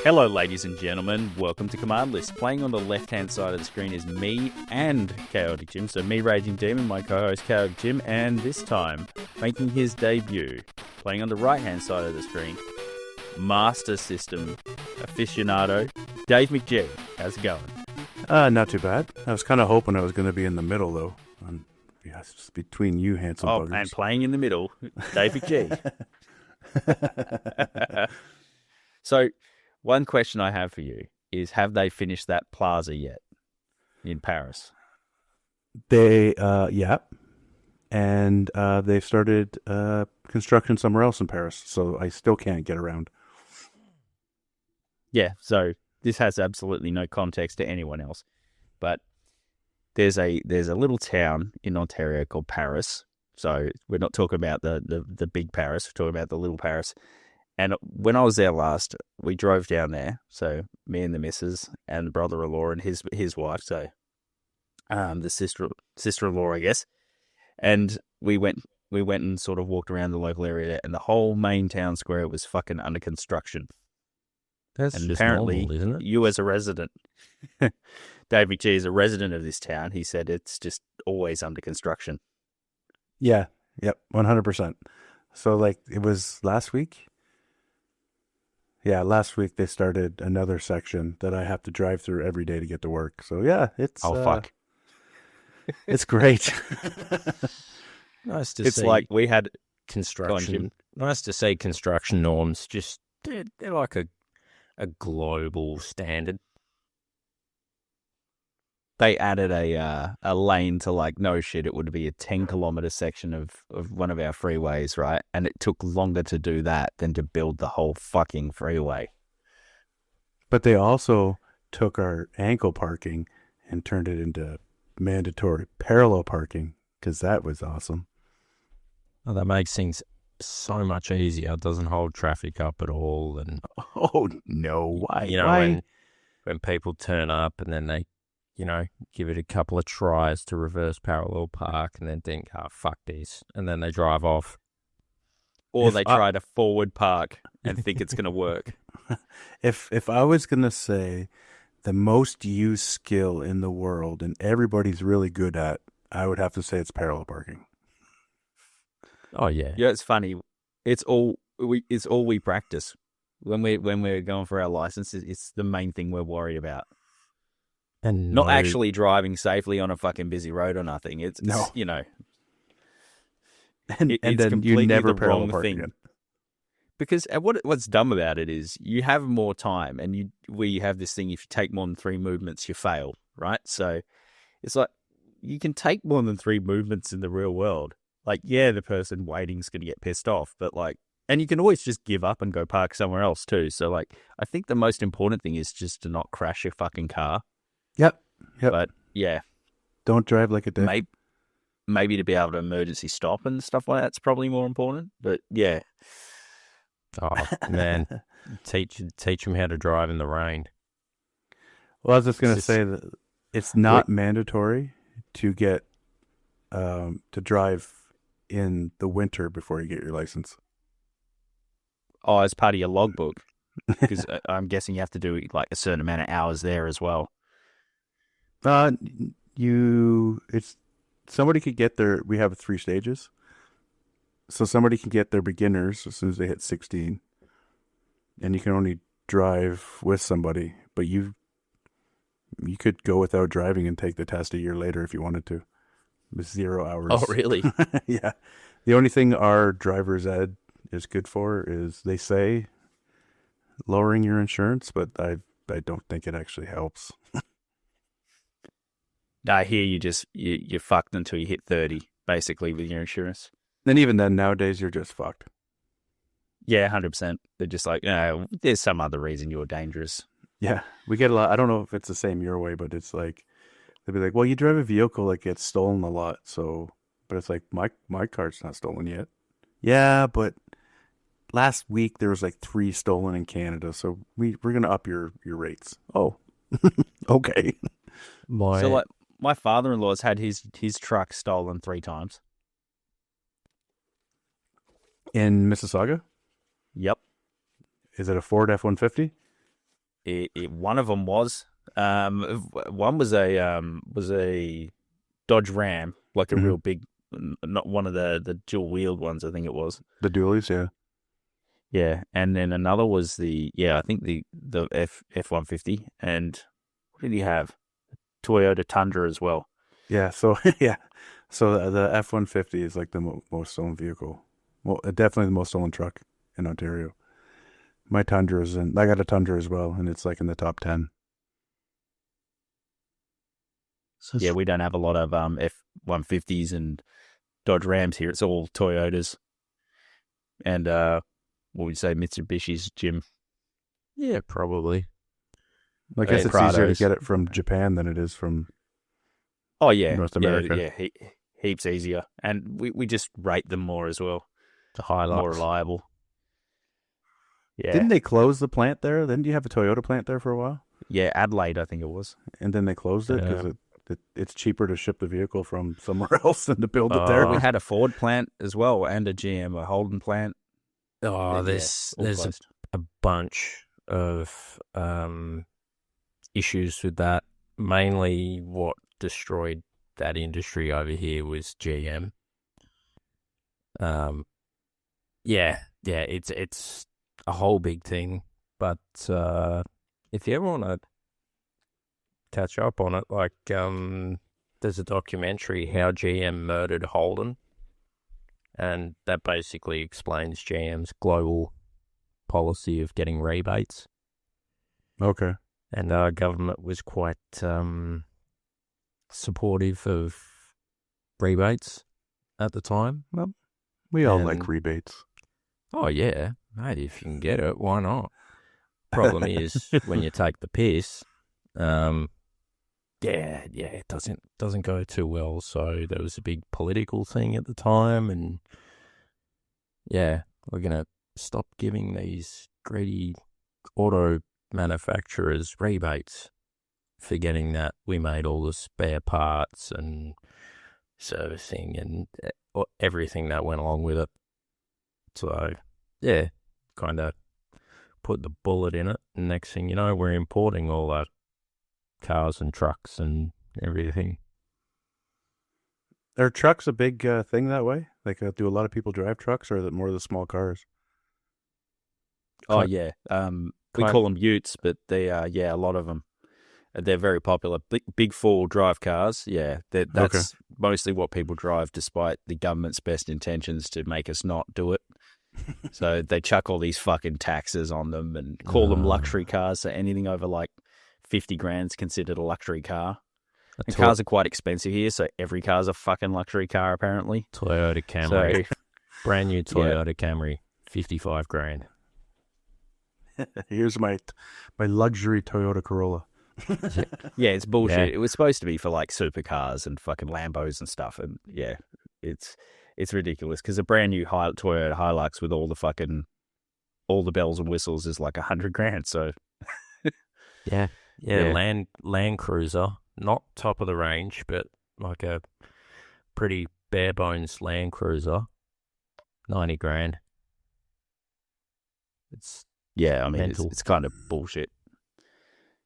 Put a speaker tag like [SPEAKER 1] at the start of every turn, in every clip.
[SPEAKER 1] Hello, ladies and gentlemen. Welcome to Command List. Playing on the left-hand side of the screen is me and Chaotic Jim. So me, Raging Demon, my co-host Chaotic Jim, and this time, making his debut, playing on the right-hand side of the screen, Master System aficionado, Dave McG. How's it going?
[SPEAKER 2] Not too bad. I was kind of hoping I was going to be in the middle, though. Yes, between you handsome buggers.
[SPEAKER 1] And playing in the middle, Dave McG. So, one question I have for you is, have they finished that plaza yet in Paris?
[SPEAKER 2] They, yeah. And they've started construction somewhere else in Paris, so I still can't get around.
[SPEAKER 1] Yeah, so this has absolutely no context to anyone else. But there's a little town in Ontario called Paris. So we're not talking about the big Paris, we're talking about the little Paris. And when I was there last, we drove down there. So me and the missus and the brother-in-law and his wife, so the sister-in-law, I guess. And we went and sort of walked around the local area, and the whole main town square was fucking under construction.
[SPEAKER 3] That's
[SPEAKER 1] and
[SPEAKER 3] just
[SPEAKER 1] apparently,
[SPEAKER 3] normal, isn't it?
[SPEAKER 1] You as a resident, Dave McG is a resident of this town. He said it's just always under construction.
[SPEAKER 2] Yeah, yep, 100%. So, like, it was last week? Yeah, last week they started another section that I have to drive through every day to get to work. So, yeah, it's...
[SPEAKER 1] Oh, fuck.
[SPEAKER 2] It's great.
[SPEAKER 3] Nice to
[SPEAKER 1] it's
[SPEAKER 3] see.
[SPEAKER 1] like we had
[SPEAKER 3] construction. Nice to see construction norms. Just they're like a global standard.
[SPEAKER 1] They added a lane to, like, no shit, it would be a 10-kilometer section of one of our freeways, right? And it took longer to do that than to build the whole fucking freeway.
[SPEAKER 2] But they also took our ankle parking and turned it into mandatory parallel parking, because that was awesome.
[SPEAKER 3] Oh, that makes things so much easier. It doesn't hold traffic up at all. And
[SPEAKER 2] oh, no. Why?
[SPEAKER 3] You know,
[SPEAKER 2] Why?
[SPEAKER 3] when people turn up and then they, give it a couple of tries to reverse parallel park and then think, oh, fuck this. And then they drive off.
[SPEAKER 1] Or they try to forward park and think it's going to work.
[SPEAKER 2] If I was going to say the most used skill in the world and everybody's really good at, I would have to say it's parallel parking.
[SPEAKER 3] Oh, yeah.
[SPEAKER 1] Yeah, it's funny. It's all we practice. When we're going for our licenses, it's the main thing we're worried about.
[SPEAKER 3] And
[SPEAKER 1] not actually driving safely on a fucking busy road or nothing. It's
[SPEAKER 2] no.
[SPEAKER 1] And
[SPEAKER 2] then you never
[SPEAKER 1] the wrong
[SPEAKER 2] parallel
[SPEAKER 1] thing.
[SPEAKER 2] again.
[SPEAKER 1] Because what's dumb about it is you have more time, and we have this thing, if you take more than 3 movements, you fail, right? So it's like, you can take more than 3 movements in the real world. Like, yeah, the person waiting's going to get pissed off, but like, and you can always just give up and go park somewhere else too. So like, I think the most important thing is just to not crash your fucking car.
[SPEAKER 2] Yep.
[SPEAKER 1] But yeah,
[SPEAKER 2] don't drive like a dick.
[SPEAKER 1] Maybe to be able to emergency stop and stuff like that's probably more important. But yeah.
[SPEAKER 3] Oh man, teach them how to drive in the rain.
[SPEAKER 2] Well, I was just going to say that it's not mandatory to get to drive in the winter before you get your license.
[SPEAKER 1] Oh, as part of your logbook, because I'm guessing you have to do like a certain amount of hours there as well.
[SPEAKER 2] Somebody could get their, we have 3 stages. So somebody can get their beginners as soon as they hit 16. And you can only drive with somebody, but you could go without driving and take the test a year later if you wanted to. With 0 hours.
[SPEAKER 1] Oh, really?
[SPEAKER 2] Yeah. The only thing our driver's ed is good for is, they say, lowering your insurance, but I don't think it actually helps.
[SPEAKER 1] I hear you're fucked until you hit 30, basically, with your insurance.
[SPEAKER 2] And even then, nowadays, you're just fucked.
[SPEAKER 1] Yeah, 100%. They're just like, no, there's some other reason you're dangerous.
[SPEAKER 2] Yeah, we get a lot. I don't know if it's the same your way, but it's like, they'll be like, well, you drive a vehicle that gets stolen a lot, so, but it's like, my car's not stolen yet. Yeah, but last week there was like 3 stolen in Canada, so we're going to up your rates. Oh, Okay.
[SPEAKER 3] My
[SPEAKER 1] So like my father-in-law's had his truck stolen 3 times.
[SPEAKER 2] In Mississauga,
[SPEAKER 1] Yep.
[SPEAKER 2] is it a Ford F-150?
[SPEAKER 1] One of them was. One was a Dodge Ram, like a
[SPEAKER 2] Mhm.
[SPEAKER 1] real big, not one of the dual wheeled ones. I think it was.
[SPEAKER 2] The dualies, yeah.
[SPEAKER 1] Yeah, and then another was I think the F-150, and what did he have? Toyota Tundra as well.
[SPEAKER 2] Yeah, so yeah, so the F-150 is like the most stolen vehicle. Well, definitely the most stolen truck in Ontario. My Tundra I got a Tundra as well, and it's like in the top 10. So
[SPEAKER 1] Yeah, we don't have a lot of F-150s and Dodge Rams here. It's all Toyotas and what would you say, Mitsubishis, Jim?
[SPEAKER 3] yeah, probably.
[SPEAKER 2] I guess it's easier to
[SPEAKER 1] Prados.
[SPEAKER 2] get it from Japan than it is from
[SPEAKER 1] Oh yeah,
[SPEAKER 2] North America.
[SPEAKER 1] yeah, heaps easier, and we just rate them more as well,
[SPEAKER 3] The
[SPEAKER 1] more
[SPEAKER 3] Hilux.
[SPEAKER 1] reliable. Yeah,
[SPEAKER 2] Didn't they close the plant there? Didn't you have a Toyota plant there for a while?
[SPEAKER 1] yeah, Adelaide, I think it was.
[SPEAKER 2] And then they closed it because
[SPEAKER 3] Yeah.
[SPEAKER 2] it's cheaper to ship the vehicle from somewhere else than to build it there.
[SPEAKER 1] We had a Ford plant as well, and a GM, a Holden plant.
[SPEAKER 3] Oh,
[SPEAKER 1] Yeah,
[SPEAKER 3] there's
[SPEAKER 1] all
[SPEAKER 3] there's
[SPEAKER 1] closed.
[SPEAKER 3] a bunch of issues with that. Mainly, what destroyed that industry over here was GM. Yeah, it's a whole big thing. But if you ever want to catch up on it, like there's a documentary how GM murdered Holden, and that basically explains GM's global policy of getting rebates.
[SPEAKER 2] Okay.
[SPEAKER 3] And our government was quite supportive of rebates at the time.
[SPEAKER 2] We all
[SPEAKER 3] And-
[SPEAKER 2] like rebates.
[SPEAKER 3] Oh, yeah. Mate, if you can get it, why not? Problem is, when you take the piss, it doesn't go too well. So there was a big political thing at the time, and yeah, we're going to stop giving these greedy auto manufacturers rebates, forgetting that we made all the spare parts and servicing and everything that went along with it. So, yeah, kind of put the bullet in it. And next thing you know, we're importing all that cars and trucks and everything.
[SPEAKER 2] Are trucks a big thing that way? Like, do a lot of people drive trucks, or is it more the small cars?
[SPEAKER 1] Oh
[SPEAKER 3] Kind-
[SPEAKER 1] yeah, we
[SPEAKER 3] kind-
[SPEAKER 1] call them Utes, but they are a lot of them. They're very popular. Big 4-wheel drive cars. Yeah, that's mostly what people drive, despite the government's best intentions to make us not do it. So they chuck all these fucking taxes on them and call them luxury cars. So anything over like 50 grand is considered a luxury car. And cars are quite expensive here, so every car's a fucking luxury car apparently.
[SPEAKER 3] Toyota Camry,
[SPEAKER 1] So
[SPEAKER 3] brand new Toyota Camry, 55 grand.
[SPEAKER 2] Here's my luxury Toyota Corolla.
[SPEAKER 1] yeah, it's bullshit.
[SPEAKER 3] Yeah.
[SPEAKER 1] It was supposed to be for like supercars and fucking Lambos and stuff, and yeah, it's ridiculous because a brand new Toyota Hilux with all the bells and whistles is like 100 grand. So
[SPEAKER 3] Yeah,
[SPEAKER 1] Yeah.
[SPEAKER 3] Land Cruiser, not top of the range, but like a pretty bare bones Land Cruiser, 90 grand. It's
[SPEAKER 1] yeah, I mean
[SPEAKER 3] Mental.
[SPEAKER 1] it's kind of bullshit,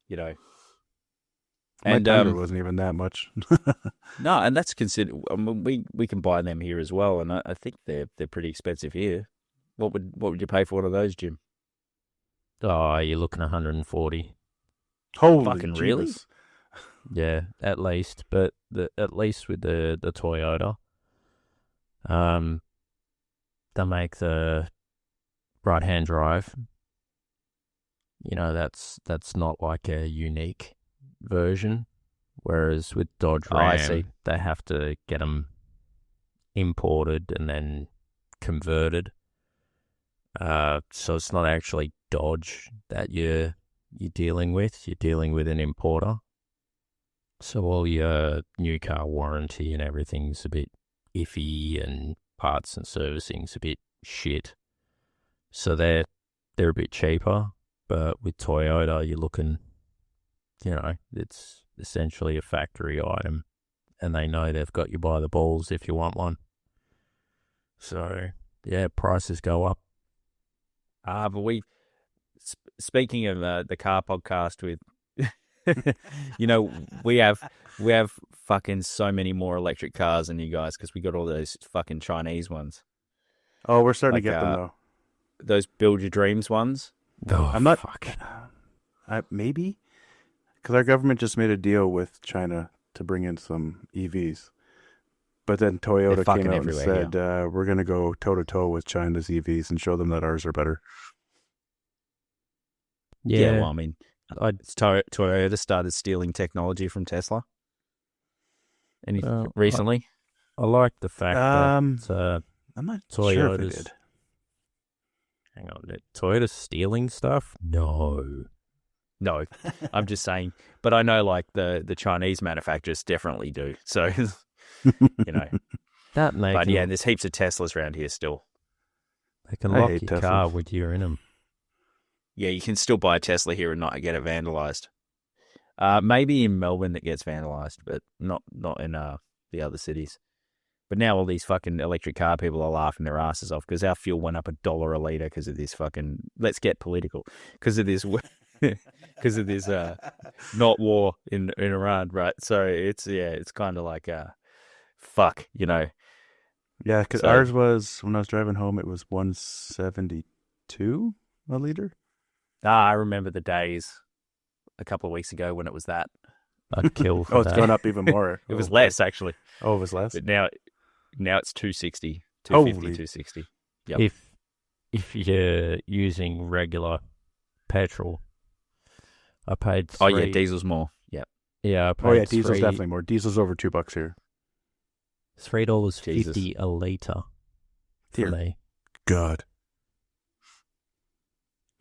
[SPEAKER 1] you know.
[SPEAKER 2] My
[SPEAKER 1] And
[SPEAKER 2] Tundra wasn't even that much.
[SPEAKER 1] no, and that's considered. I mean, we can buy them here as well, and I think they're pretty expensive here. What would you pay for one of those, Jim?
[SPEAKER 3] oh, you're looking 140.
[SPEAKER 2] Holy
[SPEAKER 1] Fucking really?
[SPEAKER 2] Jesus.
[SPEAKER 3] Yeah, at least, but at least with the Toyota, they make the right hand drive. You know, that's not like a unique version. Whereas with Dodge
[SPEAKER 1] Oh, I
[SPEAKER 3] Ram,
[SPEAKER 1] see.
[SPEAKER 3] they have to get them imported and then converted. So it's not actually Dodge that you're dealing with. You're dealing with an importer. So all your new car warranty and everything's a bit iffy, and parts and servicing's a bit shit. So they're a bit cheaper, but with Toyota, you're looking it's essentially a factory item, and they know they've got you by the balls if you want one. So, yeah, prices go up.
[SPEAKER 1] But speaking of the car podcast with, we have fucking so many more electric cars than you guys because we got all those fucking Chinese ones.
[SPEAKER 2] Oh, we're starting to get them though.
[SPEAKER 1] Those build your dreams ones.
[SPEAKER 3] Oh,
[SPEAKER 2] I'm not.
[SPEAKER 3] Fuck.
[SPEAKER 2] Maybe because our government just made a deal with China to bring in some EVs, but then Toyota came out and said we're going to go toe to toe with China's EVs and show them that ours are better.
[SPEAKER 1] Yeah, well, I mean, Toyota started stealing technology from Tesla. Recently?
[SPEAKER 3] I like the fact that
[SPEAKER 2] I'm not
[SPEAKER 3] Toyota's,
[SPEAKER 2] sure if it did.
[SPEAKER 3] Hang on, Toyota's stealing stuff? No,
[SPEAKER 1] I'm just saying. But I know, like the Chinese manufacturers definitely do. So,
[SPEAKER 3] that makes.
[SPEAKER 1] But yeah, there's heaps of Teslas around here still.
[SPEAKER 3] They can lock your car with you in them.
[SPEAKER 1] Yeah, you can still buy a Tesla here and not get it vandalized. Maybe in Melbourne it gets vandalized, but not in the other cities. But now all these fucking electric car people are laughing their asses off because our fuel went up $1 a litre because of this fucking, let's get political, because of this not war in Iran, right? So it's kind of like fuck,
[SPEAKER 2] Yeah, because ours was, when I was driving home, it was 172 a litre.
[SPEAKER 1] I remember the days a couple of weeks ago when it was that.
[SPEAKER 3] I'd kill for
[SPEAKER 2] it's gone up even more.
[SPEAKER 1] It was less, actually.
[SPEAKER 2] Oh, it was less?
[SPEAKER 1] But now it's 260, 250, 260. Yep.
[SPEAKER 3] If you're using regular petrol, I paid
[SPEAKER 1] Oh, yeah, diesel's more. Yep.
[SPEAKER 3] Yeah, I paid
[SPEAKER 2] diesel's definitely more. Diesel's over $2 here.
[SPEAKER 3] $3.50 a litre for me.
[SPEAKER 2] God.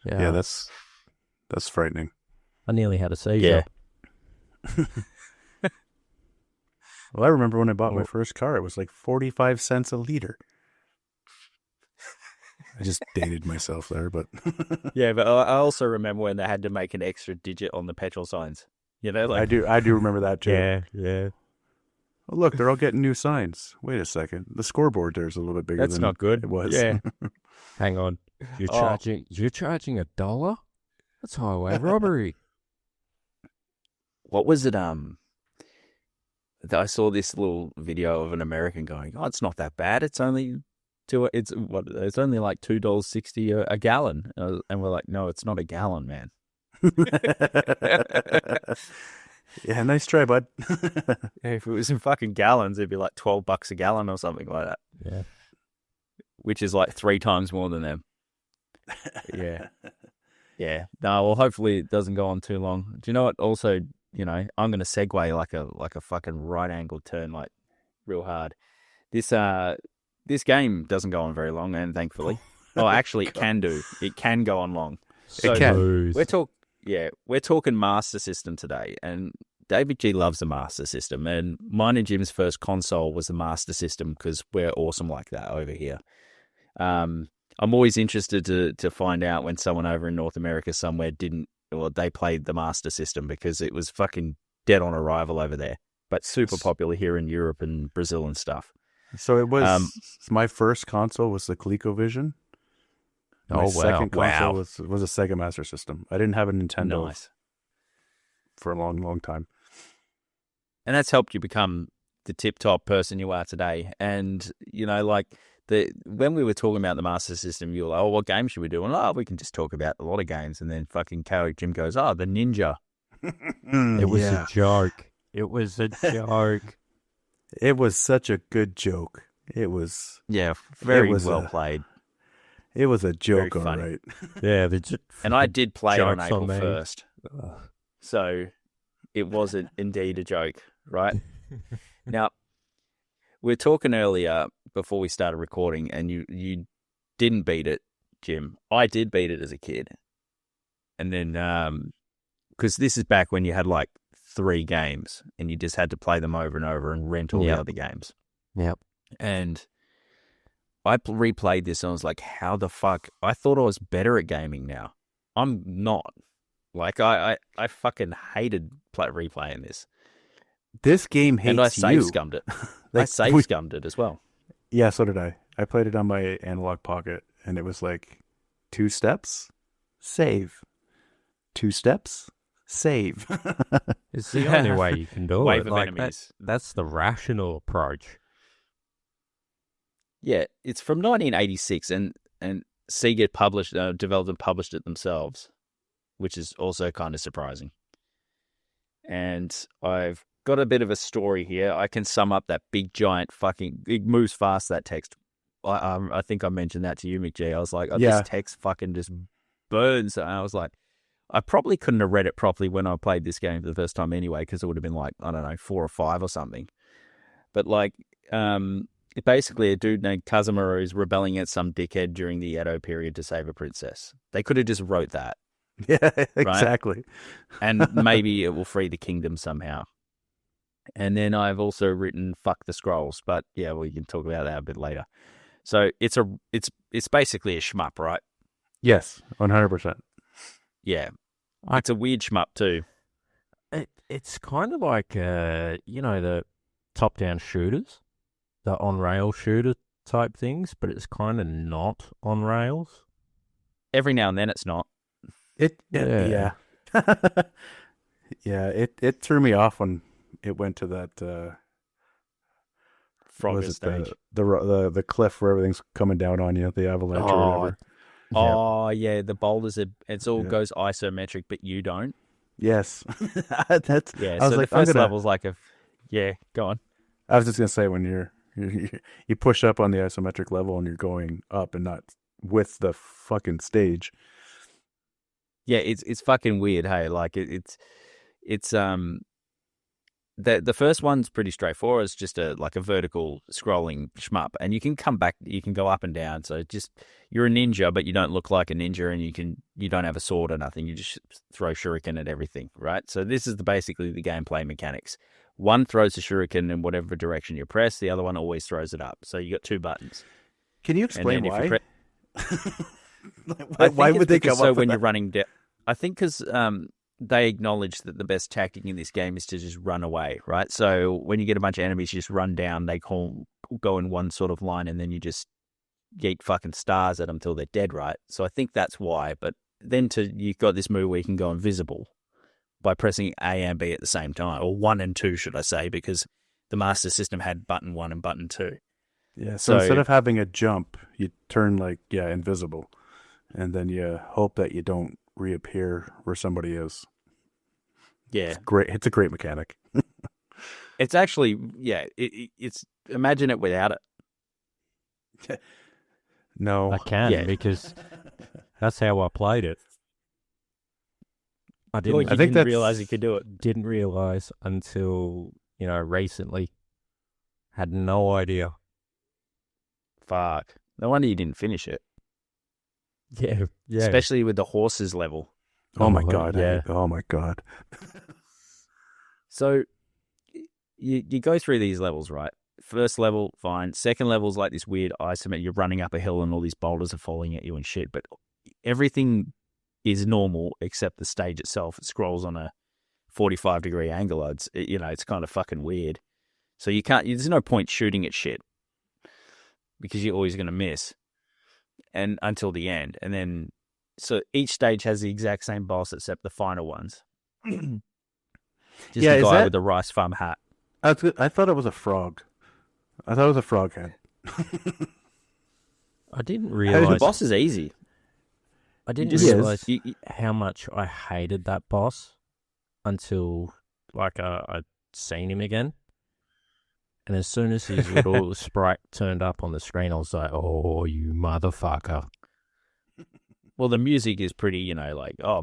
[SPEAKER 3] Yeah,
[SPEAKER 2] that's frightening.
[SPEAKER 3] I nearly had a seizure.
[SPEAKER 2] Yeah. Well, I remember when I bought my first car, it was like 45 cents a litre. I just dated myself there, but...
[SPEAKER 1] Yeah, but I also remember when they had to make an extra digit on the petrol signs.
[SPEAKER 2] I do remember that too.
[SPEAKER 3] Yeah.
[SPEAKER 2] Oh, look, they're all getting new signs. Wait a second. The scoreboard there's a little bit bigger
[SPEAKER 1] That's
[SPEAKER 2] than
[SPEAKER 1] not good.
[SPEAKER 2] It was.
[SPEAKER 1] Yeah.
[SPEAKER 3] Hang on. You're charging $1? That's highway robbery.
[SPEAKER 1] What was it? I saw this little video of an American going, "Oh, it's not that bad. It's only like $2.60 a gallon," and we're like, "No, it's not a gallon, man."
[SPEAKER 2] Yeah, nice try, bud.
[SPEAKER 1] If it was in fucking gallons, it'd be like $12 a gallon or something like that.
[SPEAKER 3] Yeah,
[SPEAKER 1] which is like 3 times more than them. Yeah. Yeah. No, well, hopefully it doesn't go on too long. Do you know what? Also, I'm going to segue like a fucking right angle turn, like real hard. This game doesn't go on very long, and thankfully, actually, it can do. It can go on long.
[SPEAKER 2] So it can.
[SPEAKER 1] We're talking Master System today, and David G loves the Master System, and mine and Jim's first console was the Master System because we're awesome like that over here. I'm always interested to find out when someone over in North America somewhere they played the Master System because it was fucking dead on arrival over there, but super popular here in Europe and Brazil and stuff.
[SPEAKER 2] So it was my first console was the ColecoVision. My second console was a Sega Master System. I didn't have a Nintendo for a long, long time.
[SPEAKER 1] And that's helped you become the tip-top person you are today. And, when we were talking about the Master System, you were like, "Oh, what game should we do?" And, we can just talk about a lot of games. And then fucking Jim goes, "Oh, the Ninja."
[SPEAKER 3] It was a joke. It was a joke.
[SPEAKER 2] It was such a good joke. It was...
[SPEAKER 1] Yeah, very well played.
[SPEAKER 2] It was a joke, all right.
[SPEAKER 3] Yeah,
[SPEAKER 1] and I did play it on April 1st. So it was indeed a joke, right? Now, we were talking earlier before we started recording, and you didn't beat it, Jim. I did beat it as a kid. And then, because this is back when you had like 3 games, and you just had to play them over and over and rent all the other games.
[SPEAKER 3] Yep.
[SPEAKER 1] And I replayed this and I was like, how the fuck? I thought I was better at gaming now. I'm not. Like I fucking hated replaying this,
[SPEAKER 2] This game
[SPEAKER 1] and I
[SPEAKER 2] hates
[SPEAKER 1] save
[SPEAKER 2] you.
[SPEAKER 1] scummed it. I
[SPEAKER 2] Like,
[SPEAKER 1] save scummed it as well.
[SPEAKER 2] yeah, so did I. I played it on my analog pocket, and it was like 2 steps, save. 2 steps, save.
[SPEAKER 3] It's the only way you can do
[SPEAKER 1] Wave
[SPEAKER 3] it.
[SPEAKER 1] of
[SPEAKER 3] Like
[SPEAKER 1] enemies.
[SPEAKER 3] that's the rational approach.
[SPEAKER 1] Yeah, it's from 1986, and Sega developed and published it themselves, which is also kind of surprising. And I've got a bit of a story here. I can sum up that big giant fucking. It moves fast. That text. I think I mentioned that to you, McG. I was like,
[SPEAKER 2] Yeah.
[SPEAKER 1] this text fucking just burns. And I was like, I probably couldn't have read it properly when I played this game for the first time anyway, because it would have been like, I don't know, 4 or 5 or something. But like, basically a dude named Kazuma is rebelling against some dickhead during the Edo period to save a princess. They could have just wrote that.
[SPEAKER 2] Yeah, exactly.
[SPEAKER 1] And maybe it will free the kingdom somehow. And then I've also written "fuck the scrolls," but yeah, we can talk about that a bit later. So it's basically a shmup, right?
[SPEAKER 2] Yes, 100%.
[SPEAKER 1] Yeah, it's a weird shmup too.
[SPEAKER 3] It's kind of like the top-down shooters, the on-rail shooter type things, but it's kind of not on rails.
[SPEAKER 1] Every now and then it's not.
[SPEAKER 2] Yeah. Yeah, it threw me off when it went to that
[SPEAKER 1] Frogger stage.
[SPEAKER 2] The cliff where everything's coming down on you, the avalanche or whatever.
[SPEAKER 1] Oh yeah, the boulders it's all goes isometric, but you don't.
[SPEAKER 2] Yes. That's
[SPEAKER 1] Yeah.
[SPEAKER 2] I was
[SPEAKER 1] so
[SPEAKER 2] like,
[SPEAKER 1] the first level's like go on.
[SPEAKER 2] I was just gonna say when you push up on the isometric level and you're going up and not with the fucking stage.
[SPEAKER 1] Yeah, it's fucking weird. Hey, like it's the first one's pretty straightforward. It's just a vertical scrolling shmup, and you can come back, you can go up and down. So just you're a ninja, but you don't look like a ninja, and you don't have a sword or nothing. You just throw shuriken at everything, right? So this is basically the gameplay mechanics. One throws the shuriken in whatever direction you press. The other one always throws it up. So you got 2 buttons.
[SPEAKER 2] Can you explain why?
[SPEAKER 1] Why
[SPEAKER 2] would they come up with
[SPEAKER 1] when
[SPEAKER 2] that?
[SPEAKER 1] you're running down? I think because they acknowledge that the best tactic in this game is to just run away, right? So when you get a bunch of enemies, you just run down. They go in one sort of line, and then you just yeet fucking stars at them till they're dead, right? So I think that's why. But then you've got this move where you can go invisible by pressing A and B at the same time, or 1 and 2, should I say, because the Master System had button 1 and button 2.
[SPEAKER 2] Yeah, so instead of having a jump, you turn invisible, and then you hope that you don't reappear where somebody is.
[SPEAKER 1] Yeah,
[SPEAKER 2] it's great. It's a great mechanic.
[SPEAKER 1] It's actually it's imagine it without it.
[SPEAKER 2] No,
[SPEAKER 3] I can because that's how I played it. I
[SPEAKER 1] didn't realize you could do it.
[SPEAKER 3] Didn't realize until recently. Had no idea.
[SPEAKER 1] Fuck. No wonder you didn't finish it.
[SPEAKER 3] Yeah.
[SPEAKER 1] Especially with the horses level.
[SPEAKER 2] Oh my god.
[SPEAKER 3] Yeah.
[SPEAKER 2] Oh my god.
[SPEAKER 1] So you go through these levels, right? First level, fine. Second level's like this weird isometric. You're running up a hill and all these boulders are falling at you and shit. But everything is normal except the stage itself. It scrolls on a 45-degree angle. It's kind of fucking weird. So you can't. There's no point shooting at shit because you're always going to miss, and until the end. And then so each stage has the exact same boss except the final ones. Just a guy with a rice farm hat.
[SPEAKER 2] I thought it was a frog. I thought it was a frog head.
[SPEAKER 3] I didn't realize
[SPEAKER 1] The boss is easy.
[SPEAKER 3] I didn't realize how much I hated that boss until I'd seen him again. And as soon as his little sprite turned up on the screen, I was like, "Oh, you motherfucker!"
[SPEAKER 1] Well, the music is pretty,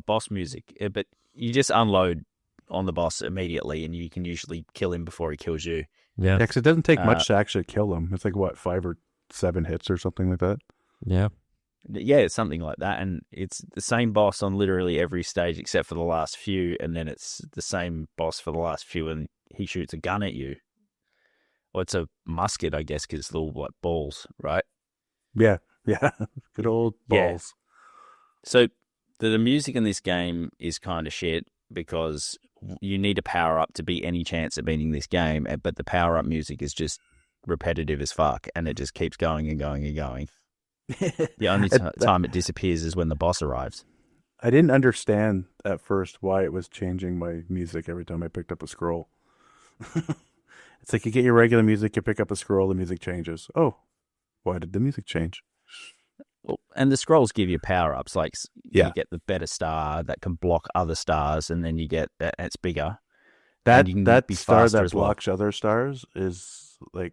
[SPEAKER 1] boss music. But you just unload on the boss immediately, and you can usually kill him before he kills you.
[SPEAKER 3] Yeah,
[SPEAKER 2] because it doesn't take much to actually kill him. It's like 5 or 7 hits or something like that.
[SPEAKER 3] Yeah.
[SPEAKER 1] Yeah, it's something like that, and it's the same boss on literally every stage except for the last few, and then it's the same boss for the last few, and he shoots a gun at you. Well, it's a musket, I guess, because it's little balls, right?
[SPEAKER 2] Yeah. Good old balls.
[SPEAKER 1] Yeah. So the music in this game is kind of shit because you need a power up to beat any chance of beating this game, but the power up music is just repetitive as fuck, and it just keeps going and going and going. The only time it disappears is when the boss arrives.
[SPEAKER 2] I didn't understand at first why it was changing my music every time I picked up a scroll. It's like you get your regular music, you pick up a scroll, the music changes. Oh, why did the music change?
[SPEAKER 1] Well, and the scrolls give you power-ups, like
[SPEAKER 2] Yeah.
[SPEAKER 1] you get the better star that can block other stars, and then you get it's bigger.
[SPEAKER 2] That
[SPEAKER 1] you can
[SPEAKER 2] that
[SPEAKER 1] be
[SPEAKER 2] star
[SPEAKER 1] faster
[SPEAKER 2] that
[SPEAKER 1] as well.
[SPEAKER 2] blocks other stars is like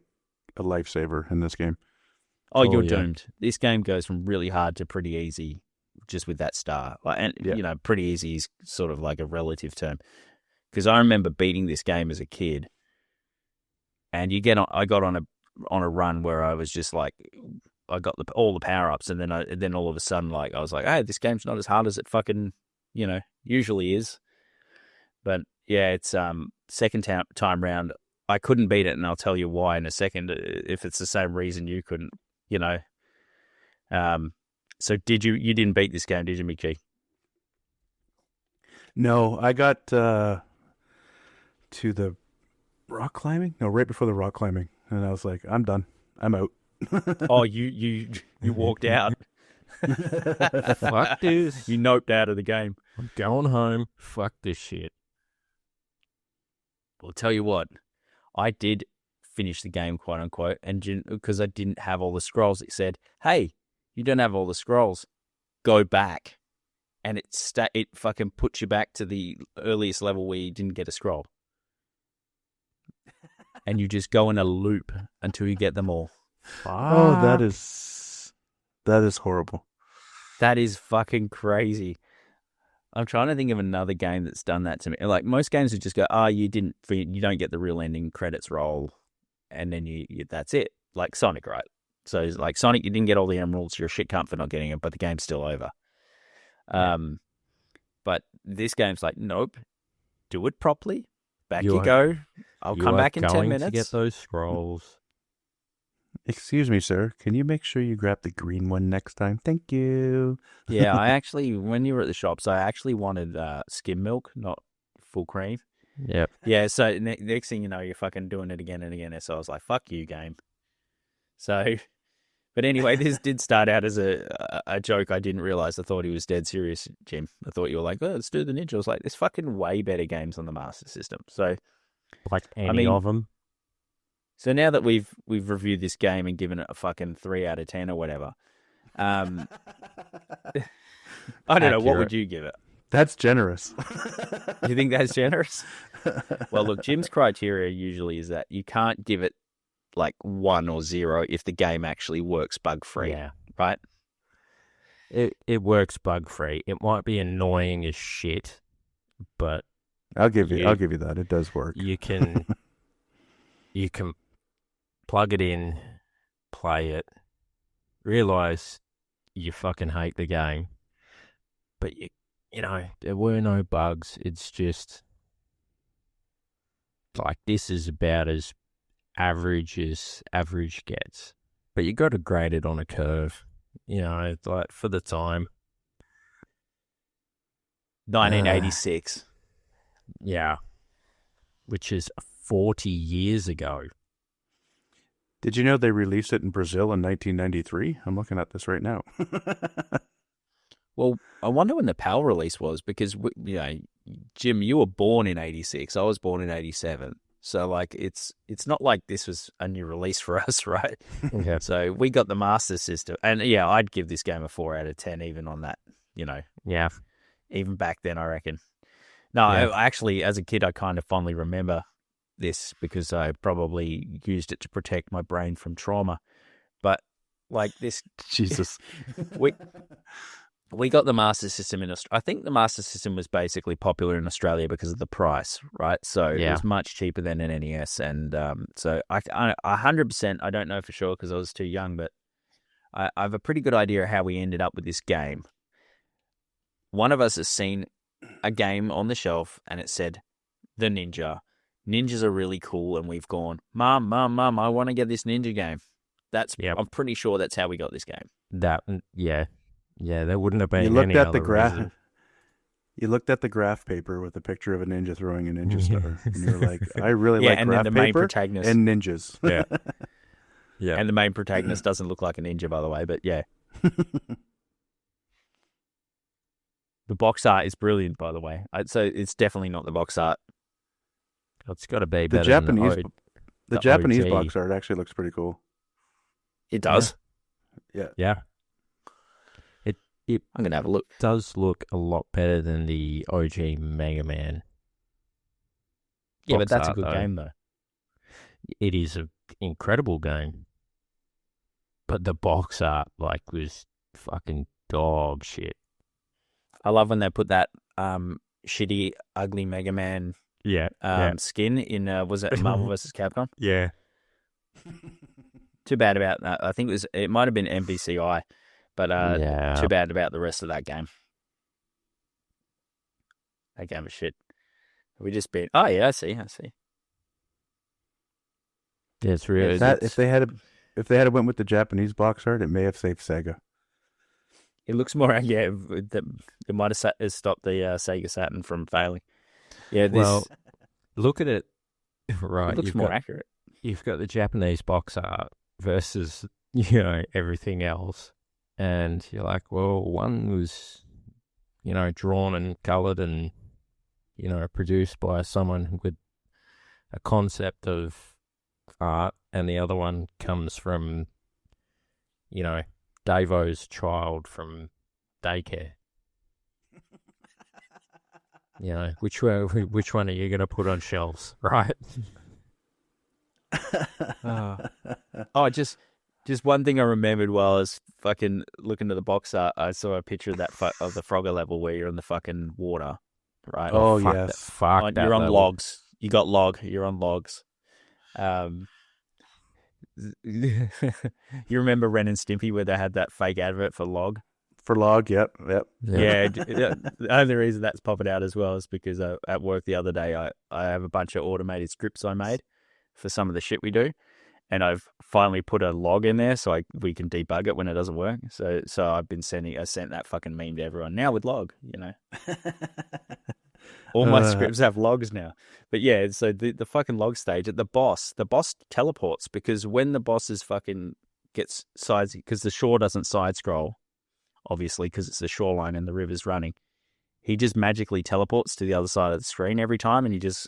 [SPEAKER 2] a lifesaver in this game.
[SPEAKER 1] Oh, you're
[SPEAKER 3] yeah.
[SPEAKER 1] doomed. This game goes from really hard to pretty easy just with that star. And,
[SPEAKER 2] Yeah.
[SPEAKER 1] pretty easy is sort of like a relative term. Because I remember beating this game as a kid, and I got on a run where I was just like, I got all the power-ups, and then all of a sudden, like, I was like, hey, this game's not as hard as it fucking, usually is. But, yeah, it's second time round. I couldn't beat it, and I'll tell you why in a second, if it's the same reason you couldn't. So you didn't beat this game, did you, McG?
[SPEAKER 2] No, I got to the rock climbing. No, right before the rock climbing, and I was like, I'm done. I'm out.
[SPEAKER 1] Oh, you walked out.
[SPEAKER 3] Fuck this.
[SPEAKER 1] You noped out of the game.
[SPEAKER 3] I'm going home. Fuck this shit.
[SPEAKER 1] Well, tell you what, I did finish the game, quote unquote, and because I didn't have all the scrolls, it said, hey, you don't have all the scrolls, go back. And it fucking puts you back to the earliest level where you didn't get a scroll. And you just go in a loop until you get them all.
[SPEAKER 2] Oh, that is horrible.
[SPEAKER 1] That is fucking crazy. I'm trying to think of another game that's done that to me. Like, most games would just go, you don't get the real ending, credits roll, and then you that's it. Like Sonic, right? So it's like Sonic, you didn't get all the emeralds, you're a shit cunt for not getting it, but the game's still over. But this game's like, nope, do it properly. Back you go. I'll come back in 10 minutes.
[SPEAKER 3] To get those scrolls.
[SPEAKER 2] Excuse me, sir. Can you make sure you grab the green one next time? Thank you.
[SPEAKER 1] Yeah, when you were at the shops, I actually wanted skim milk, not full cream.
[SPEAKER 3] Yep.
[SPEAKER 1] Yeah, so next thing you know, you're fucking doing it again and again. So I was like, fuck you, game. So, but anyway, this did start out as a joke. I didn't realize. I thought he was dead serious, Jim. I thought you were like, let's do the Ninja. I was like, there's fucking way better games on the Master System. So,
[SPEAKER 3] like any of them.
[SPEAKER 1] So now that we've reviewed this game and given it a fucking 3 out of 10 or whatever, I don't know, what would you give it?
[SPEAKER 2] That's generous.
[SPEAKER 1] You think that's generous? Well, look, Jim's criteria usually is that you can't give it like 1 or 0 if the game actually works bug-free, right?
[SPEAKER 3] It works bug-free. It might be annoying as shit, but
[SPEAKER 2] I'll give you that. It does work.
[SPEAKER 3] You can plug it in, play it, realize you fucking hate the game, but there were no bugs. It's just like, this is about as average gets, but you got to grade it on a curve, like for the time.
[SPEAKER 1] 1986.
[SPEAKER 3] Yeah, which is 40 years ago.
[SPEAKER 2] Did you know they released it in Brazil in 1993? I'm looking at this right now.
[SPEAKER 1] Well, I wonder when the PAL release was, because, Jim, you were born in 86. I was born in 87. So, like, it's not like this was a new release for us, right?
[SPEAKER 3] Okay.
[SPEAKER 1] So we got the Master System. And, yeah, I'd give this game a 4 out of 10 even on that,
[SPEAKER 3] Yeah.
[SPEAKER 1] Even back then, I reckon. No,
[SPEAKER 3] Yeah.
[SPEAKER 1] I actually, as a kid, I kind of fondly remember this because I probably used it to protect my brain from trauma. But like this,
[SPEAKER 2] Jesus,
[SPEAKER 1] we got the Master System in Australia. I think the Master System was basically popular in Australia because of the price, right? So it was much cheaper than an NES, and so I 100%. I don't know for sure because I was too young, but I have a pretty good idea of how we ended up with this game. One of us has seen a game on the shelf, and it said the Ninja. Ninjas are really cool, and we've gone, Mom, I want to get this Ninja game. I'm pretty sure that's how we got this game.
[SPEAKER 3] Yeah, there wouldn't have been
[SPEAKER 2] You looked
[SPEAKER 3] any
[SPEAKER 2] at the
[SPEAKER 3] other
[SPEAKER 2] graph.
[SPEAKER 3] reason.
[SPEAKER 2] You looked at the graph paper with a picture of a ninja throwing a ninja star, and you're like, I really
[SPEAKER 1] Yeah,
[SPEAKER 2] like
[SPEAKER 1] and then
[SPEAKER 2] graph
[SPEAKER 1] the main
[SPEAKER 2] paper
[SPEAKER 1] protagonist.
[SPEAKER 2] and ninjas.
[SPEAKER 3] Yeah. Yeah.
[SPEAKER 1] And the main protagonist doesn't look like a ninja, by the way, but yeah. The box art is brilliant, by the way. So it's definitely not the box art.
[SPEAKER 3] It's got to be
[SPEAKER 2] The
[SPEAKER 3] better
[SPEAKER 2] Japanese,
[SPEAKER 3] than
[SPEAKER 2] the Japanese
[SPEAKER 3] OG.
[SPEAKER 2] box art actually looks pretty cool.
[SPEAKER 1] It does.
[SPEAKER 2] Yeah.
[SPEAKER 3] Yeah. It
[SPEAKER 1] I'm going to have a look.
[SPEAKER 3] does look a lot better than the OG Mega Man.
[SPEAKER 1] Yeah, but
[SPEAKER 3] box
[SPEAKER 1] that's a
[SPEAKER 3] art,
[SPEAKER 1] good
[SPEAKER 3] though.
[SPEAKER 1] game, though.
[SPEAKER 3] It is an incredible game. But the box art, was fucking dog shit.
[SPEAKER 1] I love when they put that shitty, ugly Mega Man
[SPEAKER 3] Yeah.
[SPEAKER 1] skin in, was it Marvel vs. Capcom?
[SPEAKER 3] Yeah.
[SPEAKER 1] Too bad about that. I think it might have been MVCI, but
[SPEAKER 3] Yeah.
[SPEAKER 1] too bad about the rest of that game. That game was shit. We just been. Oh yeah, I see.
[SPEAKER 3] Yeah, it's really
[SPEAKER 2] If they had went with the Japanese box art, it may have saved Sega.
[SPEAKER 1] It looks more. Yeah, it might have stopped the Sega Saturn from failing. Yeah, this
[SPEAKER 3] look at it. Right,
[SPEAKER 1] it looks more accurate.
[SPEAKER 3] You've got the Japanese box art versus everything else, and you're like, well, one was drawn and colored and produced by someone with a concept of art, and the other one comes from Davo's child from daycare. Which one are you going to put on shelves, right?
[SPEAKER 1] Just one thing I remembered while I was fucking looking at the box art. I saw a picture of of the Frogger level where you're in the fucking water, right?
[SPEAKER 2] Oh,
[SPEAKER 3] fuck
[SPEAKER 2] yes.
[SPEAKER 3] that, fuck that
[SPEAKER 1] You're on
[SPEAKER 3] level.
[SPEAKER 1] logs. You got log. You're on logs. You remember Ren and Stimpy where they had that fake advert for log?
[SPEAKER 2] For log, yep.
[SPEAKER 1] Yeah. The only reason that's popping out as well is because at work the other day, I have a bunch of automated scripts I made for some of the shit we do. And I've finally put a log in there so we can debug it when it doesn't work. So I sent that fucking meme to everyone now with log, All my scripts have logs now. But yeah, so the fucking log stage the boss teleports because when the boss is fucking gets sides, because the shore doesn't side scroll, obviously, because it's the shoreline and the river's running, he just magically teleports to the other side of the screen every time and he just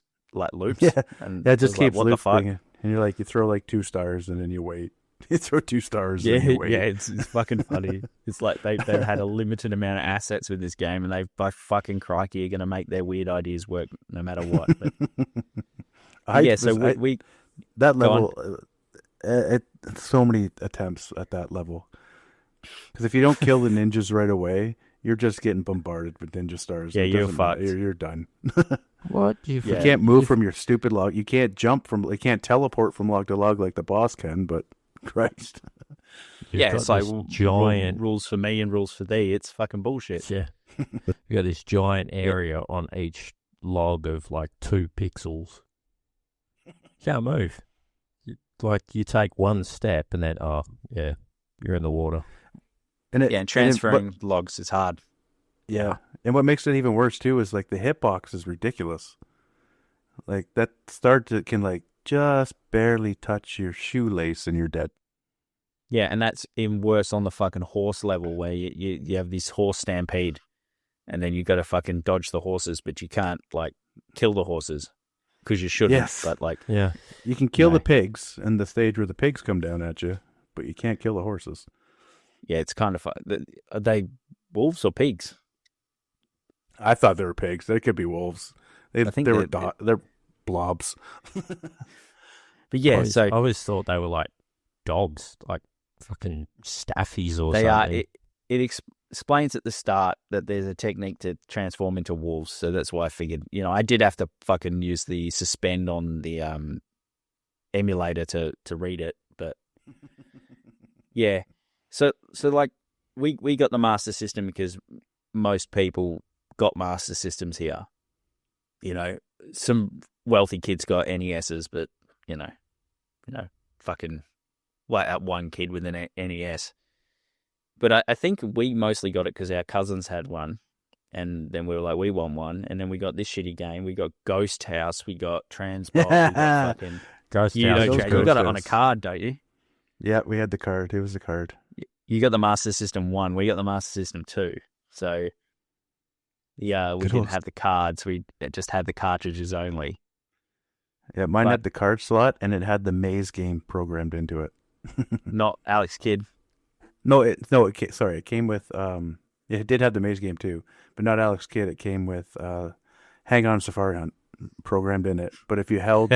[SPEAKER 1] loops.
[SPEAKER 2] Yeah,
[SPEAKER 1] and
[SPEAKER 2] it just keeps
[SPEAKER 1] what the fuck?
[SPEAKER 2] looping. And you're like, you throw 2 stars and then you wait. You throw 2 stars and you wait.
[SPEAKER 1] Yeah, it's fucking funny. It's like they've had a limited amount of assets with this game, and they by fucking crikey are going to make their weird ideas work no matter what. But,
[SPEAKER 2] that level, so many attempts at that level. Because if you don't kill the ninjas right away, you're just getting bombarded with ninja stars.
[SPEAKER 1] Yeah, you're fucked.
[SPEAKER 2] You're done.
[SPEAKER 3] What?
[SPEAKER 2] You can't move from your stupid log. You can't you can't teleport from log to log like the boss can, but Christ.
[SPEAKER 1] It's like
[SPEAKER 3] giant
[SPEAKER 1] rules for me and rules for thee. It's fucking bullshit.
[SPEAKER 3] Yeah. You got this giant area on each log of 2 pixels. Can't move. You take one step and then, you're in the water.
[SPEAKER 1] And transferring logs is hard.
[SPEAKER 2] Yeah. And what makes it even worse, too, is the hitbox is ridiculous. That start can just barely touch your shoelace and you're dead.
[SPEAKER 1] Yeah, and that's even worse on the fucking horse level where you have this horse stampede and then you got to fucking dodge the horses, but you can't, kill the horses because you shouldn't.
[SPEAKER 2] Yes.
[SPEAKER 1] But,
[SPEAKER 3] yeah.
[SPEAKER 2] You can kill the pigs in the stage where the pigs come down at you, but you can't kill the horses.
[SPEAKER 1] Yeah, it's kind of fun. Are they wolves or pigs?
[SPEAKER 2] I thought they were pigs. They could be wolves.
[SPEAKER 1] I think
[SPEAKER 2] they're blobs.
[SPEAKER 1] But yeah,
[SPEAKER 3] I always thought they were dogs, fucking staffies or
[SPEAKER 1] they
[SPEAKER 3] something.
[SPEAKER 1] are. It explains at the start that there's a technique to transform into wolves, so that's why I figured. I did have to fucking use the suspend on the emulator to read it, but yeah. So we got the Master System because most people got Master Systems here. Some wealthy kids got NESs, but fucking that one kid with an NES But I think we mostly got it because our cousins had one. And then we were like, we want one. And then we got this shitty game. We got Ghost House. We got Transport. We got fucking
[SPEAKER 3] Ghost
[SPEAKER 1] You
[SPEAKER 3] House.
[SPEAKER 1] know,
[SPEAKER 2] Ghost
[SPEAKER 1] you got it on a
[SPEAKER 2] House.
[SPEAKER 1] card, don't you?
[SPEAKER 2] Yeah, we had the card. It was the card.
[SPEAKER 1] You got the Master System 1. We got the Master System 2. So, yeah, we
[SPEAKER 2] Good
[SPEAKER 1] didn't
[SPEAKER 2] host.
[SPEAKER 1] have the cards. We just had the cartridges only.
[SPEAKER 2] Yeah, mine
[SPEAKER 1] But-
[SPEAKER 2] had the card slot, and it had the maze game programmed into it.
[SPEAKER 1] Not Alex Kidd.
[SPEAKER 2] It came with it did have the maze game too, but not Alex Kidd. It came with Hang On Safari Hunt programmed in it. But if you held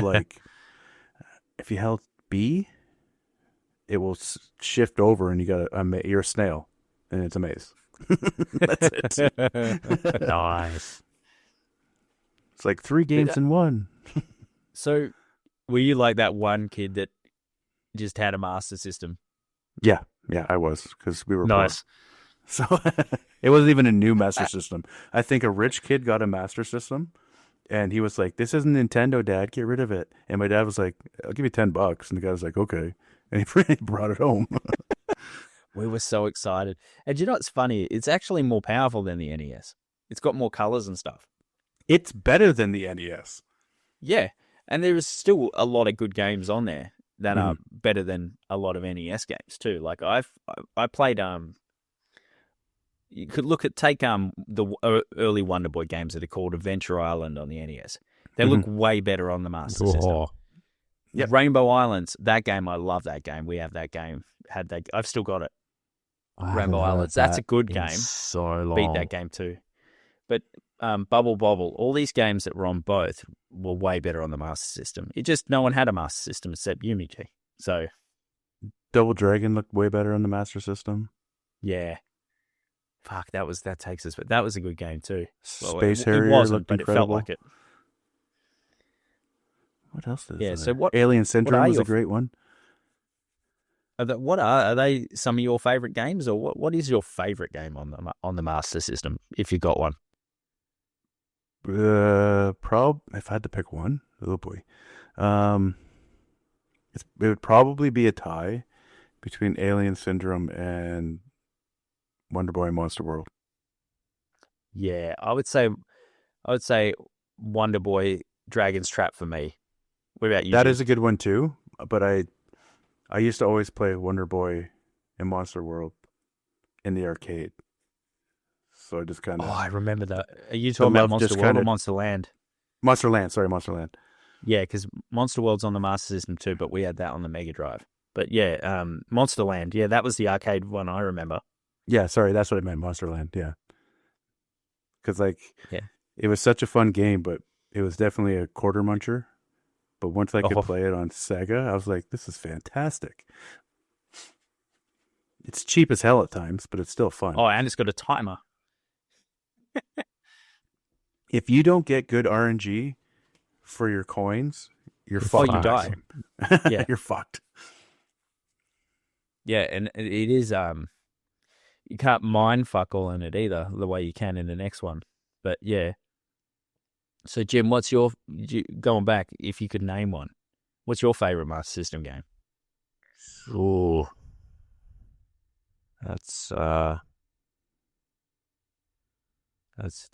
[SPEAKER 2] B, it will shift over, and you got you're a snail, and it's a maze. That's it.
[SPEAKER 3] Nice.
[SPEAKER 2] It's like 3 games in one.
[SPEAKER 1] So, were you like that one kid that just had a Master System?
[SPEAKER 2] Yeah, I was, because we were poor.
[SPEAKER 1] Nice.
[SPEAKER 2] So it wasn't even a new Master System. I think a rich kid got a Master System, and he was like, "This isn't Nintendo, Dad. Get rid of it." And my dad was like, "I'll give you $10." And the guy was like, "Okay," and he brought it home.
[SPEAKER 1] We were so excited. And you know what's funny? It's actually more powerful than the NES. It's got more colors and stuff.
[SPEAKER 2] It's better than the NES.
[SPEAKER 1] Yeah. And there is still a lot of good games on there that are better than a lot of NES games too. Like I played you could take the early Wonder Boy games that are called Adventure Island on the NES. They look way better on the Master System.
[SPEAKER 3] Oh,
[SPEAKER 2] Yep.
[SPEAKER 1] Rainbow Islands, that game, I love that game. We have that game. I've still got it.
[SPEAKER 3] I haven't
[SPEAKER 1] Rainbow
[SPEAKER 3] heard
[SPEAKER 1] Islands, that's a
[SPEAKER 3] that
[SPEAKER 1] good
[SPEAKER 3] in
[SPEAKER 1] game.
[SPEAKER 3] So long.
[SPEAKER 1] Beat that game too. But Bubble Bobble, all these games that were on both were way better on the Master System. It just, no one had a Master System except Unity. So,
[SPEAKER 2] Double Dragon looked way better on the Master System.
[SPEAKER 1] yeah. Fuck, that takes us, but that was a good game too. Well,
[SPEAKER 2] Space
[SPEAKER 1] it
[SPEAKER 2] Harrier
[SPEAKER 1] wasn't,
[SPEAKER 2] looked
[SPEAKER 1] but
[SPEAKER 2] incredible.
[SPEAKER 1] it felt like it.
[SPEAKER 2] What else is
[SPEAKER 1] Yeah,
[SPEAKER 2] there?
[SPEAKER 1] so what-
[SPEAKER 2] Alien Syndrome
[SPEAKER 1] are
[SPEAKER 2] was a
[SPEAKER 1] your-
[SPEAKER 2] great one.
[SPEAKER 1] Are they some of your favorite games, or what is your favorite game on the Master System if you got one?
[SPEAKER 2] If I had to pick one, oh boy, it would probably be a tie between Alien Syndrome and Wonder Boy and Monster World.
[SPEAKER 1] Yeah, I would say Wonder Boy Dragon's Trap for me. What about you?
[SPEAKER 2] That
[SPEAKER 1] Jim?
[SPEAKER 2] is a good one too, but I used to always play Wonder Boy and Monster World in the arcade. So I just kind
[SPEAKER 1] Oh,
[SPEAKER 2] of
[SPEAKER 1] I remember that. Are you talking about
[SPEAKER 2] love just
[SPEAKER 1] Monster World or
[SPEAKER 2] kinda-
[SPEAKER 1] Monster Land?
[SPEAKER 2] Monster Land.
[SPEAKER 1] Yeah, because Monster World's on the Master System too, but we had that on the Mega Drive. But yeah, Monster Land. Yeah, that was the arcade one I remember.
[SPEAKER 2] Yeah, sorry, that's what I meant, Monster Land. Yeah, because
[SPEAKER 1] Yeah.
[SPEAKER 2] it was such a fun game, but it was definitely a quarter muncher. But once I could
[SPEAKER 1] Oh.
[SPEAKER 2] play it on Sega, I was like, this is fantastic. It's cheap as hell at times, but it's still fun.
[SPEAKER 1] Oh, and it's got a timer.
[SPEAKER 2] If you don't get good RNG for your coins, you're
[SPEAKER 1] Oh,
[SPEAKER 2] fucked.
[SPEAKER 1] you die. Yeah.
[SPEAKER 2] You're fucked.
[SPEAKER 1] Yeah, and it is. You can't mind fuck all in it either, the way you can in the next one. But yeah. So Jim, what's going back? If you could name one, what's your favorite Master System game?
[SPEAKER 3] Oh, that's a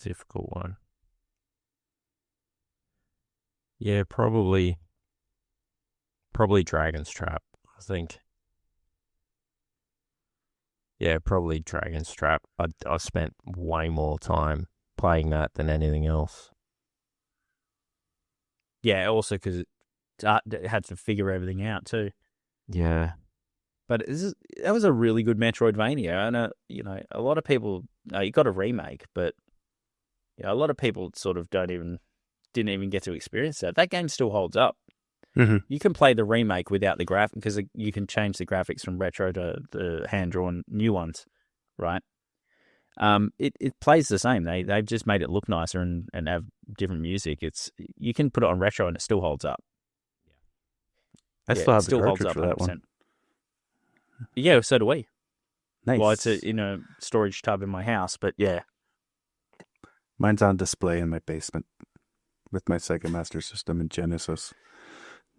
[SPEAKER 3] difficult one. Yeah, probably Dragon's Trap, I think. Yeah, probably Dragon's Trap. I spent way more time playing that than anything else.
[SPEAKER 1] Yeah, also because it had to figure everything out too.
[SPEAKER 3] Yeah.
[SPEAKER 1] But that was a really good Metroidvania. And a lot of people you got a remake, but a lot of people sort of didn't even get to experience that. That game still holds up.
[SPEAKER 2] Mm-hmm.
[SPEAKER 1] You can play the remake without the graphic because you can change the graphics from retro to the hand drawn new ones, right? It plays the same. They've just made it look nicer and have different music. You can put it on retro and it still holds up.
[SPEAKER 2] I still have
[SPEAKER 1] it still
[SPEAKER 2] the
[SPEAKER 1] holds
[SPEAKER 2] cartridge
[SPEAKER 1] up
[SPEAKER 2] for that
[SPEAKER 1] 100%.
[SPEAKER 2] one.
[SPEAKER 1] Yeah, so do we.
[SPEAKER 2] Nice.
[SPEAKER 1] Well, it's in a storage tub in my house, but yeah.
[SPEAKER 2] Mine's on display in my basement with my Sega Master System and Genesis.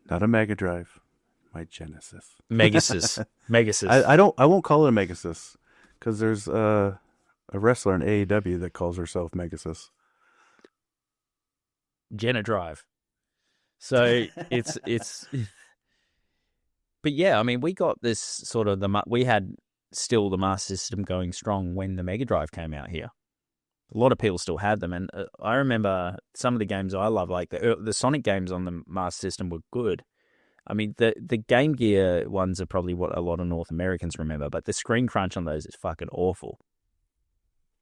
[SPEAKER 2] Not a Mega Drive, my Genesis.
[SPEAKER 1] Megasys.
[SPEAKER 2] I won't call it a Megasys Because there's a wrestler in AEW that calls herself Megasis.
[SPEAKER 1] Jenna Drive. So it's but yeah, I mean, we got this sort of we had still the Master System going strong when the Mega Drive came out here. A lot of people still had them, and I remember some of the games I love, like the Sonic games on the Master System were good. I mean, the Game Gear ones are probably what a lot of North Americans remember, but the screen crunch on those is fucking awful.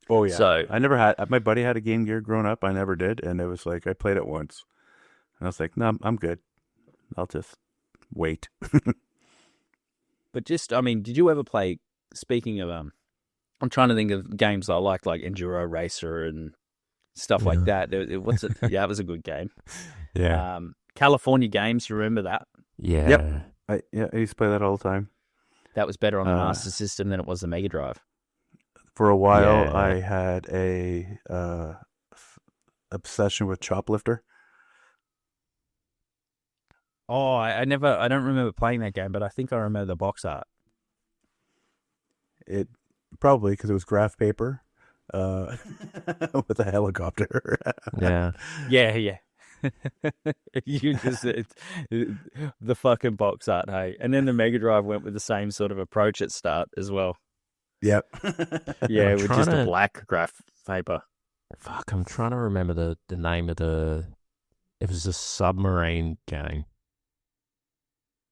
[SPEAKER 2] Oh yeah.
[SPEAKER 1] So
[SPEAKER 2] I never had. My buddy had a Game Gear growing up. I never did, and it was like I played it once, and I was like, "No, I'm good. I'll just wait."
[SPEAKER 1] But just, I mean, did you ever play? Speaking of, I'm trying to think of games I like Enduro Racer and stuff like that. What's it? Yeah, it was a good game.
[SPEAKER 3] Yeah.
[SPEAKER 1] California Games, you remember that?
[SPEAKER 3] Yeah.
[SPEAKER 2] Yep. I used to play that all the time.
[SPEAKER 1] That was better on the Master System than it was the Mega Drive.
[SPEAKER 2] For a while,
[SPEAKER 3] Yeah.
[SPEAKER 2] I had a obsession with Choplifter.
[SPEAKER 1] Oh, I don't remember playing that game, but I think I remember the box art.
[SPEAKER 2] It probably because it was graph paper with a helicopter.
[SPEAKER 3] Yeah.
[SPEAKER 1] Yeah. You just the fucking box art, hey. And then the Mega Drive went with the same sort of approach at start as well.
[SPEAKER 2] Yep.
[SPEAKER 1] Yeah,
[SPEAKER 3] I'm
[SPEAKER 1] with
[SPEAKER 3] trying
[SPEAKER 1] just a
[SPEAKER 3] to-
[SPEAKER 1] black graph paper.
[SPEAKER 3] Fuck, I'm trying to remember the name of the... It was a submarine game.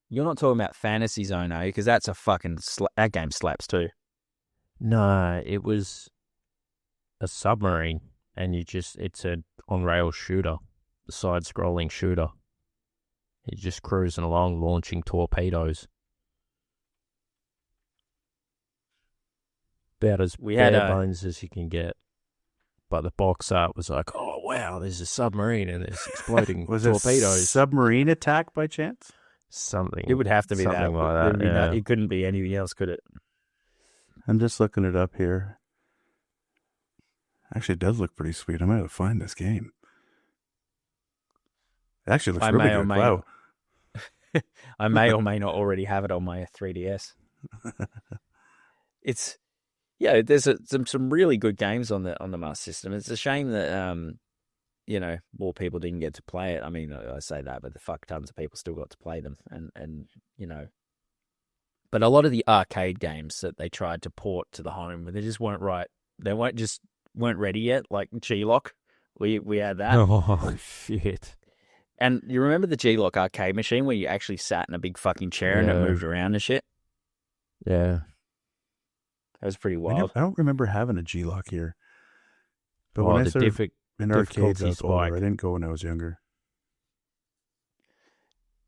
[SPEAKER 1] You're not talking about Fantasy Zone, eh? Because that's a fucking that game slaps too.
[SPEAKER 3] No, it was a submarine, and it's a on-rail shooter, a side-scrolling shooter. You're just cruising along, launching torpedoes. About as
[SPEAKER 1] We had
[SPEAKER 3] bare bones as you can get. But the box art was like, oh, wow, there's a submarine and there's exploding
[SPEAKER 2] Was
[SPEAKER 3] torpedoes.
[SPEAKER 2] it Submarine Attack by chance?
[SPEAKER 3] Something.
[SPEAKER 1] It would have to be that.
[SPEAKER 3] Something like that, yeah.
[SPEAKER 1] It couldn't be anything else, could it?
[SPEAKER 2] I'm just looking it up here. Actually, it does look pretty sweet. I might have to find this game. It actually looks really good. Wow.
[SPEAKER 1] I may or may not already have it on my 3DS. There's some really good games on the Master System. It's a shame that more people didn't get to play it. I mean, I say that, but the fuck tons of people still got to play them, and But a lot of the arcade games that they tried to port to the home, they just weren't right. They weren't ready yet. Like G-Lock, we had that.
[SPEAKER 3] Oh, shit.
[SPEAKER 1] And you remember the G-Lock arcade machine where you actually sat in a big fucking chair and it moved around and shit?
[SPEAKER 3] Yeah.
[SPEAKER 1] That was pretty wild.
[SPEAKER 2] I don't remember having a G-Lock here. But
[SPEAKER 3] Well,
[SPEAKER 2] when I
[SPEAKER 3] the
[SPEAKER 2] started in arcades, I was older.
[SPEAKER 3] spike.
[SPEAKER 2] I didn't go when I was younger.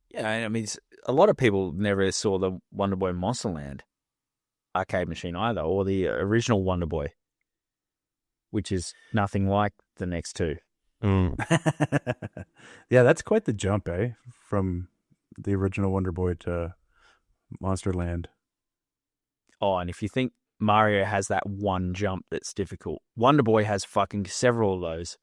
[SPEAKER 1] Yeah, I mean, a lot of people never saw the Wonder Boy Monster Land arcade machine either, or the original Wonder Boy, which is nothing like the next two.
[SPEAKER 3] Mm.
[SPEAKER 2] Yeah, that's quite the jump, eh? From the original Wonder Boy to Monster Land.
[SPEAKER 1] Oh, and if you think Mario has that one jump that's difficult, Wonder Boy has fucking several of those.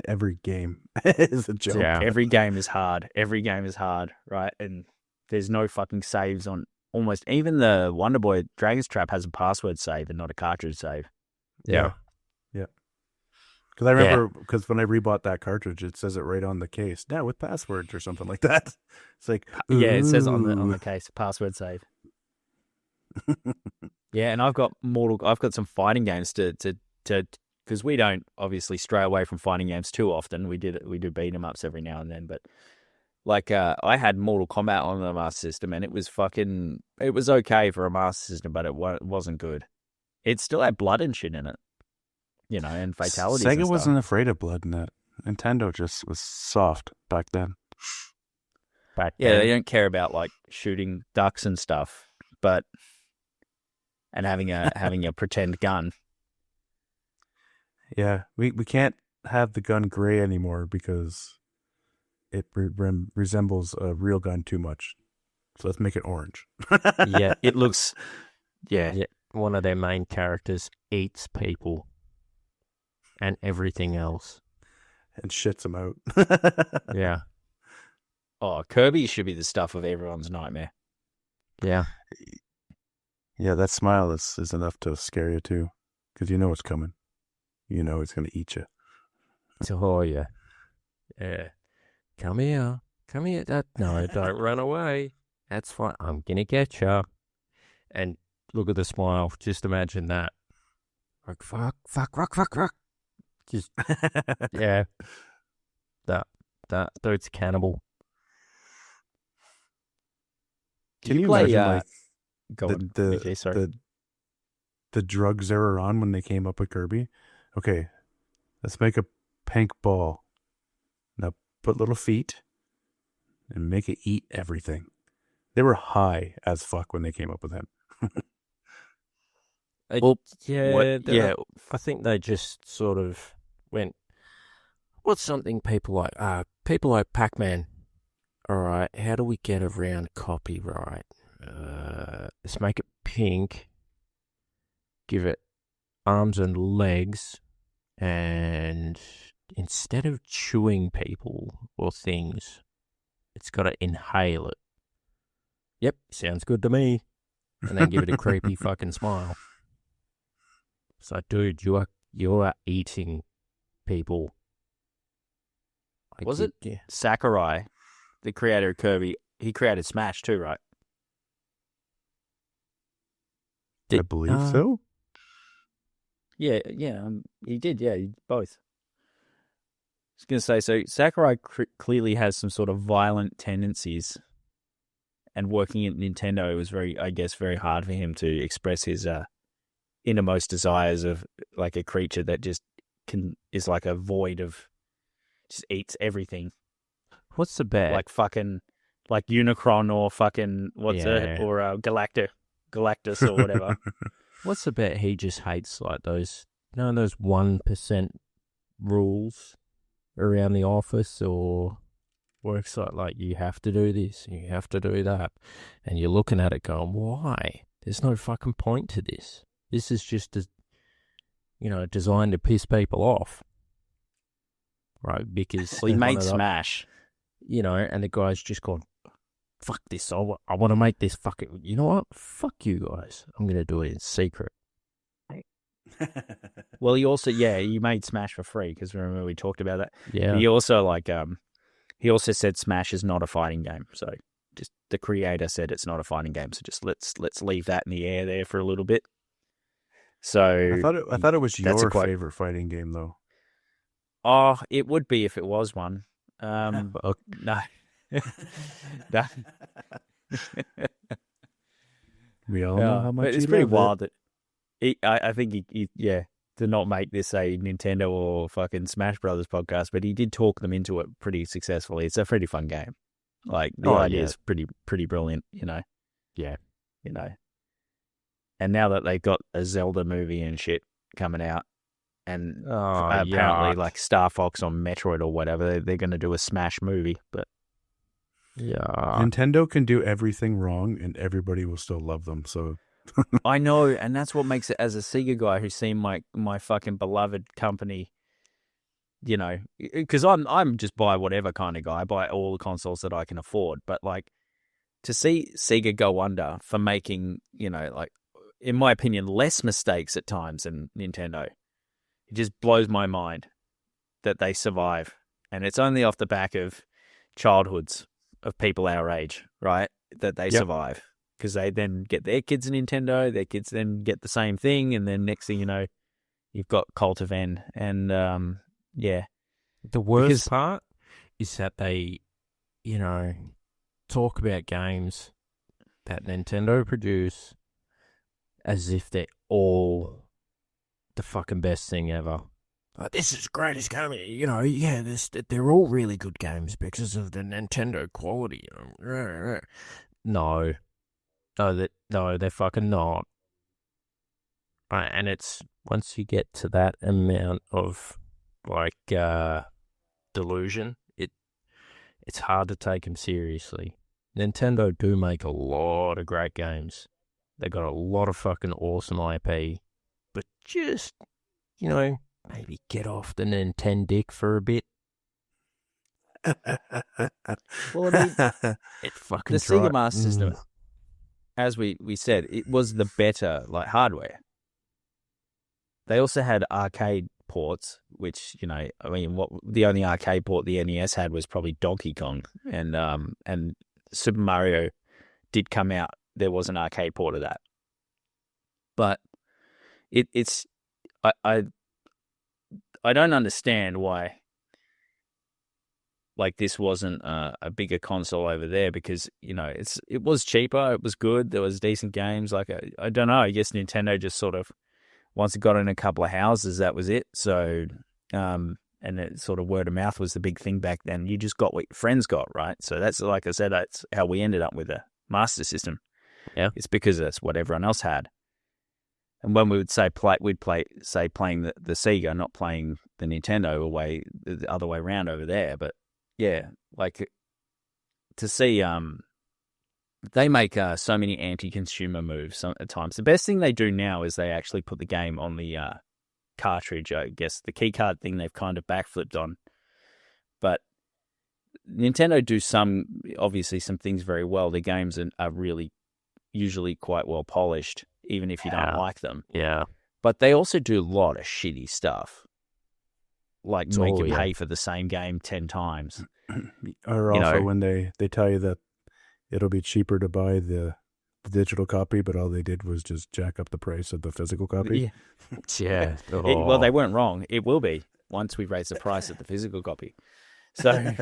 [SPEAKER 2] Every game is a jump.
[SPEAKER 3] Yeah.
[SPEAKER 1] Every game is hard. Every game is hard, right? And there's no fucking saves on almost... Even the Wonder Boy Dragon's Trap has a password save and not a cartridge save.
[SPEAKER 3] Yeah.
[SPEAKER 2] Because I remember, because when I rebought that cartridge, it says it right on the case. Now with passwords or something like that. It's like,
[SPEAKER 1] Yeah, it says on
[SPEAKER 2] ooh.
[SPEAKER 1] the case, password save. Yeah, and I've got some fighting games to because we don't obviously stray away from fighting games too often. We do beat 'em ups every now and then, but like I had Mortal Kombat on the Master System, and it was okay for a Master System, but it wasn't good. It still had blood and shit in it, and fatalities.
[SPEAKER 2] Sega
[SPEAKER 1] and stuff.
[SPEAKER 2] wasn't afraid of blood in that. Nintendo just was soft back then.
[SPEAKER 1] Yeah, they don't care about like shooting ducks and stuff, and having a pretend gun.
[SPEAKER 2] Yeah, we can't have the gun gray anymore because it resembles a real gun too much. So let's make it orange.
[SPEAKER 1] Yeah, it looks. Yeah.
[SPEAKER 3] One of their main characters eats people and everything else.
[SPEAKER 2] And shits them out.
[SPEAKER 3] Yeah.
[SPEAKER 1] Oh, Kirby should be the stuff of everyone's nightmare.
[SPEAKER 3] Yeah.
[SPEAKER 2] Yeah, that smile is enough to scare you too, because you know it's coming. You know it's gonna eat you.
[SPEAKER 3] Oh yeah, yeah. Come here, come here. No, don't run away. That's fine. I'm gonna get you. And look at the smile. Just imagine that. Like fuck, fuck, fuck, fuck, fuck. Just yeah. That dude's a cannibal.
[SPEAKER 1] Did
[SPEAKER 2] Can
[SPEAKER 1] you
[SPEAKER 2] you
[SPEAKER 1] play?
[SPEAKER 2] imagine like
[SPEAKER 1] Go
[SPEAKER 2] the
[SPEAKER 1] on,
[SPEAKER 2] the
[SPEAKER 1] McG, sorry.
[SPEAKER 2] the drugs they were on when they came up with Kirby? Okay, let's make a pink ball. Now put little feet and make it eat everything. They were high as fuck when they came up with him.
[SPEAKER 1] Well,
[SPEAKER 3] Yeah,
[SPEAKER 1] yeah,
[SPEAKER 3] I think they just sort of went, what's something people like? People like Pac-Man. All right, how do we get around copyright? Let's make it pink. Give it arms and legs, and instead of chewing people or things, it's got to inhale it. Yep, sounds good to me. And then give it a creepy fucking smile. It's like, dude, you are eating people. Like,
[SPEAKER 1] Was it
[SPEAKER 3] Yeah.
[SPEAKER 1] Sakurai, the creator of Kirby? He created Smash too, right?
[SPEAKER 2] I believe so.
[SPEAKER 1] Yeah, he did. Yeah, both. I was gonna say, so Sakurai clearly has some sort of violent tendencies, and working at Nintendo, it was very hard for him to express his innermost desires of like a creature that just is like a void of just eats everything,
[SPEAKER 3] What's the bet?
[SPEAKER 1] like fucking like Unicron or fucking Galactus or whatever.
[SPEAKER 3] What's the bet? He just hates like those 1% rules around the office, or works like you have to do this, you have to do that, and you're looking at it going, why? There's no fucking point to this. This is just designed to piss people off, right? Because
[SPEAKER 1] Well, he made Smash.
[SPEAKER 3] and the guy's just gone, fuck this. I want to make this fucking. You know what? Fuck you guys. I'm gonna do it in secret.
[SPEAKER 1] Well, he made Smash for free because remember we talked about that.
[SPEAKER 3] Yeah.
[SPEAKER 1] He also he also said Smash is not a fighting game. So just the creator said it's not a fighting game. So just let's leave that in the air there for a little bit. So
[SPEAKER 2] I thought it was
[SPEAKER 1] that's
[SPEAKER 2] your favorite fighting game though.
[SPEAKER 1] Oh, it would be if it was one. No. No.
[SPEAKER 2] We all know how much
[SPEAKER 1] but it's pretty wild that I think he to not make this a Nintendo or fucking Smash Brothers podcast, but he did talk them into it pretty successfully. It's a pretty fun game. Like the idea is pretty brilliant,
[SPEAKER 3] Yeah.
[SPEAKER 1] And now that they've got a Zelda movie and shit coming out, and apparently like Star Fox on Metroid or whatever, they're going to do a Smash movie. But
[SPEAKER 2] Nintendo can do everything wrong, and everybody will still love them. So
[SPEAKER 1] I know, and that's what makes it, as a Sega guy who's seen my fucking beloved company, because I'm just buy whatever kind of guy. I buy all the consoles that I can afford. But like to see Sega go under for making, like in my opinion, less mistakes at times than Nintendo, it just blows my mind that they survive. And it's only off the back of childhoods of people our age, right? That they survive. Because they then get their kids a Nintendo, their kids then get the same thing, and then next thing you know, you've got Cultivan. And,
[SPEAKER 3] The worst part is that they, talk about games that Nintendo produce as if they're all the fucking best thing ever. Like, this is the greatest game, they're all really good games because of the Nintendo quality. No, they're fucking not. And it's once you get to that amount of like delusion, it's hard to take them seriously. Nintendo do make a lot of great games. They got a lot of fucking awesome IP, but just maybe get off the Nintendo dick for a bit.
[SPEAKER 1] Well, I mean,
[SPEAKER 3] It fucking
[SPEAKER 1] the Sega Master System as we said, it was the better like hardware. They also had arcade ports, which, you know, I mean, what the only arcade port the NES had was probably Donkey Kong, and Super Mario did come out. There was an arcade port of that, but it's I don't understand why like this wasn't a bigger console over there, because, you know, it was cheaper, it was good, there was decent games. Like I don't know, I guess Nintendo just sort of, once it got in a couple of houses, that was it. So and it sort of word of mouth was the big thing back then. You just got what your friends got, right? So that's, like I said, that's how we ended up with a Master System.
[SPEAKER 3] Yeah,
[SPEAKER 1] it's because that's what everyone else had. And when we would say we'd say playing the Sega, not playing the Nintendo the other way around over there. But yeah, like to see they make so many anti-consumer moves at times. The best thing they do now is they actually put the game on the cartridge. I guess the keycard thing they've kind of backflipped on. But Nintendo do obviously some things very well. Their games are really usually quite well polished, even if you don't like them.
[SPEAKER 3] Yeah.
[SPEAKER 1] But they also do a lot of shitty stuff, like make you pay for the same game 10 times.
[SPEAKER 2] Or also when they tell you that it'll be cheaper to buy the digital copy, but all they did was just jack up the price of the physical copy.
[SPEAKER 3] Yeah.
[SPEAKER 1] Well, they weren't wrong. It will be once we raise the price of the physical copy. So,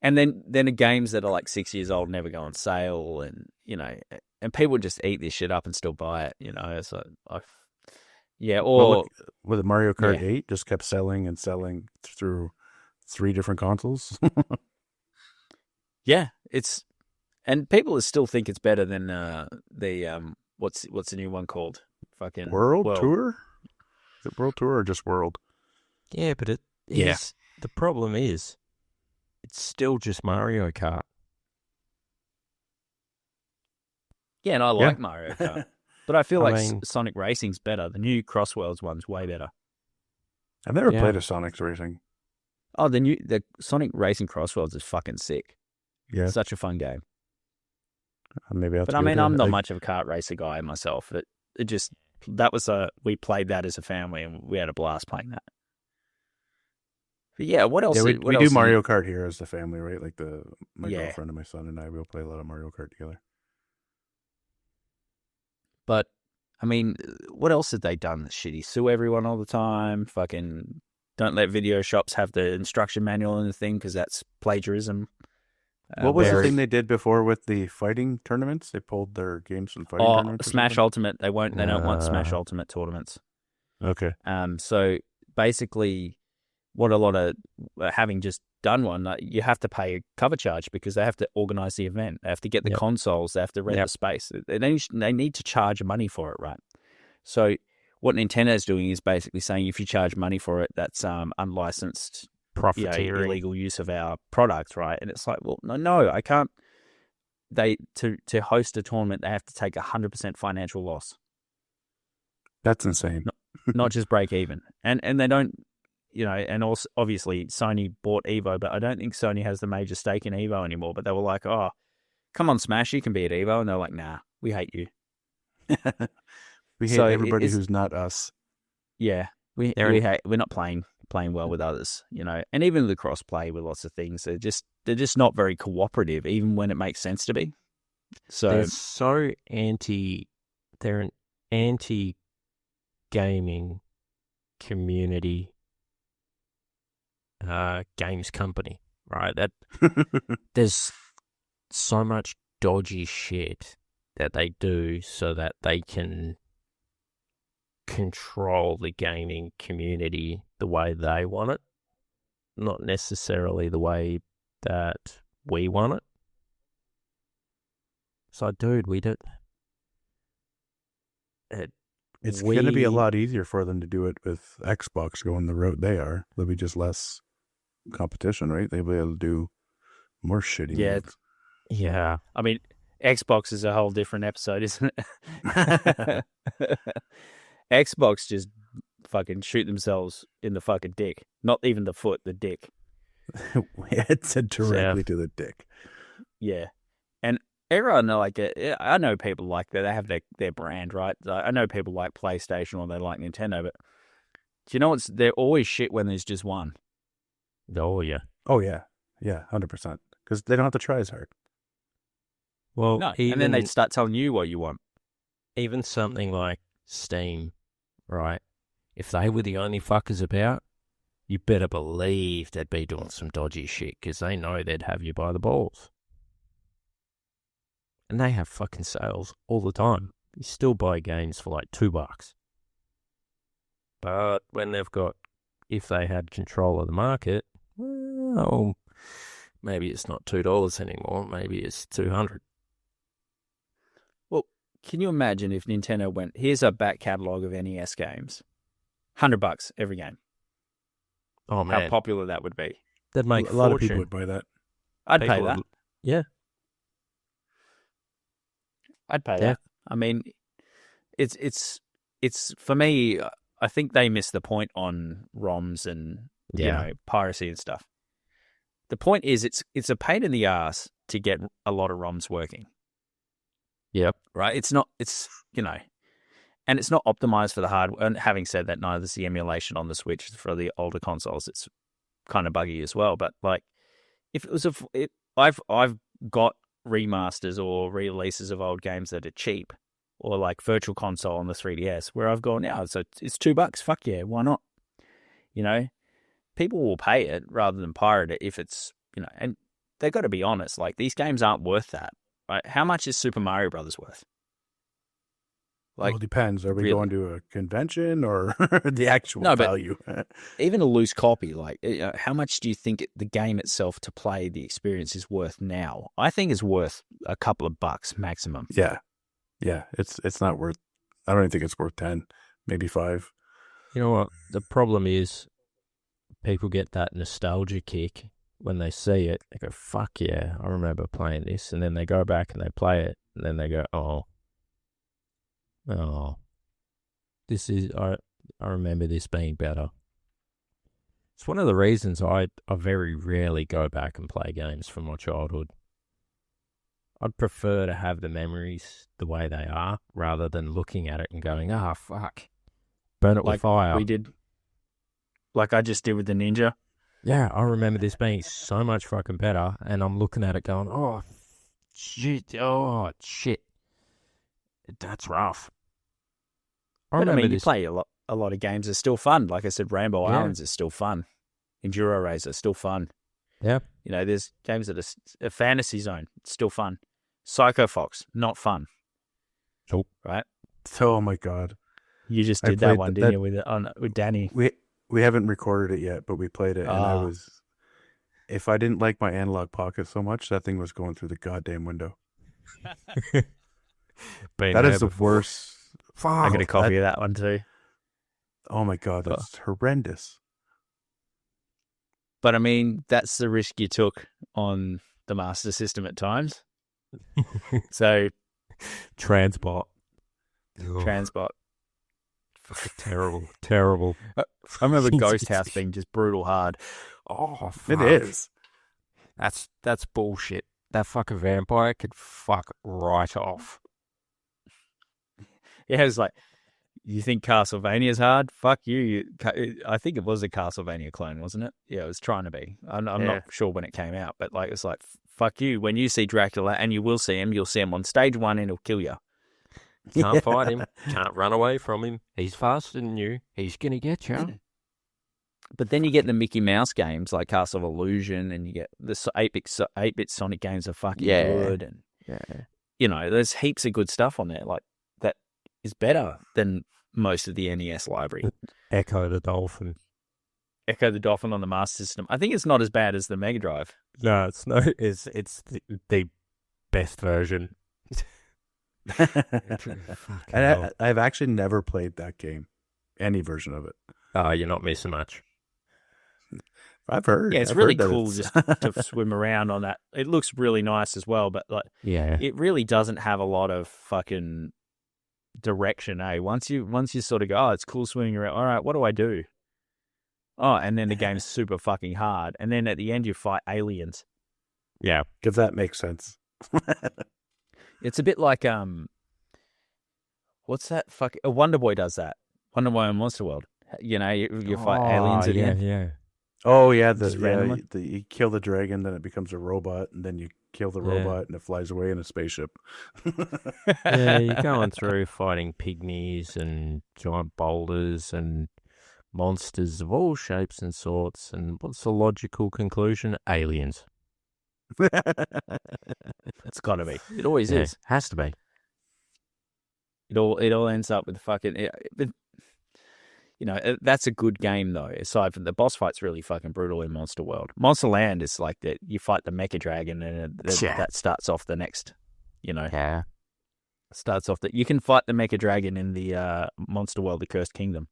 [SPEAKER 1] and then the games that are like 6 years old never go on sale, and, you know, and people just eat this shit up and still buy it, you know. So
[SPEAKER 2] with Mario Kart 8 just kept selling and selling through 3 different consoles.
[SPEAKER 1] Yeah, and people still think it's better than the what's the new one called? Fucking
[SPEAKER 2] World Tour? Is it World Tour or just World?
[SPEAKER 3] Yeah, but the problem is it's still just Mario Kart.
[SPEAKER 1] Yeah, and I like Mario Kart. But I feel Sonic Racing's better. The new Crossworlds one's way better.
[SPEAKER 2] I've never played a Sonic Racing.
[SPEAKER 1] Oh, the Sonic Racing Crossworlds is fucking sick.
[SPEAKER 2] Yeah.
[SPEAKER 1] It's such a fun game.
[SPEAKER 2] Maybe
[SPEAKER 1] But I mean, I'm not much of a kart racer guy myself. We played that as a family, and we had a blast playing that. But yeah, what else?
[SPEAKER 2] Yeah, we do Mario Kart here as a family, right? Like my girlfriend and my son and I will play a lot of Mario Kart together.
[SPEAKER 1] But I mean, what else have they done that's shitty? Sue everyone all the time. Fucking don't let video shops have the instruction manual in the thing, because that's plagiarism.
[SPEAKER 2] What was the thing they did before with the fighting tournaments? They pulled their games from fighting tournaments.
[SPEAKER 1] Smash Ultimate. They don't want Smash Ultimate tournaments.
[SPEAKER 2] Okay.
[SPEAKER 1] So basically, what a lot of having just done one, you have to pay a cover charge because they have to organize the event. They have to get the consoles. They have to rent the space. They need to charge money for it, right? So what Nintendo's doing is basically saying if you charge money for it, that's unlicensed,
[SPEAKER 3] profiteering,
[SPEAKER 1] illegal use of our product, right? And it's like, well, no, I can't. To host a tournament, they have to take 100% financial loss.
[SPEAKER 2] That's insane.
[SPEAKER 1] Not just break even, and they don't. You know, and also obviously Sony bought Evo, but I don't think Sony has the major stake in Evo anymore. But they were like, "Oh, come on, Smash, you can be at Evo," and they're like, "Nah, we hate you.
[SPEAKER 2] We hate everybody who's not us."
[SPEAKER 1] Yeah, we're not playing well with others, you know. And even the cross play with lots of things, they're just not very cooperative, even when it makes sense to be. So
[SPEAKER 3] they're an anti gaming community. Games company, right? That there's so much dodgy shit that they do so that they can control the gaming community the way they want it, not necessarily the way that we want it. So, dude, we don't.
[SPEAKER 2] It's going to be a lot easier for them to do it with Xbox going the route they are. There'll be just less competition, right? They'll be able to do more shitty moves.
[SPEAKER 3] Yeah.
[SPEAKER 1] I mean, Xbox is a whole different episode, isn't it? Xbox just fucking shoot themselves in the fucking dick. Not even the foot, the dick.
[SPEAKER 2] It said directly to the dick.
[SPEAKER 1] Yeah. And everyone like it. I know people like that. They have their brand, right? I know people like PlayStation or they like Nintendo, but do you know what's? They're always shit when there's just one.
[SPEAKER 3] Oh, yeah.
[SPEAKER 2] Oh yeah, 100%. Because they don't have to try as hard.
[SPEAKER 3] Well,
[SPEAKER 1] No,
[SPEAKER 3] even,
[SPEAKER 1] and then they start telling you what you want.
[SPEAKER 3] even something like Steam, right? If they were the only fuckers about, you better believe they'd be doing some dodgy shit because they know they'd have you by the balls. And they have fucking sales all the time. You still buy games for like $2. But when if they had control of the market, well, maybe it's not $2 anymore. Maybe it's $200.
[SPEAKER 1] Well, can you imagine if Nintendo went, here's a back catalogue of NES games, $100 every game.
[SPEAKER 3] Oh, man.
[SPEAKER 1] How popular that would be.
[SPEAKER 3] That'd make
[SPEAKER 2] A lot of
[SPEAKER 3] fortune.
[SPEAKER 2] people would buy that.
[SPEAKER 1] I'd pay
[SPEAKER 3] People
[SPEAKER 1] that.
[SPEAKER 3] would- Yeah.
[SPEAKER 1] I'd pay
[SPEAKER 3] Yeah.
[SPEAKER 1] that. I mean, it's for me. I think they missed the point on ROMs and piracy and stuff. The point is, it's a pain in the ass to get a lot of ROMs working.
[SPEAKER 3] Yep.
[SPEAKER 1] Right? It's not. And it's not optimized for the hardware. And having said that, no, there's the emulation on the Switch for the older consoles. It's kind of buggy as well. But like, if it was I've got remasters or releases of old games that are cheap, or like Virtual Console on the 3DS, where I've gone, yeah, so it's $2. Fuck yeah, why not? People will pay it rather than pirate it if it's, and they've got to be honest. Like, these games aren't worth that, right? How much is Super Mario Brothers worth?
[SPEAKER 2] Like, well, it depends. Are we
[SPEAKER 1] really
[SPEAKER 2] going to a convention or the actual
[SPEAKER 1] No, but
[SPEAKER 2] value?
[SPEAKER 1] Even a loose copy, like, how much do you think the game itself to play the experience is worth now? I think it's worth a couple of bucks maximum.
[SPEAKER 2] Yeah. It's not worth. I don't even think it's worth 10, maybe 5.
[SPEAKER 3] You know what? The problem is people get that nostalgia kick when they see it. They go, fuck yeah, I remember playing this. And then they go back and they play it. And then they go, oh, this is, I remember this being better. It's one of the reasons I very rarely go back and play games from my childhood. I'd prefer to have the memories the way they are rather than looking at it and going, fuck, burn it with fire.
[SPEAKER 1] We did, like I just did with the Ninja.
[SPEAKER 3] Yeah, I remember this being so much fucking better, and I'm looking at it going, oh, shit, that's rough.
[SPEAKER 1] But I mean, you play a lot of games are still fun. Like I said, Rainbow Islands is still fun. Enduro Racer is still fun.
[SPEAKER 3] Yeah.
[SPEAKER 1] There's games that are a Fantasy Zone, still fun. Psycho Fox, not fun.
[SPEAKER 3] Nope.
[SPEAKER 1] Right?
[SPEAKER 2] Oh my God.
[SPEAKER 1] You just did that one, didn't you, with Danny?
[SPEAKER 2] We haven't recorded it yet, but we played it, and if I didn't like my analog pocket so much, that thing was going through the goddamn window. That is the worst.
[SPEAKER 1] I got a copy of that one too.
[SPEAKER 2] Oh my God, that's horrendous.
[SPEAKER 1] But I mean, that's the risk you took on the Master System at times. So,
[SPEAKER 3] Transport. Fucking terrible.
[SPEAKER 1] I remember Ghost House being just brutal hard.
[SPEAKER 3] Oh, fuck.
[SPEAKER 2] It is.
[SPEAKER 3] That's bullshit. That fucking vampire could fuck right off.
[SPEAKER 1] Yeah, it's like, you think Castlevania's hard? Fuck you. I think it was a Castlevania clone, wasn't it? Yeah, it was trying to be. I'm not sure when it came out, but like, it's like, fuck you. When you see Dracula, and you will see him, you'll see him on stage 1 and he'll kill you.
[SPEAKER 3] Can't fight him. Can't run away from him. He's faster than you. He's going to get you.
[SPEAKER 1] But then you get the Mickey Mouse games like Castle of Illusion, and you get the 8-bit Sonic games are fucking good. And, there's heaps of good stuff on there. Like, that is better than most of the NES library.
[SPEAKER 3] Echo the Dolphin
[SPEAKER 1] on the Master System. I think it's not as bad as the Mega Drive.
[SPEAKER 3] No, it's no. It's the best version.
[SPEAKER 2] And I've actually never played that game, any version of it.
[SPEAKER 3] Oh, you're not missing much.
[SPEAKER 2] I've heard.
[SPEAKER 1] Yeah, it's really cool just to swim around on that. It looks really nice as well, but like, it really doesn't have a lot of fucking direction. Once you sort of go, it's cool swimming around. All right, what do I do? Oh, and then the game's super fucking hard, and then at the end you fight aliens.
[SPEAKER 3] Yeah,
[SPEAKER 2] if that makes sense.
[SPEAKER 1] It's a bit like what's that? Wonder Boy does that. Wonder Boy on Monster World. You know, you fight aliens at the end.
[SPEAKER 3] Yeah.
[SPEAKER 2] Oh yeah,
[SPEAKER 1] Just randomly?
[SPEAKER 2] you kill the dragon, then it becomes a robot, and then you kill the
[SPEAKER 3] Yeah.
[SPEAKER 2] robot, and it flies away in a spaceship.
[SPEAKER 3] Yeah, you're going through fighting pygmies and giant boulders and monsters of all shapes and sorts. And what's the logical conclusion? Aliens.
[SPEAKER 1] It's got to be. It always
[SPEAKER 3] Yeah,
[SPEAKER 1] is.
[SPEAKER 3] has to be.
[SPEAKER 1] It all ends up with fucking. But, you know, that's a good game though. Aside from the boss fight's really fucking brutal in Monster World. Monster Land is like that. You fight the Mecha Dragon, and that starts off the next. You know,
[SPEAKER 3] Yeah.
[SPEAKER 1] starts off that you can fight the Mecha Dragon in the Monster World: The Cursed Kingdom,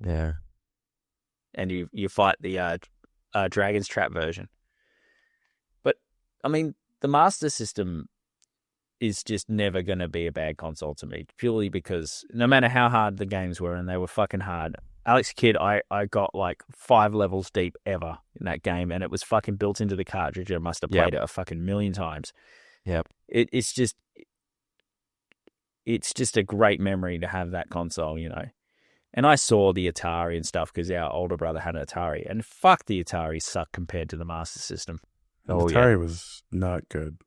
[SPEAKER 3] Yeah.
[SPEAKER 1] and you fight the Dragon's Trap version. But I mean, the Master System is just never going to be a bad console to me, purely because no matter how hard the games were, and they were fucking hard. Alex Kidd, I got like 5 levels deep ever in that game, and it was fucking built into the cartridge. I must have played it a fucking million times.
[SPEAKER 3] Yep.
[SPEAKER 1] It's just a great memory to have that console, you know. And I saw the Atari and stuff because our older brother had an Atari, and fuck, the Atari sucked compared to the Master System.
[SPEAKER 2] Atari was not good.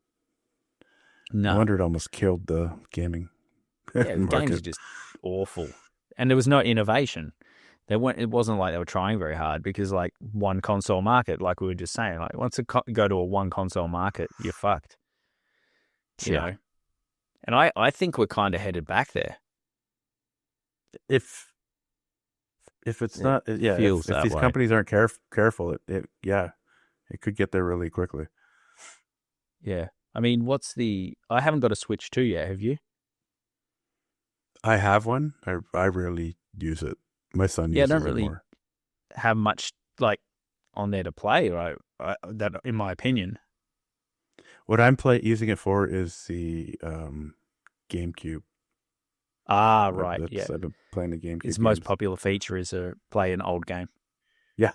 [SPEAKER 1] No.
[SPEAKER 2] I wonder it almost killed the gaming.
[SPEAKER 1] Yeah, the games are just awful, and there was no innovation. It wasn't like they were trying very hard, because like one console market, like we were just saying, like once you go to a one console market, you're fucked. You know, and I think we're kind of headed back there.
[SPEAKER 2] If it's not, yeah,
[SPEAKER 3] feels
[SPEAKER 2] if
[SPEAKER 3] that
[SPEAKER 2] these
[SPEAKER 3] way.
[SPEAKER 2] companies aren't careful, it could get there really quickly.
[SPEAKER 1] Yeah, I mean, I haven't got a Switch 2 yet. Have you?
[SPEAKER 2] I have one. I rarely use it. My son uses
[SPEAKER 1] I don't
[SPEAKER 2] it
[SPEAKER 1] really
[SPEAKER 2] more.
[SPEAKER 1] have much like on there to play, right? That, in my opinion.
[SPEAKER 2] What I'm using it for is the GameCube.
[SPEAKER 1] Ah, right. Yeah.
[SPEAKER 2] I've been playing the GameCube.
[SPEAKER 1] Its most
[SPEAKER 2] games.
[SPEAKER 1] popular feature is play an old game.
[SPEAKER 2] Yeah,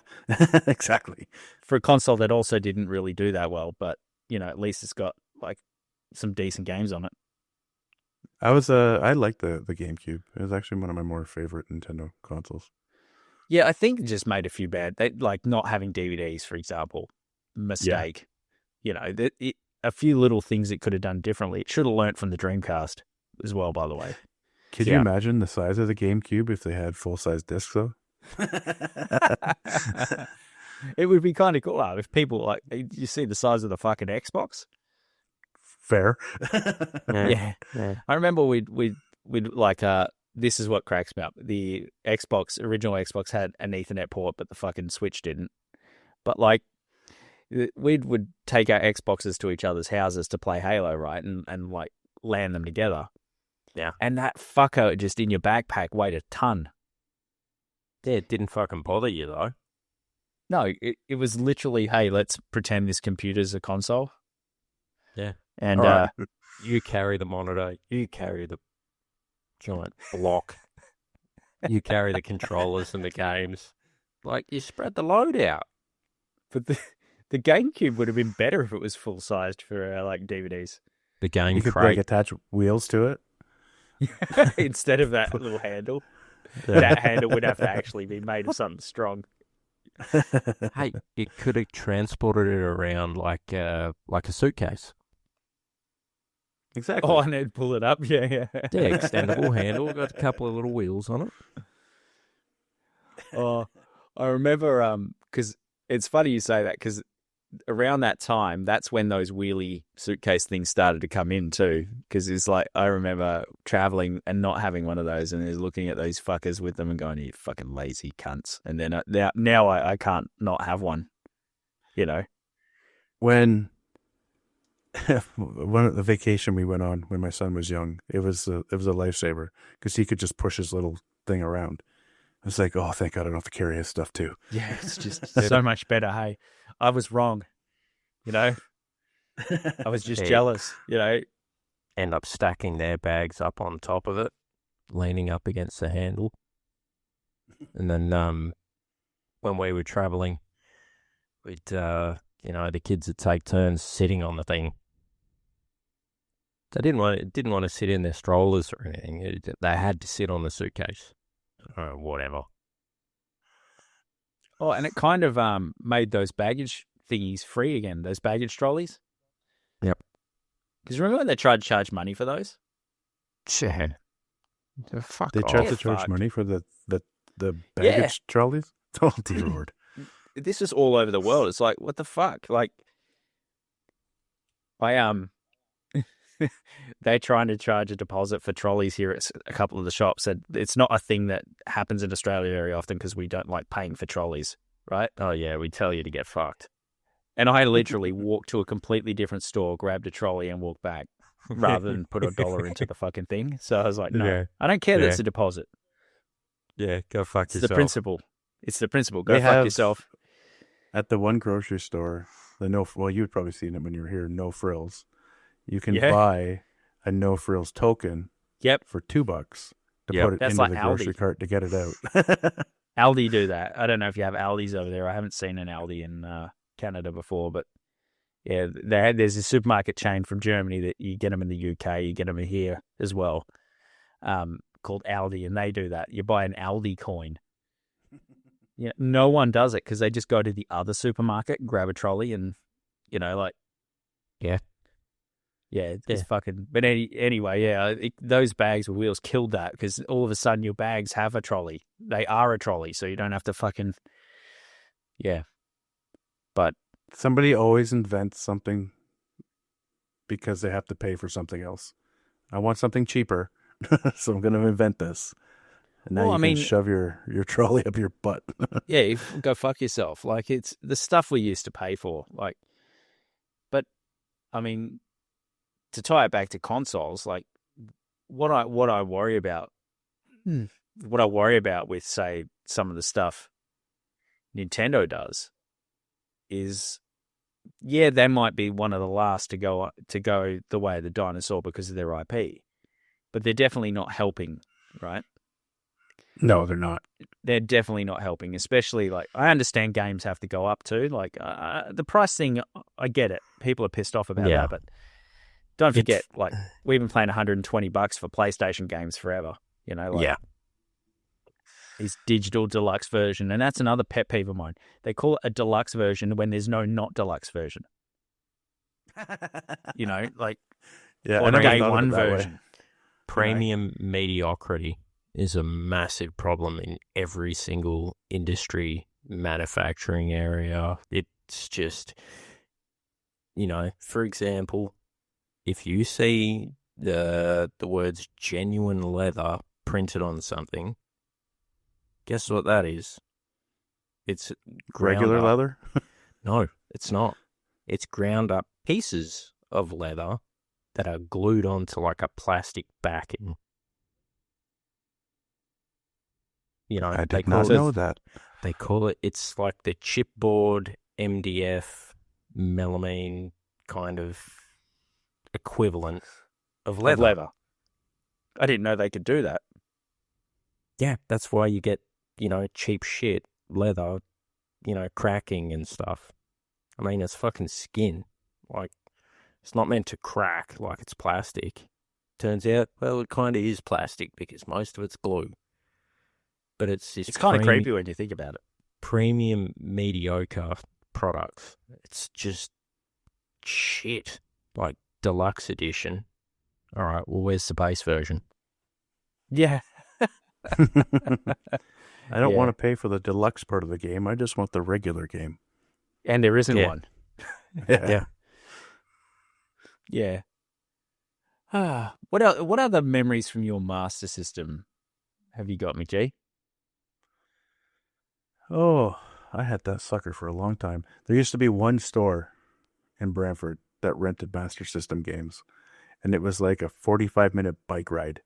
[SPEAKER 2] exactly.
[SPEAKER 1] For a console that also didn't really do that well, but you know, at least it's got like some decent games on it.
[SPEAKER 2] I liked the GameCube. It was actually one of my more favorite Nintendo consoles.
[SPEAKER 1] Yeah, I think it just made a few like not having DVDs, for example, mistake. You know, a few little things it could have done differently. It should have learnt from the Dreamcast as well, by the way.
[SPEAKER 2] Could you imagine the size of the GameCube if they had full-size discs, though?
[SPEAKER 1] It would be kind of cool if people like, you see the size of the fucking Xbox.
[SPEAKER 2] Fair.
[SPEAKER 1] Yeah. I remember we'd like this is what cracks me up. The original Xbox had an Ethernet port, but the fucking Switch didn't. But like, we would take our Xboxes to each other's houses to play Halo, right? And like LAN them together.
[SPEAKER 3] Yeah.
[SPEAKER 1] And that fucker just in your backpack weighed a ton.
[SPEAKER 3] Yeah, it didn't fucking bother you, though.
[SPEAKER 1] No, it was literally, hey, let's pretend this computer's a console.
[SPEAKER 3] Yeah.
[SPEAKER 1] And
[SPEAKER 3] right. You carry the monitor, you carry the giant block, you carry the controllers and the games. Like, you spread the load out.
[SPEAKER 1] But the GameCube would have been better if it was full-sized for like DVDs.
[SPEAKER 3] The game
[SPEAKER 2] You could
[SPEAKER 3] crate.
[SPEAKER 2] attach wheels to it.
[SPEAKER 1] Instead of that little handle. That handle would have to actually be made of something strong.
[SPEAKER 3] Hey, you could have transported it around like a suitcase.
[SPEAKER 2] Exactly.
[SPEAKER 1] Oh, and then pull it up. Yeah.
[SPEAKER 3] Yeah, extendable handle, got a couple of little wheels on it.
[SPEAKER 1] Oh, I remember, because it's funny you say that, because around that time, that's when those wheelie suitcase things started to come in too. Because it's like, I remember traveling and not having one of those, and looking at those fuckers with them and going, "You fucking lazy cunts." And then now I can't not have one. You know,
[SPEAKER 2] When one of the vacation we went on when my son was young, it was a lifesaver because he could just push his little thing around. I was like, oh, thank God I don't have to carry his stuff too.
[SPEAKER 1] yeah, it's just so much better. Hey, I was wrong. You know, I was just jealous. You know,
[SPEAKER 3] End up stacking their bags up on top of it, leaning up against the handle. And then when we were traveling, we'd, the kids would take turns sitting on the thing. They didn't want to sit in their strollers or anything. They had to sit on the suitcase. Whatever.
[SPEAKER 1] Oh, and it kind of made those baggage thingies free again, those baggage trolleys.
[SPEAKER 3] Yep.
[SPEAKER 1] Because remember when they tried to charge money for those?
[SPEAKER 3] Yeah. Fuck
[SPEAKER 2] They
[SPEAKER 3] off.
[SPEAKER 2] tried
[SPEAKER 1] Yeah,
[SPEAKER 2] to charge
[SPEAKER 1] fuck.
[SPEAKER 2] money for the baggage trolleys. Oh dear Lord!
[SPEAKER 1] This is all over the world. It's like, what the fuck? Like, they're trying to charge a deposit for trolleys here at a couple of the shops. And it's not a thing that happens in Australia very often because we don't like paying for trolleys, right?
[SPEAKER 3] Oh, yeah, we tell you to get fucked.
[SPEAKER 1] And I literally walked to a completely different store, grabbed a trolley and walked back rather than put $1 into the fucking thing. So I was like, no,
[SPEAKER 3] Yeah.
[SPEAKER 1] I don't care that
[SPEAKER 3] Yeah.
[SPEAKER 1] it's a deposit.
[SPEAKER 3] Yeah, go fuck
[SPEAKER 1] It's the principle. It's the principle. Go
[SPEAKER 2] They
[SPEAKER 1] fuck
[SPEAKER 2] have-
[SPEAKER 1] yourself.
[SPEAKER 2] At the one grocery store, you'd probably seen it when you were here. No frills. You can
[SPEAKER 1] Yeah.
[SPEAKER 2] buy a no frills token.
[SPEAKER 1] Yep.
[SPEAKER 2] For $2 to
[SPEAKER 3] Yep.
[SPEAKER 2] put it
[SPEAKER 1] That's
[SPEAKER 2] into
[SPEAKER 1] like
[SPEAKER 2] the grocery
[SPEAKER 1] Aldi.
[SPEAKER 2] cart to get it out.
[SPEAKER 1] Aldi do that. I don't know if you have Aldis over there. I haven't seen an Aldi in Canada before, but yeah, there's a supermarket chain from Germany that you get them in the UK, you get them here as well, called Aldi, and they do that. You buy an Aldi coin. Yeah, no one does it because they just go to the other supermarket, grab a trolley, and
[SPEAKER 3] Yeah.
[SPEAKER 1] it's
[SPEAKER 3] Yeah.
[SPEAKER 1] fucking. But anyway, yeah, those bags with wheels killed that because all of a sudden your bags have a trolley. They are a trolley, so you don't have to fucking. Yeah, but
[SPEAKER 2] Somebody always invents something because they have to pay for something else. I want something cheaper, so I'm going to invent this. And now
[SPEAKER 1] Well,
[SPEAKER 2] you
[SPEAKER 1] I
[SPEAKER 2] can
[SPEAKER 1] mean-
[SPEAKER 2] shove your trolley up your butt.
[SPEAKER 1] yeah, go fuck yourself. Like it's the stuff we used to pay for. Like, but I mean, to tie it back to consoles, like what I worry about, with say some of the stuff Nintendo does is, yeah, they might be one of the last to go the way of the dinosaur because of their IP, but they're definitely not helping, right?
[SPEAKER 2] No, they're not.
[SPEAKER 1] They're definitely not helping, especially like I understand games have to go up too. Like the price thing, I get it. People are pissed off about
[SPEAKER 3] Yeah.
[SPEAKER 1] that, but don't forget, like we've been playing $120 for PlayStation games forever. You know, like
[SPEAKER 3] Yeah.
[SPEAKER 1] these digital deluxe version, and that's another pet peeve of mine. They call it a deluxe version when there's no not deluxe version. You know, like
[SPEAKER 2] Yeah,
[SPEAKER 1] or
[SPEAKER 2] I
[SPEAKER 1] a
[SPEAKER 2] never
[SPEAKER 1] day
[SPEAKER 2] thought of
[SPEAKER 1] one
[SPEAKER 2] it that way.
[SPEAKER 1] version.
[SPEAKER 3] Premium mediocrity is a massive problem in every single industry, manufacturing area. It's just, for example, if you see the words genuine leather printed on something, guess what that is? It's ground
[SPEAKER 2] Regular
[SPEAKER 3] up-
[SPEAKER 2] leather?
[SPEAKER 3] No, it's not. It's ground up pieces of leather that are glued onto like a plastic backing.
[SPEAKER 2] I
[SPEAKER 3] they
[SPEAKER 2] did not
[SPEAKER 3] call it,
[SPEAKER 2] know that.
[SPEAKER 3] They call it, it's like the chipboard MDF melamine kind of equivalent of leather.
[SPEAKER 1] Leather. I didn't know they could do that.
[SPEAKER 3] Yeah, that's why you get, cheap shit leather, cracking and stuff. I mean, it's fucking skin. Like, it's not meant to crack like it's plastic. Turns out, well, it kind of is plastic because most of it's glue. But it's this
[SPEAKER 1] It's kind of creepy when you think about it.
[SPEAKER 3] premium mediocre products. It's just shit. Like deluxe edition. All right, well, where's the base version?
[SPEAKER 1] Yeah.
[SPEAKER 2] I don't
[SPEAKER 1] Yeah.
[SPEAKER 2] want to pay for the deluxe part of the game. I just want the regular game.
[SPEAKER 1] And there isn't
[SPEAKER 3] Yeah.
[SPEAKER 1] one.
[SPEAKER 3] Yeah.
[SPEAKER 1] Yeah. What other memories from your Master System have you got, McG?
[SPEAKER 2] Oh, I had that sucker for a long time. There used to be one store in Brantford that rented Master System games, and it was like a 45-minute bike ride.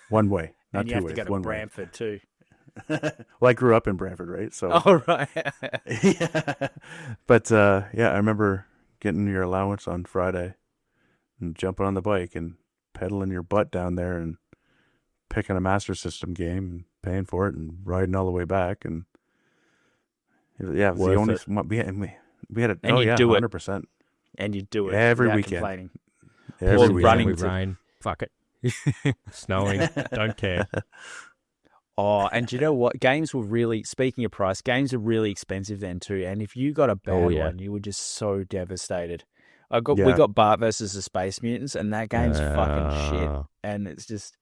[SPEAKER 2] One way, not
[SPEAKER 1] And you
[SPEAKER 2] two
[SPEAKER 1] have
[SPEAKER 2] ways.
[SPEAKER 1] to go to
[SPEAKER 2] one
[SPEAKER 1] Brantford too.
[SPEAKER 2] way. Well, I grew up in Brantford, right? So,
[SPEAKER 1] Oh, right.
[SPEAKER 2] yeah. But yeah, I remember getting your allowance on Friday and jumping on the bike and pedaling your butt down there and picking a Master System game and paying for it and riding all the way back. And yeah, it was the
[SPEAKER 3] Worth
[SPEAKER 2] only
[SPEAKER 3] it.
[SPEAKER 2] we had it.
[SPEAKER 1] And
[SPEAKER 2] Oh
[SPEAKER 1] you
[SPEAKER 2] yeah,
[SPEAKER 1] do it.
[SPEAKER 2] 100%.
[SPEAKER 1] And you do it
[SPEAKER 2] Every
[SPEAKER 1] without
[SPEAKER 2] weekend.
[SPEAKER 1] complaining.
[SPEAKER 2] Every
[SPEAKER 1] Or
[SPEAKER 2] weekend.
[SPEAKER 1] running
[SPEAKER 3] with
[SPEAKER 1] to-
[SPEAKER 3] rain. Fuck it. Snowing. Don't care.
[SPEAKER 1] Oh, and do you know what? Games were really, speaking of price, games are really expensive then too. And if you got a bad one, you were just so devastated. We got Bart versus the Space Mutants, and that game's fucking shit. And it's just,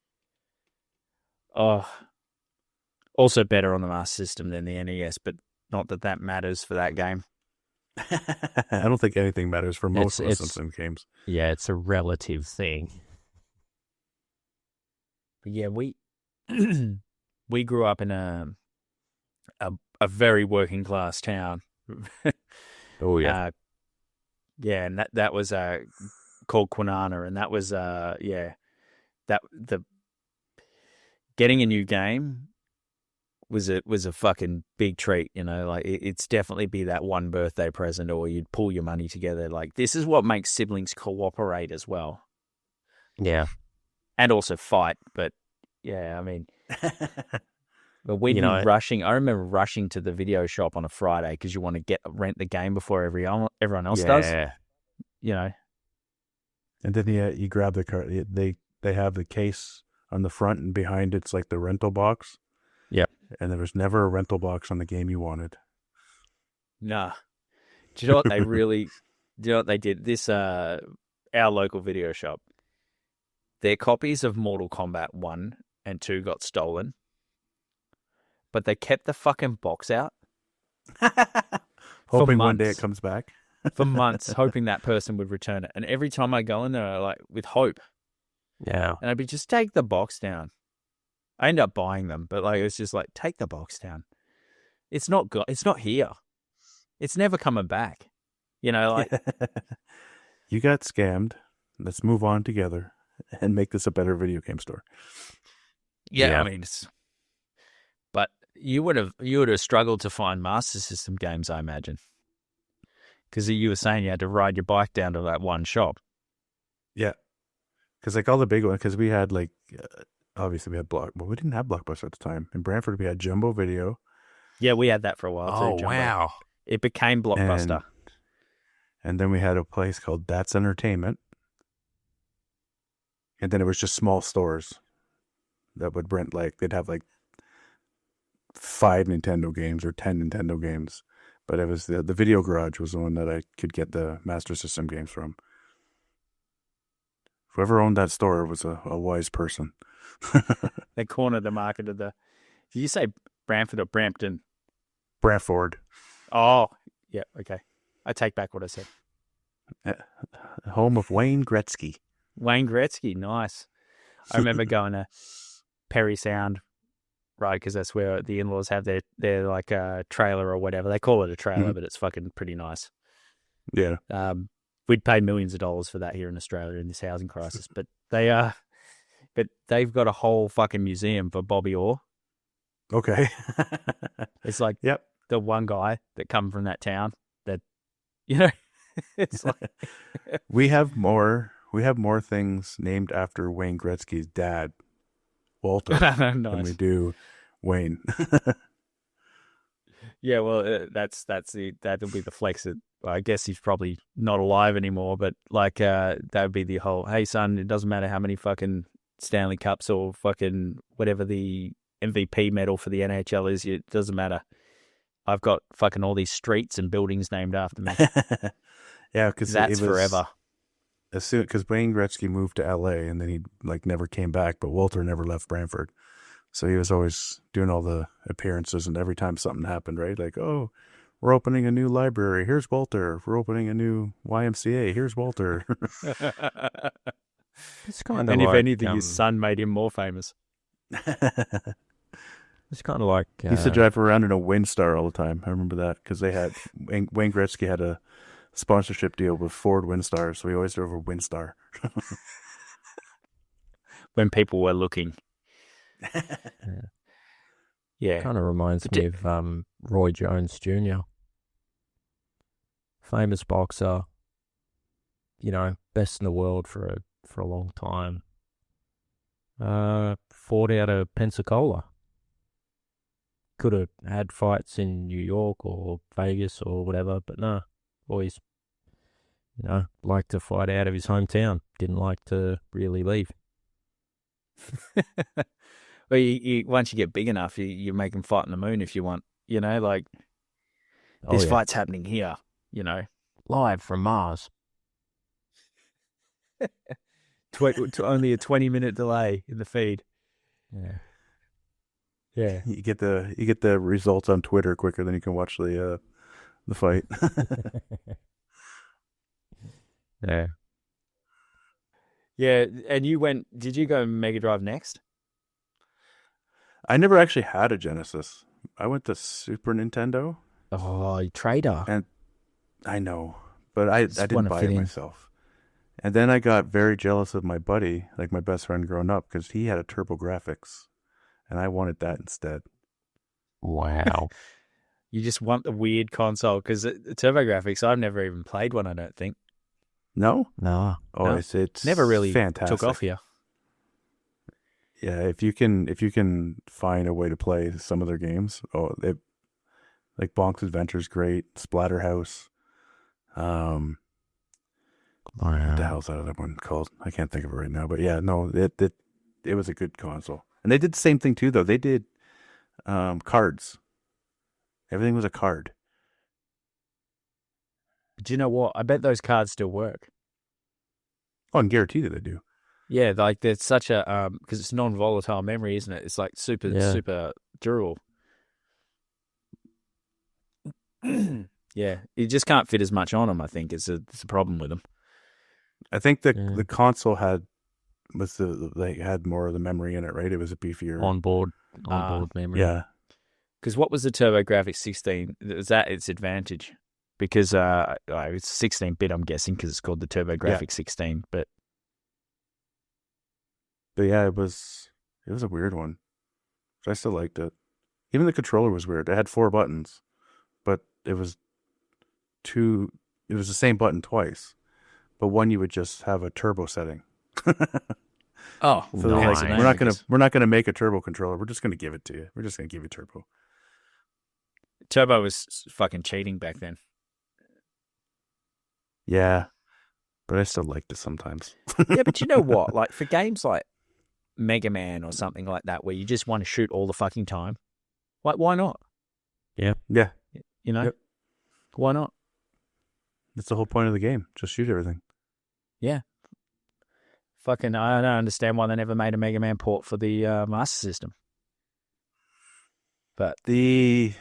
[SPEAKER 1] also better on the Master System than the NES, but not that matters for that game.
[SPEAKER 2] I don't think anything matters for most of the Simpson games.
[SPEAKER 3] Yeah, it's a relative thing.
[SPEAKER 1] But yeah, we we grew up in a very working class town.
[SPEAKER 3] Oh yeah.
[SPEAKER 1] Yeah, and that was called Kwinana, and that was getting a new game was a fucking big treat, you know. Like it's definitely be that one birthday present, or you'd pull your money together. Like this is what makes siblings cooperate as well.
[SPEAKER 3] Yeah.
[SPEAKER 1] And also fight, but yeah, I mean, but we'd be rushing. I remember rushing to the video shop on a Friday because you want to rent the game before everyone else does. You know.
[SPEAKER 2] And then you grab the car. They have the case on the front, and behind it's like the rental box.
[SPEAKER 3] Yeah.
[SPEAKER 2] And there was never a rental box on the game you wanted.
[SPEAKER 1] Nah. Do you know what they really? Do you know what they did? This our local video shop. Their copies of Mortal Kombat 1 and 2 got stolen, but they kept the fucking box out.
[SPEAKER 2] Hoping one day it comes back.
[SPEAKER 1] For months, hoping that person would return it. And every time I go in there, like, with hope.
[SPEAKER 3] Yeah.
[SPEAKER 1] And I'd be, just take the box down. I end up buying them, but like, it's just like, take the box down. It's not here. It's never coming back. You know, like.
[SPEAKER 2] You got scammed. Let's move on together and make this a better video game store.
[SPEAKER 1] Yeah. I mean, but you would have struggled to find Master System games, I imagine. Because you were saying you had to ride your bike down to that one shop.
[SPEAKER 2] Yeah. Because like all the big ones, because we had like, obviously we had we didn't have Blockbuster at the time. In Brantford, we had Jumbo Video.
[SPEAKER 1] Yeah, we had that for a while too.
[SPEAKER 3] Oh,
[SPEAKER 1] Jumbo.
[SPEAKER 3] wow.
[SPEAKER 1] It became Blockbuster.
[SPEAKER 2] And then we had a place called That's Entertainment. And then it was just small stores that would rent, like, they'd have like 5 Nintendo games or 10 Nintendo games. But it was the Video Garage was the one that I could get the Master System games from. Whoever owned that store was a wise person.
[SPEAKER 1] They cornered the market of the... Did you say Brantford or Brampton?
[SPEAKER 2] Brantford.
[SPEAKER 1] Oh, yeah, okay. I take back what I said.
[SPEAKER 2] Home of Wayne Gretzky.
[SPEAKER 1] Wayne Gretzky, nice. I remember going to Perry Sound, right, because that's where the in-laws have their like trailer or whatever. They call it a trailer, but it's fucking pretty nice.
[SPEAKER 2] Yeah.
[SPEAKER 1] We'd pay millions of dollars for that here in Australia in this housing crisis, but they've got a whole fucking museum for Bobby Orr.
[SPEAKER 2] Okay.
[SPEAKER 1] It's like
[SPEAKER 2] yep.
[SPEAKER 1] The one guy that come from that town that, you know, it's like
[SPEAKER 2] we have more things named after Wayne Gretzky's dad, Walter,
[SPEAKER 1] nice.
[SPEAKER 2] than we do Wayne.
[SPEAKER 1] Yeah, well, that'll be the flex. I guess he's probably not alive anymore, but like that would be the whole, hey son, it doesn't matter how many fucking Stanley Cups or fucking whatever the MVP medal for the NHL is, it doesn't matter. I've got fucking all these streets and buildings named after me.
[SPEAKER 2] Yeah, because
[SPEAKER 1] that's forever.
[SPEAKER 2] Because Wayne Gretzky moved to LA and then he like never came back, but Walter never left Brantford, so he was always doing all the appearances. And every time something happened, right, like, oh, we're opening a new library, here's Walter. We're opening a new YMCA, here's Walter.
[SPEAKER 3] It's kind of
[SPEAKER 1] and
[SPEAKER 3] like,
[SPEAKER 1] if anything, his son made him more famous.
[SPEAKER 3] It's kind of like
[SPEAKER 2] he used to drive around in a Windstar all the time. I remember that because they had Wayne Gretzky had a sponsorship deal with Ford Windstar, so he always drove a Windstar.
[SPEAKER 1] When people were looking. Yeah.
[SPEAKER 3] Kind of reminds me of Roy Jones Jr. Famous boxer, you know, best in the world for a long time. Fought out of Pensacola. Could have had fights in New York or Vegas or whatever, but no, always liked to fight out of his hometown. Didn't like to really leave.
[SPEAKER 1] Well, you once you get big enough, you make them fight on the moon if you want. Like this fight's happening here.
[SPEAKER 3] Live from Mars.
[SPEAKER 1] Only a 20-minute delay in the feed.
[SPEAKER 3] Yeah.
[SPEAKER 1] Yeah.
[SPEAKER 2] You get the results on Twitter quicker than you can watch the fight.
[SPEAKER 3] Yeah.
[SPEAKER 1] Yeah, and did you go Mega Drive next?
[SPEAKER 2] I never actually had a Genesis. I went to Super Nintendo.
[SPEAKER 1] Oh, you traitor.
[SPEAKER 2] And I know, but I
[SPEAKER 1] Just
[SPEAKER 2] didn't
[SPEAKER 1] wanna
[SPEAKER 2] buy
[SPEAKER 1] fit
[SPEAKER 2] it
[SPEAKER 1] in.
[SPEAKER 2] myself. And then I got very jealous of my buddy, like my best friend growing up, because he had a TurboGrafx, and I wanted that instead.
[SPEAKER 3] Wow.
[SPEAKER 1] You just want the weird console because the TurboGrafx, I've never even played one, I don't think.
[SPEAKER 2] No?
[SPEAKER 3] No.
[SPEAKER 2] Oh,
[SPEAKER 1] No.
[SPEAKER 2] it's
[SPEAKER 1] Never really
[SPEAKER 2] fantastic.
[SPEAKER 1] took off here.
[SPEAKER 2] Yeah, if you can find a way to play some of their games, like Bonk's Adventure's great, Splatterhouse. What the hell's that other one called? I can't think of it right now. But yeah, no, it was a good console. And they did the same thing too, though. They did cards. Everything was a card.
[SPEAKER 1] Do you know what? I bet those cards still work.
[SPEAKER 2] Oh, and guaranteed that they do.
[SPEAKER 1] Yeah, like there's such a because it's non-volatile memory, isn't it? It's like super durable. Yeah, you just can't fit as much on them. I think it's a problem with them.
[SPEAKER 2] I think the console had more of the memory in it, right? It was a beefier
[SPEAKER 3] Onboard memory.
[SPEAKER 2] Yeah.
[SPEAKER 1] Because what was the TurboGrafx 16? Was that its advantage? Because it's 16-bit, I'm guessing, because it's called the TurboGrafx 16. But
[SPEAKER 2] yeah, it was a weird one. But I still liked it. Even the controller was weird. It had 4 buttons, but it was the same button twice. But one you would just have a turbo setting.
[SPEAKER 1] oh,
[SPEAKER 2] so
[SPEAKER 3] nice.
[SPEAKER 2] like, we're not gonna make a turbo controller. We're just gonna give it to you. We're just gonna give you turbo.
[SPEAKER 1] Turbo was fucking cheating back then.
[SPEAKER 2] Yeah, but I still liked it sometimes.
[SPEAKER 1] Yeah, but you know what? Like for games like Mega Man or something like that, where you just want to shoot all the fucking time, like why not?
[SPEAKER 2] Yeah. Yep.
[SPEAKER 1] Why not?
[SPEAKER 2] That's the whole point of the game. Just shoot everything.
[SPEAKER 1] Yeah. Fucking, I don't understand why they never made a Mega Man port for the Master System. But
[SPEAKER 2] the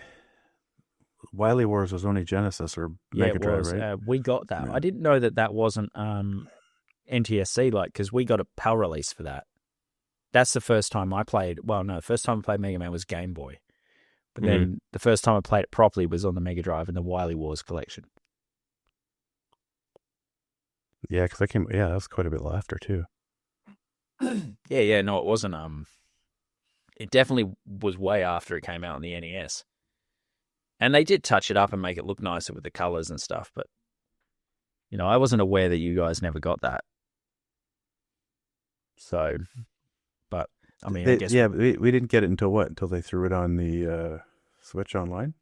[SPEAKER 2] Wily Wars was only Genesis or Mega Drive, right?
[SPEAKER 1] We got that.
[SPEAKER 2] Yeah.
[SPEAKER 1] I didn't know that wasn't NTSC, because we got a PAL release for that. That's the first time I played. Well, no, the first time I played Mega Man was Game Boy. But then the first time I played it properly was on the Mega Drive in the Wily Wars collection.
[SPEAKER 2] Yeah, because that was quite a bit after too.
[SPEAKER 1] Yeah, no, it wasn't. It definitely was way after it came out on the NES. And they did touch it up and make it look nicer with the colors and stuff, but I wasn't aware that you guys never got that. So, but I mean, I guess
[SPEAKER 2] we didn't get it until what? Until they threw it on the Switch Online.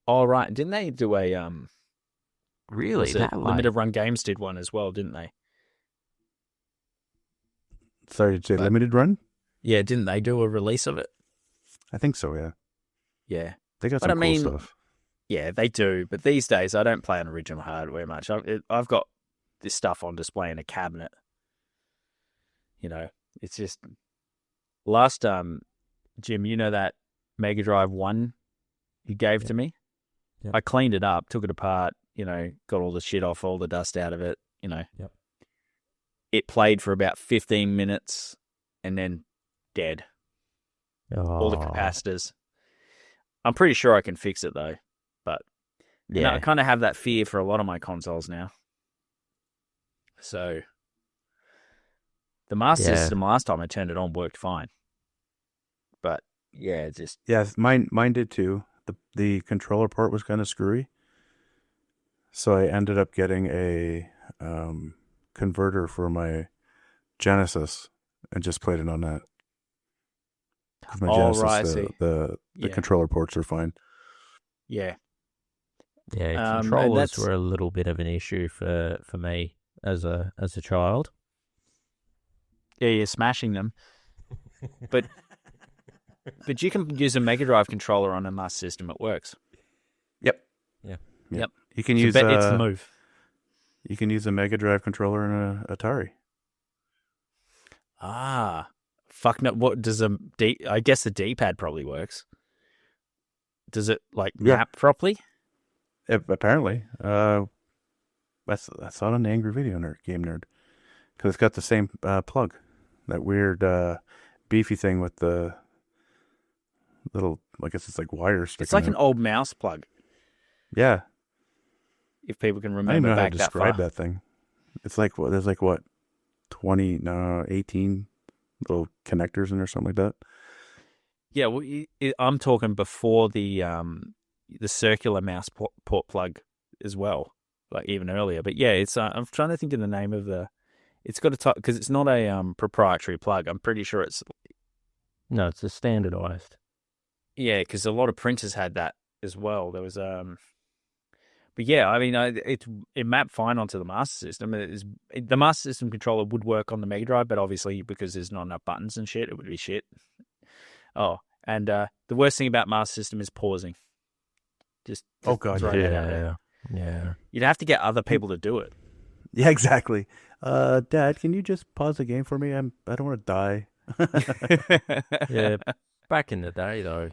[SPEAKER 1] Oh right, didn't they do a
[SPEAKER 3] Really? That
[SPEAKER 1] Limited Run Games did one as well, didn't they?
[SPEAKER 2] Sorry, did you say Limited Run?
[SPEAKER 1] Yeah, didn't they do a release of it?
[SPEAKER 2] I think so, yeah.
[SPEAKER 1] Yeah.
[SPEAKER 2] They got some cool stuff.
[SPEAKER 1] Yeah, they do. But these days, I don't play on original hardware much. I've got this stuff on display in a cabinet. It's just... Last, Jim, that Mega Drive 1 you gave to me?
[SPEAKER 3] Yep.
[SPEAKER 1] I cleaned it up, took it apart, got all the shit off, all the dust out of it,
[SPEAKER 3] Yep.
[SPEAKER 1] It played for about 15 minutes and then dead. All the capacitors. I'm pretty sure I can fix it though, but I kind of have that fear for a lot of my consoles now. So the Master System last time I turned it on worked fine, but
[SPEAKER 2] mine did too. The controller port was kind of screwy, so I ended up getting a converter for my Genesis and just played it on that. My Genesis,
[SPEAKER 1] right,
[SPEAKER 2] the controller ports are fine.
[SPEAKER 1] Yeah.
[SPEAKER 3] Yeah,
[SPEAKER 1] And
[SPEAKER 3] controllers
[SPEAKER 1] that's
[SPEAKER 3] were a little bit of an issue for me as a child.
[SPEAKER 1] yeah, you're smashing them. But you can use a Mega Drive controller on a Master System. It works.
[SPEAKER 2] Yep.
[SPEAKER 3] Yeah.
[SPEAKER 1] Yep.
[SPEAKER 2] You can
[SPEAKER 1] It's
[SPEAKER 2] use
[SPEAKER 1] it's the move.
[SPEAKER 2] You can use a Mega Drive controller in a Atari.
[SPEAKER 1] Ah, fuck no. What does a D? I guess the D-pad probably works. Does it like
[SPEAKER 2] Yeah.
[SPEAKER 1] map properly?
[SPEAKER 2] Apparently, that's on an Angry Video Nerd Game Nerd because it's got the same plug, that weird beefy thing with the little. I guess it's like wires sticking.
[SPEAKER 1] It's like
[SPEAKER 2] out.
[SPEAKER 1] an old mouse plug.
[SPEAKER 2] Yeah,
[SPEAKER 1] If people can
[SPEAKER 2] I don't
[SPEAKER 1] remember
[SPEAKER 2] know how
[SPEAKER 1] back
[SPEAKER 2] to
[SPEAKER 1] that far.
[SPEAKER 2] describe that thing. It's like there's like 18 little connectors in there, something like that.
[SPEAKER 1] Yeah, well, I'm talking before the circular mouse port plug as well, like even earlier. But yeah, it's I'm trying to think of the name of the. It's got a type because it's not a proprietary plug. I'm pretty sure it's
[SPEAKER 3] No, it's a standardized.
[SPEAKER 1] yeah, because a lot of printers had that as well. There was but yeah, I mean, it mapped fine onto the Master System. The Master System controller would work on the Mega Drive, but obviously because there's not enough buttons and shit, it would be shit. Oh, and the worst thing about Master System is pausing. Just
[SPEAKER 2] Oh, God,
[SPEAKER 1] throw that out there.
[SPEAKER 3] Yeah.
[SPEAKER 1] You'd have to get other people to do it.
[SPEAKER 2] Yeah, exactly. Dad, can you just pause the game for me? I don't want to die.
[SPEAKER 3] Yeah. Back in the day, though,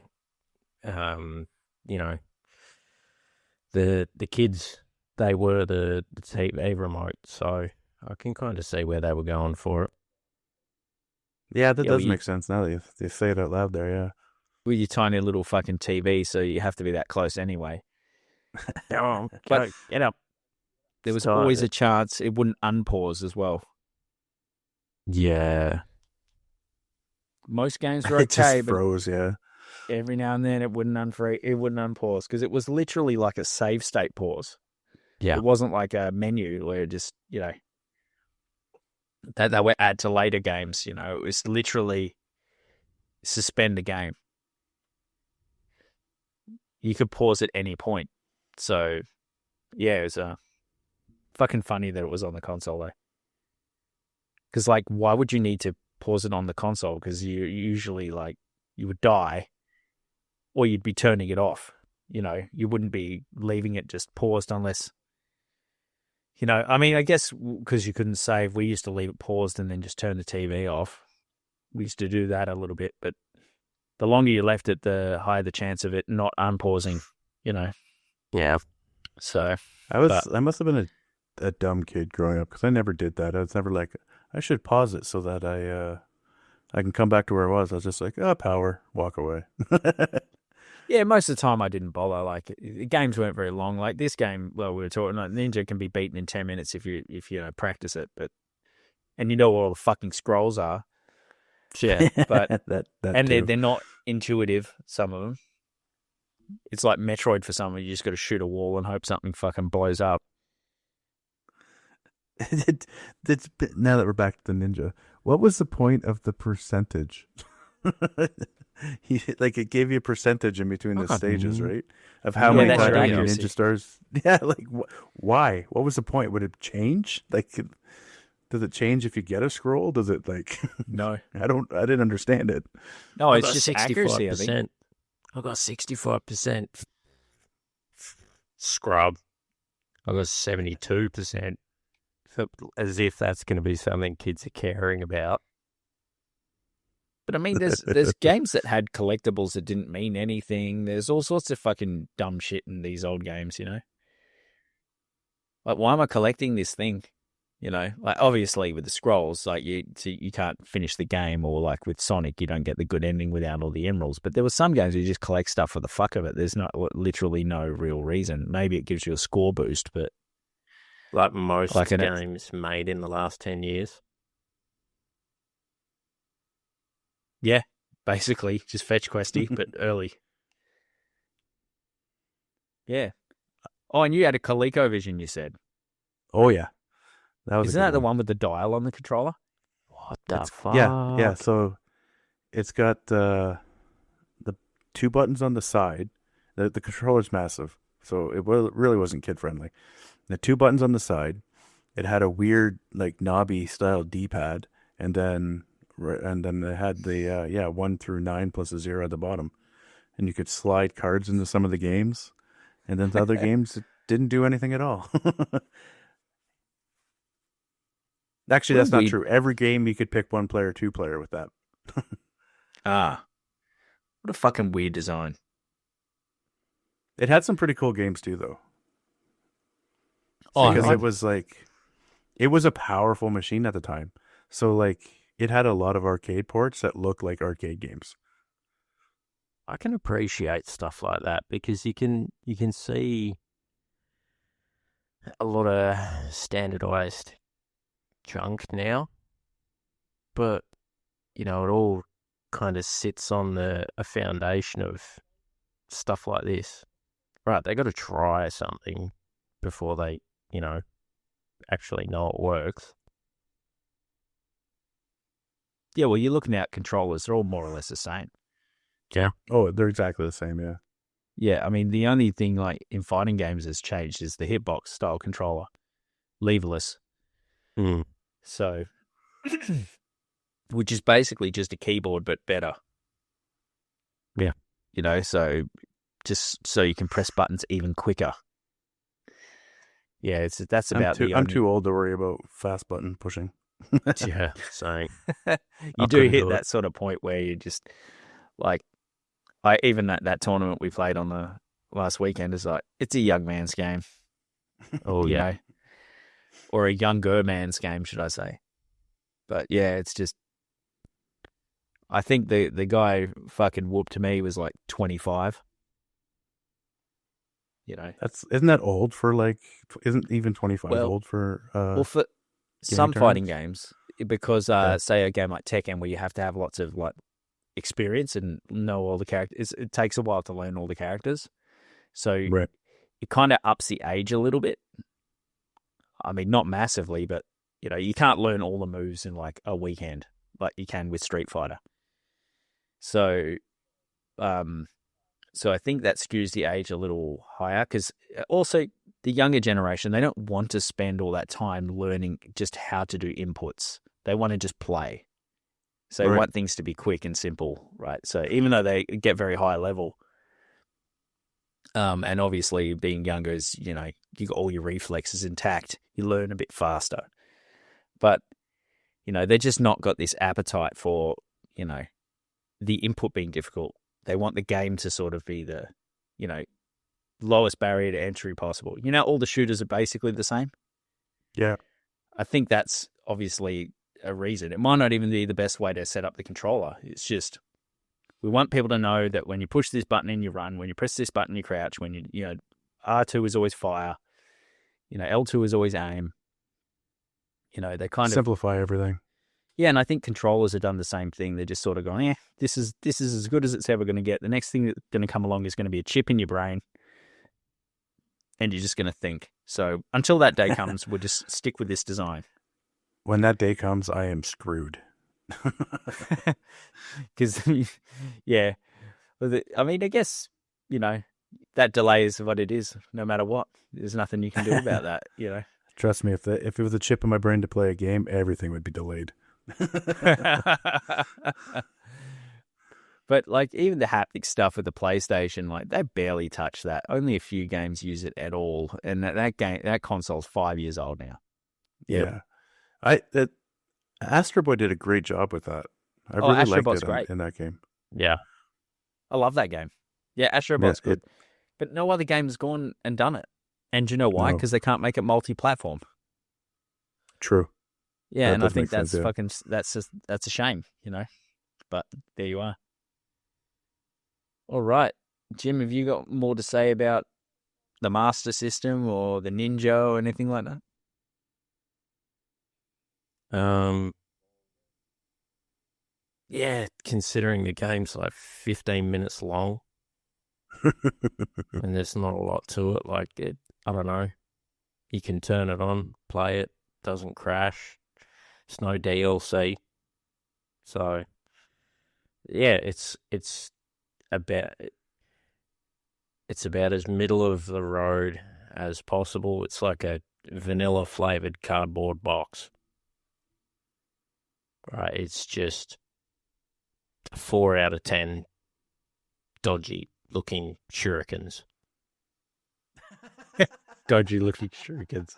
[SPEAKER 3] the kids, they were the TV remote, so I can kind of see where they were going for it.
[SPEAKER 2] Yeah, that
[SPEAKER 1] Yeah,
[SPEAKER 2] does
[SPEAKER 1] well,
[SPEAKER 2] make sense now that you say it out loud there, yeah.
[SPEAKER 1] With your tiny little fucking TV, so you have to be that close anyway.
[SPEAKER 3] Oh,
[SPEAKER 1] But
[SPEAKER 3] get up.
[SPEAKER 1] there was
[SPEAKER 3] Start
[SPEAKER 1] always
[SPEAKER 3] it.
[SPEAKER 1] a chance it wouldn't unpause as well.
[SPEAKER 3] Yeah.
[SPEAKER 1] Most games were
[SPEAKER 2] It just
[SPEAKER 1] okay, but
[SPEAKER 2] froze, yeah.
[SPEAKER 1] every now and then it wouldn't unpause because it was literally like a save state pause.
[SPEAKER 3] Yeah.
[SPEAKER 1] It wasn't like a menu where it just, that would add to later games, it was literally suspend a game. You could pause at any point. So, yeah, it was fucking funny that it was on the console though. Because, like, why would you need to pause it on the console? Because you usually, like, you would die or you'd be turning it off. You wouldn't be leaving it just paused unless, I mean, I guess because you couldn't save, we used to leave it paused and then just turn the TV off. We used to do that a little bit, but the longer you left it, the higher the chance of it not unpausing,
[SPEAKER 3] Yeah.
[SPEAKER 1] So,
[SPEAKER 2] I must have been a dumb kid growing up because I never did that. I was never like, I should pause it so that I can come back to where I was. I was just like, power, walk away.
[SPEAKER 1] yeah, most of the time I didn't bother. Like, the games weren't very long. Like this game, well, we were talking, like, Ninja can be beaten in 10 minutes if you practice it, and you know what all the fucking scrolls are.
[SPEAKER 3] Yeah.
[SPEAKER 1] But
[SPEAKER 2] that
[SPEAKER 1] and
[SPEAKER 2] too.
[SPEAKER 1] they're not intuitive, some of them. It's like Metroid for some. You just got to shoot a wall and hope something fucking blows up.
[SPEAKER 2] Now that we're back to the Ninja, what was the point of the percentage? It gave you a percentage in between the stages, right? Of how many
[SPEAKER 1] that's your
[SPEAKER 2] times
[SPEAKER 1] accuracy.
[SPEAKER 2] Ninja stars. Yeah, like why? What was the point? Would it change? Like, does it change if you get a scroll? Does it
[SPEAKER 1] No.
[SPEAKER 2] I didn't understand it.
[SPEAKER 1] No,
[SPEAKER 3] I
[SPEAKER 1] it's
[SPEAKER 3] got
[SPEAKER 1] just accuracy, I think.
[SPEAKER 3] 65%. I got 65% scrub. I got 72%. As if that's going to be something kids are caring about.
[SPEAKER 1] But I mean, there's games that had collectibles that didn't mean anything. There's all sorts of fucking dumb shit in these old games, Like, why am I collecting this thing? Like, obviously with the scrolls, like you can't finish the game, or like with Sonic, you don't get the good ending without all the emeralds. But there were some games where you just collect stuff for the fuck of it. There's literally no real reason. Maybe it gives you a score boost, but
[SPEAKER 3] Like most
[SPEAKER 1] Like
[SPEAKER 3] games made in the last 10 years.
[SPEAKER 1] yeah, basically just fetch questy, but early. Yeah. Oh, and you had a ColecoVision, you said.
[SPEAKER 2] Oh yeah, that was.
[SPEAKER 1] Isn't that the one with the dial on the controller?
[SPEAKER 3] What the fuck?
[SPEAKER 2] Yeah. So it's got the 2 buttons on the side. The controller's massive, so it really wasn't kid friendly. The 2 buttons on the side. It had a weird like knobby style D-pad, and then it had the 1 through 9 plus a 0 at the bottom, and you could slide cards into some of the games, and then the other games it didn't do anything at all. Actually, that's not true. Every game you could pick 1 player, 2 player with that.
[SPEAKER 1] What a fucking weird design.
[SPEAKER 2] It had some pretty cool games too, though.
[SPEAKER 3] Oh,
[SPEAKER 2] because it was a powerful machine at the time. So like it had a lot of arcade ports that looked like arcade games.
[SPEAKER 3] I can appreciate stuff like that because you can see a lot of standardized junk now, but it all kind of sits on a foundation of stuff like this. Right, they got to try something before they, actually know it works.
[SPEAKER 1] Yeah, well, you're looking at controllers; they're all more or less the same.
[SPEAKER 3] Yeah.
[SPEAKER 2] Oh, they're exactly the same. Yeah.
[SPEAKER 1] Yeah, I mean, the only thing like in fighting games has changed is the hitbox style controller, leverless. So, which is basically just a keyboard but better.
[SPEAKER 3] Yeah.
[SPEAKER 1] So just so you can press buttons even quicker. Yeah, that's about
[SPEAKER 2] I'm too old to worry about fast button pushing.
[SPEAKER 3] Yeah, same.
[SPEAKER 1] You do hit that sort of point where you just like, even that tournament we played on the last weekend is like, it's a young man's game.
[SPEAKER 3] Oh,
[SPEAKER 1] you
[SPEAKER 3] yeah.
[SPEAKER 1] know? Or a younger man's game, should I say. But yeah, it's just, I think the guy fucking whooped me was like 25.
[SPEAKER 2] Isn't that old for like, isn't even 25
[SPEAKER 1] Well,
[SPEAKER 2] old for
[SPEAKER 1] for some
[SPEAKER 2] tournaments?
[SPEAKER 1] fighting games, because say a game like Tekken where you have to have lots of like experience and know all the characters, it takes a while to learn all the characters. So
[SPEAKER 2] right.
[SPEAKER 1] it kind of ups the age a little bit. I mean, not massively, but you can't learn all the moves in like a weekend like you can with Street Fighter. So, so I think that skews the age a little higher because also the younger generation, they don't want to spend all that time learning just how to do inputs. They want to just play. So they want things to be quick and simple, right? So even though they get very high level, and obviously being younger is, you got all your reflexes intact, you learn a bit faster. But, they're just not got this appetite for, the input being difficult. They want the game to sort of be the, lowest barrier to entry possible. All the shooters are basically the same.
[SPEAKER 2] Yeah.
[SPEAKER 1] I think that's obviously a reason. It might not even be the best way to set up the controller. It's just, we want people to know that when you push this button in, you run. When you press this button, you crouch. When R2 is always fire. L2 is always aim. They kind of
[SPEAKER 2] simplify everything.
[SPEAKER 1] Yeah, and I think controllers have done the same thing. They're just sort of going, this is as good as it's ever going to get. The next thing that's going to come along is going to be a chip in your brain, and you're just going to think. So until that day comes, we'll just stick with this design.
[SPEAKER 2] When that day comes, I am screwed.
[SPEAKER 1] Because, yeah, I mean, I guess, that delay is what it is, no matter what. There's nothing you can do about that,
[SPEAKER 2] Trust me, if it was a chip in my brain to play a game, everything would be delayed.
[SPEAKER 1] But like even the haptic stuff with the PlayStation, like they barely touch that. Only a few games use it at all, and that console's 5 years old now.
[SPEAKER 2] Yeah, Astro Boy did a great job with that. I really
[SPEAKER 1] Astro
[SPEAKER 2] liked
[SPEAKER 1] Bot's
[SPEAKER 2] it
[SPEAKER 1] great
[SPEAKER 2] in that game.
[SPEAKER 3] Yeah,
[SPEAKER 1] I love that game. Yeah, Astro Bot's good, but no other game has gone and done it. And do you know why? Because they can't make it multi-platform.
[SPEAKER 2] True.
[SPEAKER 1] Yeah,
[SPEAKER 2] that
[SPEAKER 1] and I think
[SPEAKER 2] sense,
[SPEAKER 1] that's a shame, But there you are. All right, Jim, have you got more to say about the Master System or the Ninja or anything like that?
[SPEAKER 3] Yeah, considering the game's like 15 minutes long, and there's not a lot to it. Like I don't know. You can turn it on, play it, doesn't crash. It's no DLC. So, yeah, it's It's about as middle of the road as possible. It's like a vanilla flavored cardboard box. Right, it's just a 4 out of 10 dodgy looking shurikens.
[SPEAKER 1] Dodgy looking shurikens.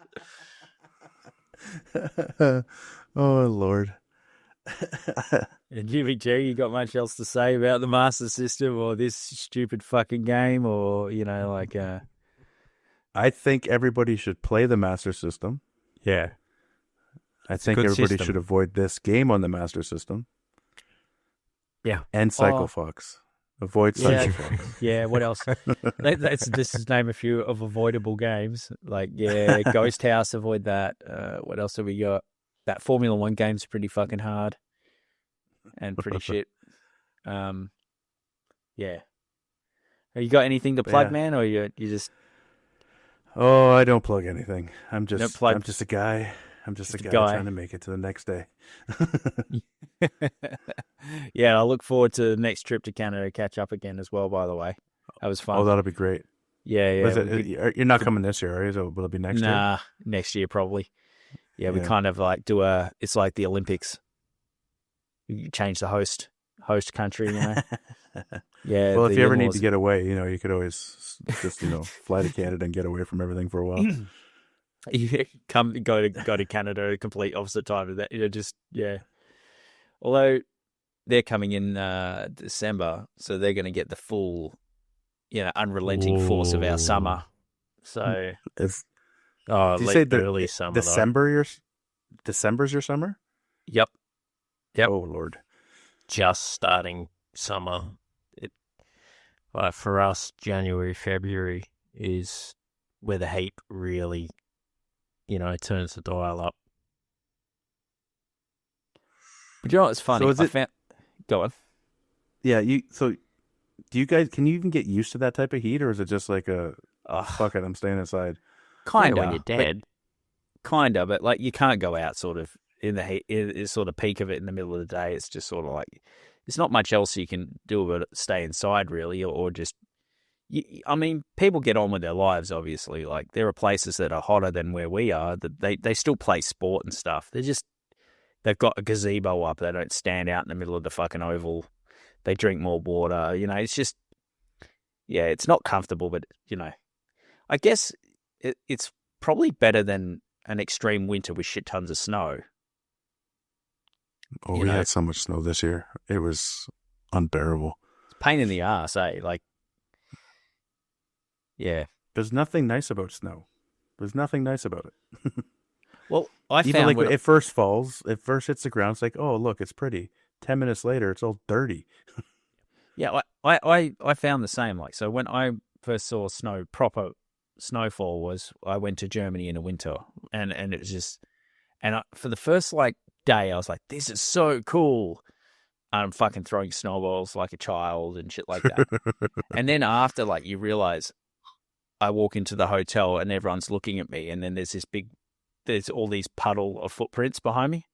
[SPEAKER 2] Oh, Lord.
[SPEAKER 1] And Jimmy G, you got much else to say about the Master System or this stupid fucking game, or like
[SPEAKER 2] I think everybody should play the Master System.
[SPEAKER 1] yeah.
[SPEAKER 2] I think
[SPEAKER 1] good
[SPEAKER 2] everybody
[SPEAKER 1] system.
[SPEAKER 2] should avoid this game on the Master System.
[SPEAKER 1] Yeah.
[SPEAKER 2] And Psycho Fox. Avoid Psycho Fox.
[SPEAKER 1] Yeah, what else? This is name a few of avoidable games. Like, yeah, Ghost House, avoid that. What else have we got? That Formula One game's pretty fucking hard and pretty shit. Yeah. Have you got anything to plug, man, or you just?
[SPEAKER 2] Oh, I don't plug anything. I'm just
[SPEAKER 1] plug-
[SPEAKER 2] I'm just a guy. I'm just a guy trying to make it to the next day.
[SPEAKER 1] Yeah, I look forward to the next trip to Canada to catch up again as well, by the way. That was fun.
[SPEAKER 2] Oh, that'll be great.
[SPEAKER 1] Yeah.
[SPEAKER 2] You're not coming this year, are you? So will it be next year?
[SPEAKER 1] Nah, next year probably. Yeah, we
[SPEAKER 2] Yeah.
[SPEAKER 1] kind of like it's like the Olympics. You change the host country, Yeah.
[SPEAKER 2] Well, if
[SPEAKER 1] the
[SPEAKER 2] you ever need
[SPEAKER 1] in-laws-
[SPEAKER 2] to get away, you could always just, fly to Canada and get away from everything for a while.
[SPEAKER 1] You go to Canada at a complete opposite time of that. Although they're coming in December, so they're going to get the full, unrelenting force of our summer. So
[SPEAKER 2] Did you
[SPEAKER 3] late
[SPEAKER 2] say
[SPEAKER 3] early summer.
[SPEAKER 2] December's your summer?
[SPEAKER 1] Yep.
[SPEAKER 2] Oh, Lord.
[SPEAKER 3] Just starting summer. For us, January, February is where the heat really, turns the dial up.
[SPEAKER 1] But you know what's funny?
[SPEAKER 2] So
[SPEAKER 1] Go on.
[SPEAKER 2] Yeah, do you guys, can you even get used to that type of heat, or is it just like fuck it, I'm staying inside?
[SPEAKER 1] Kinda.
[SPEAKER 3] When you're dead.
[SPEAKER 1] Kinda, but like you can't go out sort of in the heat. It's sort of peak of it in the middle of the day. It's just sort of like, there's not much else you can do but stay inside really, or just, people get on with their lives, obviously. Like there are places that are hotter than where we are that they still play sport and stuff. They've got a gazebo up. They don't stand out in the middle of the fucking oval. They drink more water. It's just, it's not comfortable, but, I guess it's probably better than an extreme winter with shit tons of snow.
[SPEAKER 2] Oh, we had so much snow this year. It was unbearable.
[SPEAKER 1] It's a pain in the ass, eh? Like, yeah.
[SPEAKER 2] There's nothing nice about snow. There's nothing nice about it.
[SPEAKER 1] Well, I
[SPEAKER 2] Even
[SPEAKER 1] found
[SPEAKER 2] like
[SPEAKER 1] when
[SPEAKER 2] it first falls, it first hits the ground, it's like, oh, look, it's pretty. 10 minutes later, it's all dirty.
[SPEAKER 1] Yeah, I found the same. Like, so when I first saw proper snowfall was I went to Germany in the winter, and it was just, for the first like day, I was like, this is so cool. I'm fucking throwing snowballs like a child and shit like that. And then after, like, you realize, I walk into the hotel and everyone's looking at me, and then there's all these puddle of footprints behind me.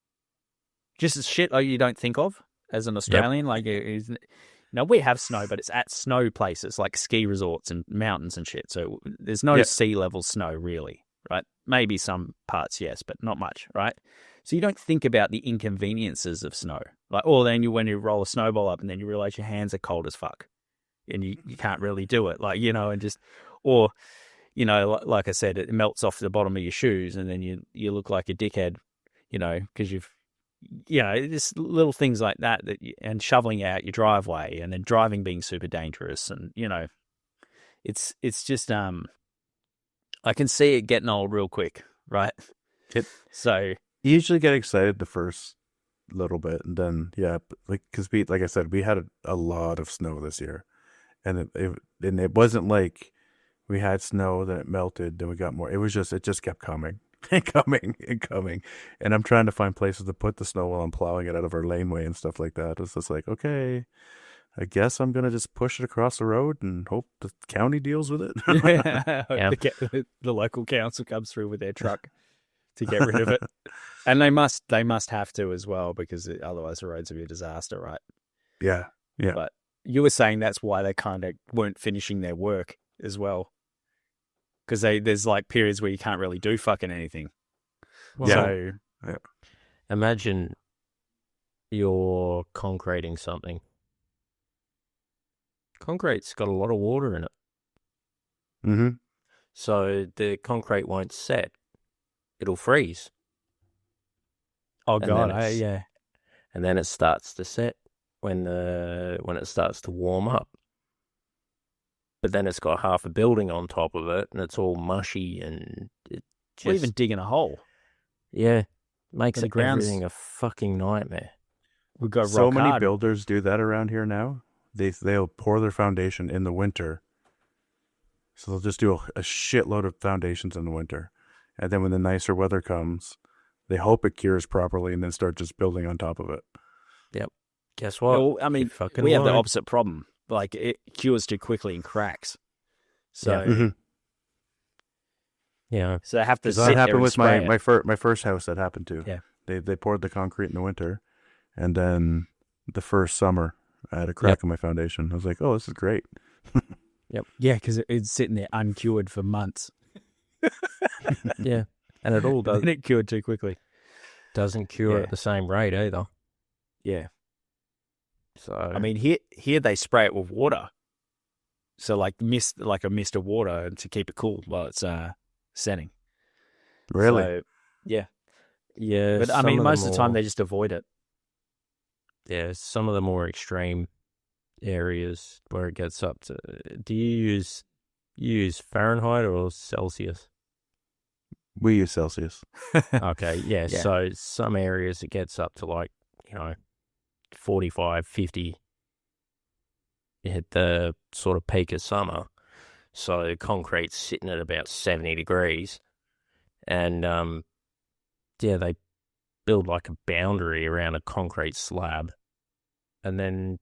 [SPEAKER 1] Just as shit you don't think of as an Australian. Yep. Like, we have snow, but it's at snow places like ski resorts and mountains and shit. So there's no sea level snow really, right? Maybe some parts, yes, but not much, right? So you don't think about the inconveniences of snow. Like, when you roll a snowball up and then you realize your hands are cold as fuck and you can't really do it. Like, and just, or, like I said, it melts off the bottom of your shoes and then you look like a dickhead, because you've, just little things like that and shoveling out your driveway and then driving being super dangerous. And, it's just, I can see it getting old real quick, right? So
[SPEAKER 2] you usually get excited the first little bit, and then because like I said, we had a lot of snow this year, and it wasn't like we had snow, then it melted, then we got more. It just kept coming and coming and coming, and I'm trying to find places to put the snow while I'm plowing it out of our laneway and stuff like that. It's just like, okay, I guess I'm gonna just push it across the road and hope the county deals with it.
[SPEAKER 1] The local council comes through with their truck to get rid of it, and they must have to as well, because otherwise the roads would be a disaster, right?
[SPEAKER 2] Yeah.
[SPEAKER 1] But you were saying that's why they kind of weren't finishing their work as well. Because there's like periods where you can't really do fucking anything.
[SPEAKER 3] Well,
[SPEAKER 1] So
[SPEAKER 3] imagine you're concreting something. Concrete's got a lot of water in it.
[SPEAKER 2] Mm-hmm.
[SPEAKER 3] So the concrete won't set. It'll freeze.
[SPEAKER 1] oh
[SPEAKER 3] And
[SPEAKER 1] god,
[SPEAKER 3] then it's-
[SPEAKER 1] yeah.
[SPEAKER 3] And then it starts to set when it starts to warm up. But then it's got half a building on top of it, and it's all mushy, and it just...
[SPEAKER 1] Or even digging a hole.
[SPEAKER 3] Yeah, makes
[SPEAKER 1] The ground's-
[SPEAKER 3] everything a fucking nightmare.
[SPEAKER 1] We've got
[SPEAKER 2] So
[SPEAKER 1] rock
[SPEAKER 2] many
[SPEAKER 1] hard.
[SPEAKER 2] builders do that around here now. They'll pour their foundation in the winter. So they'll just do a shitload of foundations in the winter. And then when the nicer weather comes, they hope it cures properly and then start just building on top of it.
[SPEAKER 3] Guess what?
[SPEAKER 1] Well, I mean,
[SPEAKER 3] You fucking
[SPEAKER 1] we have the
[SPEAKER 3] won't.
[SPEAKER 1] opposite problem. Like, it cures too quickly and cracks. So,
[SPEAKER 3] Yeah.
[SPEAKER 2] Mm-hmm.
[SPEAKER 3] Yeah.
[SPEAKER 1] so I have to
[SPEAKER 2] Because
[SPEAKER 1] sit
[SPEAKER 2] that
[SPEAKER 1] there
[SPEAKER 2] happened
[SPEAKER 1] and
[SPEAKER 2] with
[SPEAKER 1] spray it.
[SPEAKER 2] my first house that happened to.
[SPEAKER 1] Yeah.
[SPEAKER 2] They poured the concrete in the winter, and then the first summer I had a crack in my foundation. I was like, oh, this is great.
[SPEAKER 1] Yeah, because it's sitting there uncured for months.
[SPEAKER 3] Yeah. And it all
[SPEAKER 1] Then it cured too quickly.
[SPEAKER 3] doesn't cure
[SPEAKER 1] Yeah.
[SPEAKER 3] at the same rate either.
[SPEAKER 1] Yeah.
[SPEAKER 3] So
[SPEAKER 1] I mean, here they spray it with water. So like a mist of water to keep it cool while it's setting.
[SPEAKER 2] Really?
[SPEAKER 1] So, yeah.
[SPEAKER 3] yeah.
[SPEAKER 1] But I
[SPEAKER 3] some
[SPEAKER 1] mean,
[SPEAKER 3] of
[SPEAKER 1] most of the time
[SPEAKER 3] more-
[SPEAKER 1] they just avoid it.
[SPEAKER 3] yeah, some of the more extreme areas where it gets up to. Do you use Fahrenheit or Celsius?
[SPEAKER 2] We use Celsius.
[SPEAKER 3] Okay, yeah,
[SPEAKER 1] Yeah.
[SPEAKER 3] So some areas it gets up to 45, 50 at the sort of peak of summer. So concrete's sitting at about 70 degrees. And, they build like a boundary around a concrete slab and then,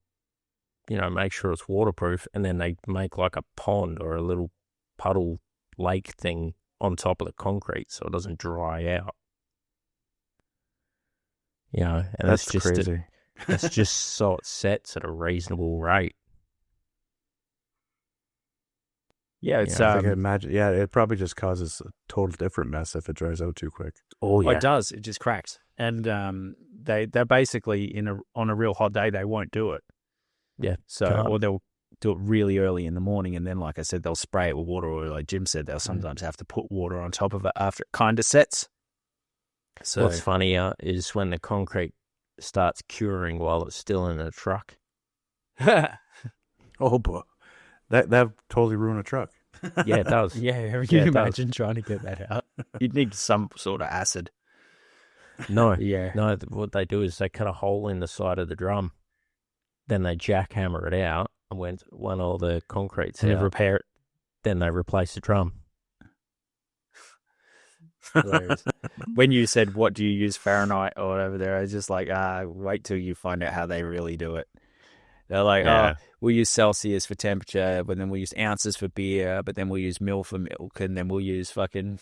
[SPEAKER 3] make sure it's waterproof. And then they make like a pond or a little puddle lake thing on top of the concrete so it doesn't dry out. And
[SPEAKER 2] That's
[SPEAKER 3] it's just
[SPEAKER 2] crazy.
[SPEAKER 3] it's just so it sets at a reasonable rate.
[SPEAKER 1] Yeah, it's
[SPEAKER 2] I can imagine. Yeah, it probably just causes a total different mess if it dries out too quick.
[SPEAKER 3] Oh
[SPEAKER 1] it does. It just cracks, and they're basically on a real hot day they won't do it.
[SPEAKER 3] Yeah,
[SPEAKER 1] So
[SPEAKER 3] can't.
[SPEAKER 1] or they'll do it really early in the morning, and then like I said, they'll spray it with water, or like Jim said, they'll sometimes have to put water on top of it after it kind of sets. So
[SPEAKER 3] What's funnier is when the concrete starts curing while it's still in a truck.
[SPEAKER 2] Oh boy, that totally ruined a truck.
[SPEAKER 3] Yeah, it does.
[SPEAKER 1] yeah, can
[SPEAKER 3] Yeah,
[SPEAKER 1] you
[SPEAKER 3] it does.
[SPEAKER 1] imagine trying to get that out? You'd need some sort of acid.
[SPEAKER 3] No,
[SPEAKER 1] Yeah.
[SPEAKER 3] no. What they do is they cut a hole in the side of the drum, then they jackhammer it out, and when all the concrete's
[SPEAKER 1] And
[SPEAKER 3] out,
[SPEAKER 1] repair it.
[SPEAKER 3] then they replace the drum.
[SPEAKER 1] Hilarious. When you said, what do you use, Fahrenheit or whatever there, I was just like, wait till you find out how they really do it. They're like,
[SPEAKER 3] Yeah.
[SPEAKER 1] we'll use Celsius for temperature, but then we'll use ounces for beer, but then we'll use mil for milk, and then we'll use fucking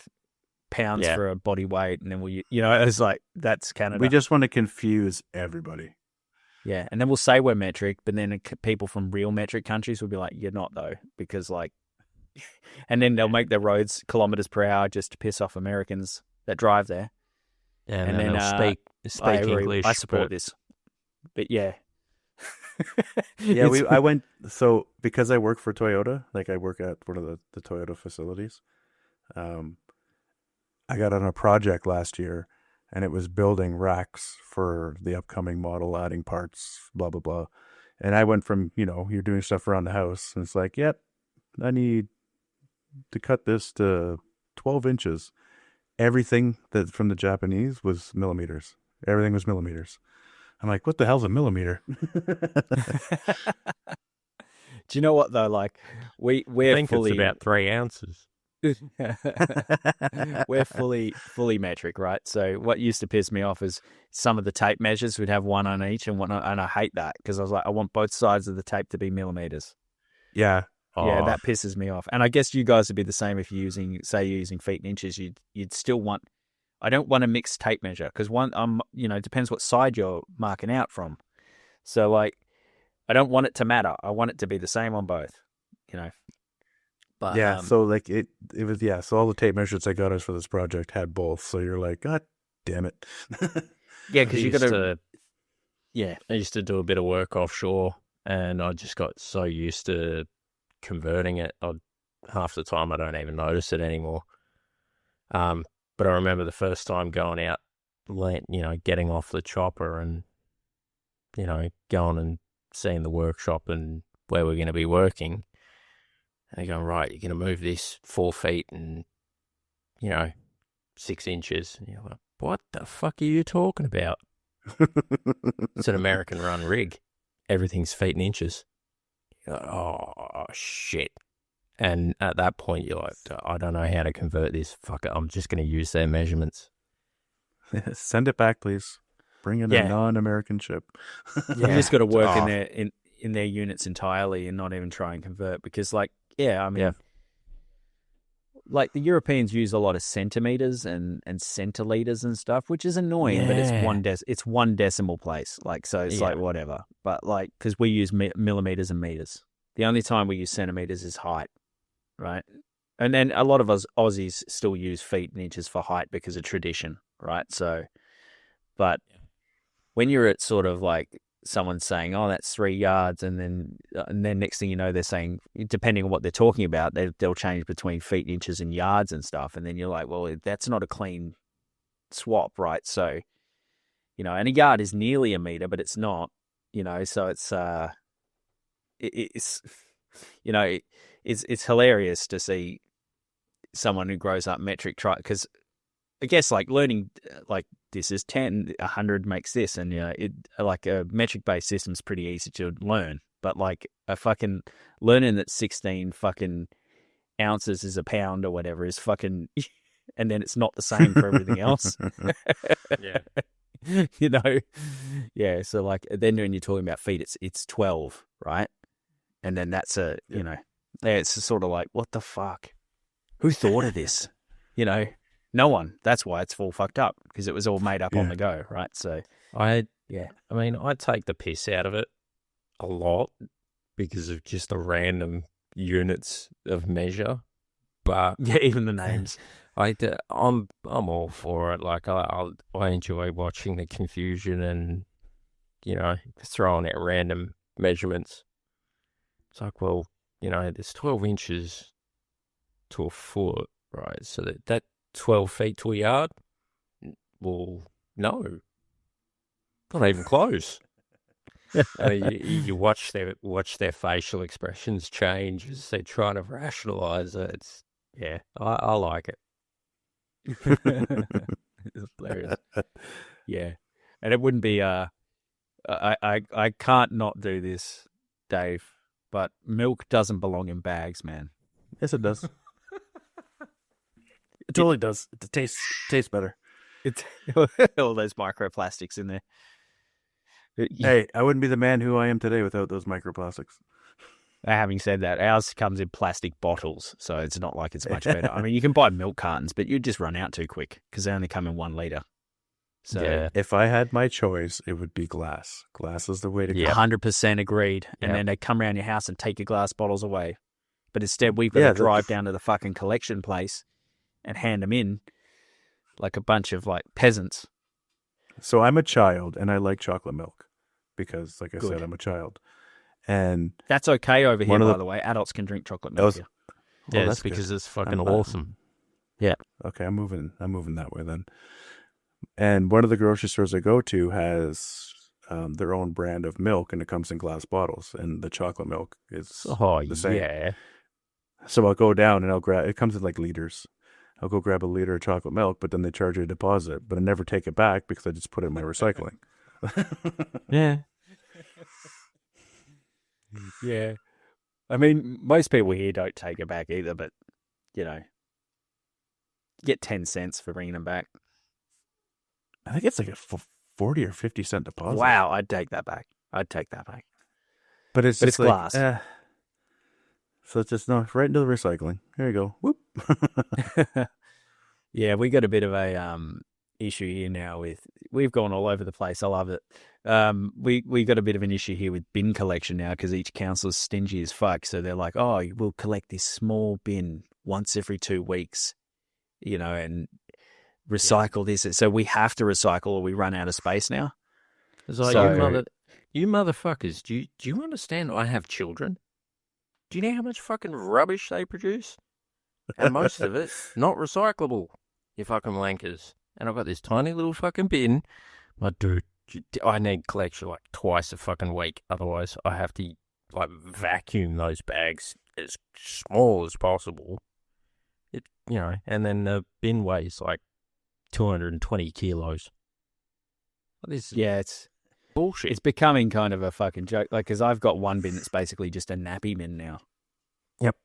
[SPEAKER 1] pounds
[SPEAKER 3] Yeah.
[SPEAKER 1] for a body weight, and then we'll use, it's like, that's Canada.
[SPEAKER 2] We just want to confuse everybody.
[SPEAKER 1] Yeah, and then we'll say we're metric, but then people from real metric countries will be like, you're not though, because like, and then they'll make their roads kilometers per hour just to piss off Americans that drive there.
[SPEAKER 3] And,
[SPEAKER 1] And
[SPEAKER 3] then
[SPEAKER 1] then,
[SPEAKER 3] they'll
[SPEAKER 1] I
[SPEAKER 3] speak
[SPEAKER 1] agree.
[SPEAKER 3] English.
[SPEAKER 1] I support
[SPEAKER 3] but-
[SPEAKER 1] this, but yeah,
[SPEAKER 2] Yeah,
[SPEAKER 1] It's-
[SPEAKER 2] I went, so because I work for Toyota, like I work at one of the Toyota facilities, I got on a project last year, and it was building racks for the upcoming model, adding parts, blah, blah, blah. And I went from, you're doing stuff around the house, and it's like, yep, I need to cut this to 12 inches. Everything that from the Japanese was millimeters. Everything was millimeters. I'm like, what the hell's a millimeter?
[SPEAKER 1] Do you know what though? Like
[SPEAKER 3] I
[SPEAKER 1] we're
[SPEAKER 3] think
[SPEAKER 1] fully
[SPEAKER 3] it's about 3 ounces.
[SPEAKER 1] we're fully metric, right? So what used to piss me off is some of the tape measures would have one on each and one on, and I hate that because I was like, I want both sides of the tape to be millimeters.
[SPEAKER 2] Yeah.
[SPEAKER 1] Yeah,
[SPEAKER 3] Oh,
[SPEAKER 1] that pisses me off. And I guess you guys would be the same if you're using feet and inches. You'd still want. I don't want a mixed tape measure because it depends what side you're marking out from. So like, I don't want it to matter. I want it to be the same on both. But
[SPEAKER 2] Yeah, so like it was so all the tape measures I got us for this project had both. So you're like, God damn it.
[SPEAKER 1] yeah, because you got to.
[SPEAKER 3] I used to do a bit of work offshore, and I just got so used to converting it. Half the time I don't even notice it anymore. But I remember the first time going out, getting off the chopper and, going and seeing the workshop and where we're going to be working. And they're going, right, you're going to move this 4 feet and, 6 inches. And you're like, what the fuck are you talking about? It's an American run rig. Everything's feet and inches. You're like, oh, shit. And at that point, you're like, I don't know how to convert this. Fuck it, I'm just going to use their measurements.
[SPEAKER 2] Send it back, please. Bring in a non-American ship.
[SPEAKER 1] You just got to work in their units entirely and not even try and convert because, like, like the Europeans use a lot of centimeters and centiliters and stuff, which is annoying, but it's one decimal place. Like, so it's like whatever. But like, because we use millimeters and meters. The only time we use centimeters is height, right? And then a lot of us Aussies still use feet and inches for height because of tradition, right? So, but when you're at sort of like someone saying, "Oh, that's 3 yards," and then next thing you know, they're saying, depending on what they're talking about, they'll change between feet, inches, and yards and stuff, and then you're like, "Well, that's not a clean swap, right?" So, and a yard is nearly a meter, but it's not, so it's hilarious to see someone who grows up metric because I guess like learning like this is 10, 100 makes this, and like a metric based system is pretty easy to learn, but like a fucking learning that 16 fucking ounces is a pound or whatever is fucking, and then it's not the same for everything else. So like then when you're talking about feet, it's 12, right? And then that's it's sort of like, what the fuck? Who thought of this? No one. That's why it's all fucked up, because it was all made up on the go, right? So
[SPEAKER 3] I take the piss out of it a lot because of just the random units of measure. But
[SPEAKER 1] even the names.
[SPEAKER 3] I'm all for it. Like I enjoy watching the confusion and throwing out random measurements. It's like, well, there's 12 inches to a foot, right? So that 12 feet to a yard? Well, no. Not even close. You watch their facial expressions change as they're trying to rationalize it. I like it.
[SPEAKER 1] It's hilarious. Yeah. And it wouldn't be I can't not do this, Dave, but milk doesn't belong in bags, man.
[SPEAKER 2] Yes, it does. It totally does. It tastes better.
[SPEAKER 1] It's all those microplastics in there.
[SPEAKER 2] Hey, I wouldn't be the man who I am today without those microplastics.
[SPEAKER 1] Having said that, ours comes in plastic bottles, so it's not like it's much better. I mean, you can buy milk cartons, but you'd just run out too quick because they only come in 1 liter. So
[SPEAKER 2] if I had my choice, it would be glass. Glass is the way to go.
[SPEAKER 1] 100% agreed. And then they come around your house and take your glass bottles away. But instead, we've got to drive down to the fucking collection place and hand them in like a bunch of like peasants.
[SPEAKER 2] So I'm a child and I like chocolate milk because, like I said, I'm a child. And
[SPEAKER 1] that's okay over here, by the way. Adults can drink chocolate milk here.
[SPEAKER 3] Well, that's because it's fucking awesome. Yeah.
[SPEAKER 2] Okay, I'm moving that way then. And one of the grocery stores I go to has their own brand of milk, and it comes in glass bottles, and the chocolate milk is the same.
[SPEAKER 3] Yeah.
[SPEAKER 2] So I'll go down and I'll grab. It comes in like liters. I'll go grab a liter of chocolate milk, but then they charge you a deposit. But I never take it back because I just put it in my recycling.
[SPEAKER 1] Yeah. Yeah. I mean, most people here don't take it back either, but, get 10 cents for bringing them back.
[SPEAKER 2] I think it's like a 40 or 50 cent deposit.
[SPEAKER 1] Wow, I'd take that back.
[SPEAKER 2] But it's
[SPEAKER 1] like, glass.
[SPEAKER 2] So it's just right into the recycling. Here you go. Whoop.
[SPEAKER 1] Yeah, we got a bit of a issue here now we've gone all over the place. I love it. We got a bit of an issue here with bin collection now because each council's stingy as fuck. So they're like, oh, we'll collect this small bin once every 2 weeks, and recycle this. So we have to recycle or we run out of space now.
[SPEAKER 3] It's like,
[SPEAKER 1] So-
[SPEAKER 3] you motherfuckers, do you understand I have children? Do you know how much fucking rubbish they produce? And most of it, not recyclable, you fucking wankers. And I've got this tiny little fucking bin. But dude, I need collection like twice a fucking week. Otherwise, I have to like vacuum those bags as small as possible. And then the bin weighs like 220 kilos. This is
[SPEAKER 1] it's
[SPEAKER 3] bullshit.
[SPEAKER 1] it's becoming kind of a fucking joke. Like, because I've got one bin that's basically just a nappy bin now.
[SPEAKER 3] Yep.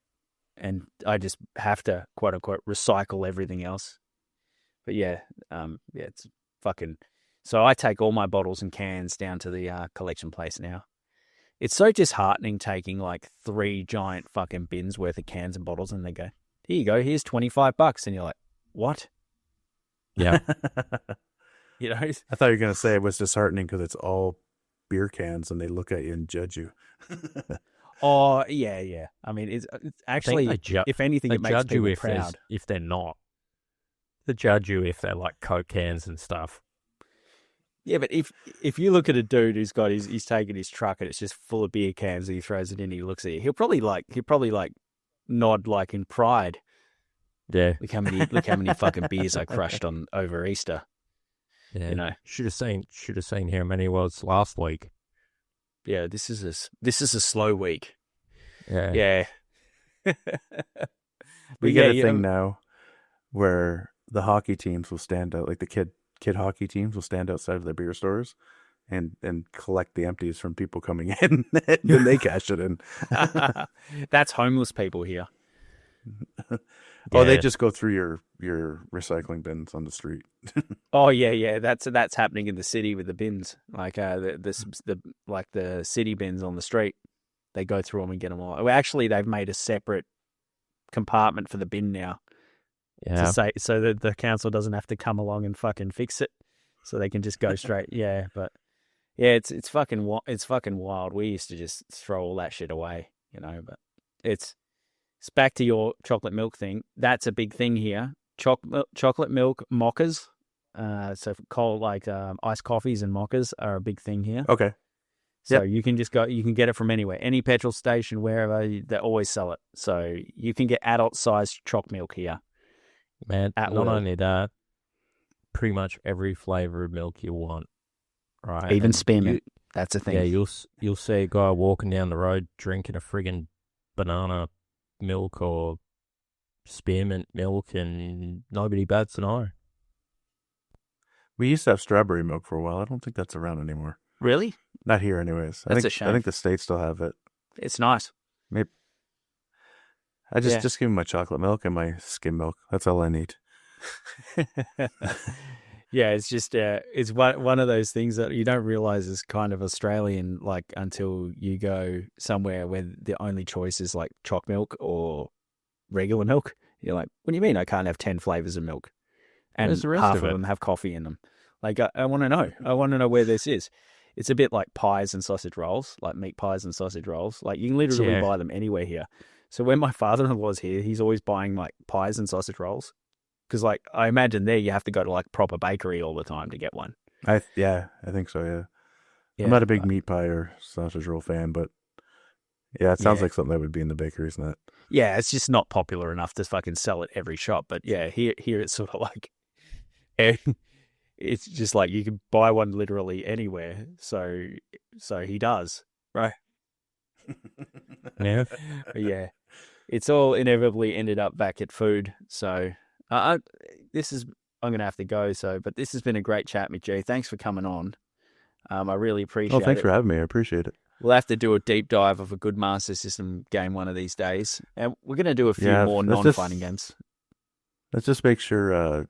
[SPEAKER 1] And I just have to, quote unquote, recycle everything else. But it's fucking. So I take all my bottles and cans down to the collection place now. It's so disheartening taking like 3 giant fucking bins worth of cans and bottles, and they go, "Here you go, here's $25," and you're like, "What?"
[SPEAKER 3] Yeah.
[SPEAKER 2] I thought you were going to say it was disheartening because it's all beer cans and they look at you and judge you.
[SPEAKER 1] Oh, yeah. I mean, it's actually, if anything,
[SPEAKER 3] they
[SPEAKER 1] it makes
[SPEAKER 3] judge you
[SPEAKER 1] people proud.
[SPEAKER 3] if they're not. They judge you if they're like Coke cans and stuff.
[SPEAKER 1] Yeah, but if you look at a dude who's got he's taking his truck and it's just full of beer cans and he throws it in, he looks at you, he'll probably nod like in pride.
[SPEAKER 3] Yeah.
[SPEAKER 1] Look how many fucking beers I crushed on over Easter.
[SPEAKER 3] Yeah. Should have seen how many it was last week.
[SPEAKER 1] Yeah, this is a slow week.
[SPEAKER 3] Yeah.
[SPEAKER 1] Yeah.
[SPEAKER 2] We get a thing now where the hockey teams will stand out, like the kid hockey teams will stand outside of their beer stores and collect the empties from people coming in, and then they cash it in.
[SPEAKER 1] That's homeless people here.
[SPEAKER 2] Oh, they just go through your recycling bins on the street.
[SPEAKER 1] Oh yeah. That's happening in the city with the bins, like the city bins on the street. They go through them and get them all. Well, actually, they've made a separate compartment for the bin now.
[SPEAKER 3] Yeah.
[SPEAKER 1] To say so that the council doesn't have to come along and fucking fix it, so they can just go straight. Yeah, but yeah, it's fucking wild. We used to just throw all that shit away, But it's back to your chocolate milk thing. That's a big thing here. Chocolate milk mochas. So cold like iced coffees and mochas are a big thing here.
[SPEAKER 2] Okay.
[SPEAKER 1] So you can just go. You can get it from anywhere, any petrol station, wherever. They always sell it. So you can get adult-sized choc milk here.
[SPEAKER 3] Man,
[SPEAKER 1] At
[SPEAKER 3] not
[SPEAKER 1] will.
[SPEAKER 3] only that, pretty much every flavour of milk you want, right?
[SPEAKER 1] Even
[SPEAKER 3] And
[SPEAKER 1] spearmint. That's a thing.
[SPEAKER 3] Yeah, you'll see a guy walking down the road drinking a friggin' banana milk or spearmint milk, and nobody bats an eye.
[SPEAKER 2] We used to have strawberry milk for a while. I don't think that's around anymore.
[SPEAKER 1] Really?
[SPEAKER 2] Not here, anyways.
[SPEAKER 1] That's a shame.
[SPEAKER 2] I think the States still have it.
[SPEAKER 1] It's nice.
[SPEAKER 2] Maybe. I just give me my chocolate milk and my skim milk. That's all I need.
[SPEAKER 1] Yeah, it's just it's one of those things that you don't realize is kind of Australian, like until you go somewhere where the only choice is like choc milk or regular milk. You're like, what do you mean I can't have 10 flavors of milk? And
[SPEAKER 3] Where's the rest
[SPEAKER 1] half
[SPEAKER 3] of
[SPEAKER 1] of
[SPEAKER 3] it?
[SPEAKER 1] them have coffee in them. Like, I want to know. I want to know where this is. It's a bit like pies and sausage rolls, like meat pies and sausage rolls. Like, you can literally buy them anywhere here. So when my father-in-law's here, he's always buying like pies and sausage rolls. Because, like, I imagine there you have to go to like proper bakery all the time to get one.
[SPEAKER 2] I think so, yeah.
[SPEAKER 1] Yeah,
[SPEAKER 2] I'm not a big meat pie or sausage roll fan, but yeah, it sounds like something that would be in the bakery, isn't it?
[SPEAKER 1] Yeah, it's just not popular enough to fucking sell at every shop. But yeah, here it's sort of like, it's just like you can buy one literally anywhere. So he does, right?
[SPEAKER 3] Yeah.
[SPEAKER 1] But yeah, it's all inevitably ended up back at food. So I'm gonna have to go. But this has been a great chat, McG. Thanks for coming on. I really appreciate it.
[SPEAKER 2] Oh, thanks for having me. I appreciate it.
[SPEAKER 1] We'll have to do a deep dive of a good Master System game one of these days. And we're going to do a few more non-fighting games.
[SPEAKER 2] Let's just make sure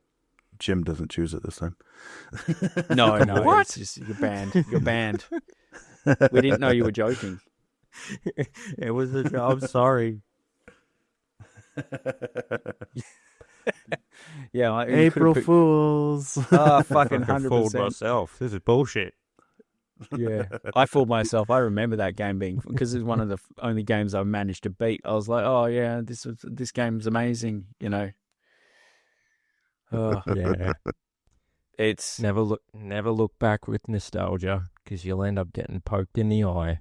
[SPEAKER 2] Jim doesn't choose it this time.
[SPEAKER 1] No.
[SPEAKER 3] What?
[SPEAKER 1] It's just, you're banned. You're banned. We didn't know you were joking.
[SPEAKER 3] It was a job. Sorry.
[SPEAKER 1] Yeah,
[SPEAKER 2] April Fools.
[SPEAKER 1] Oh, fucking
[SPEAKER 3] I fooled
[SPEAKER 1] 100%.
[SPEAKER 3] myself. This is bullshit. Yeah.
[SPEAKER 1] I fooled myself. I remember that game being, because it's one of the only games I managed to beat. I was like, oh yeah, this game's amazing. You know, oh,
[SPEAKER 3] Yeah.
[SPEAKER 1] it's
[SPEAKER 3] Never look back with nostalgia, because you'll end up getting poked in the eye.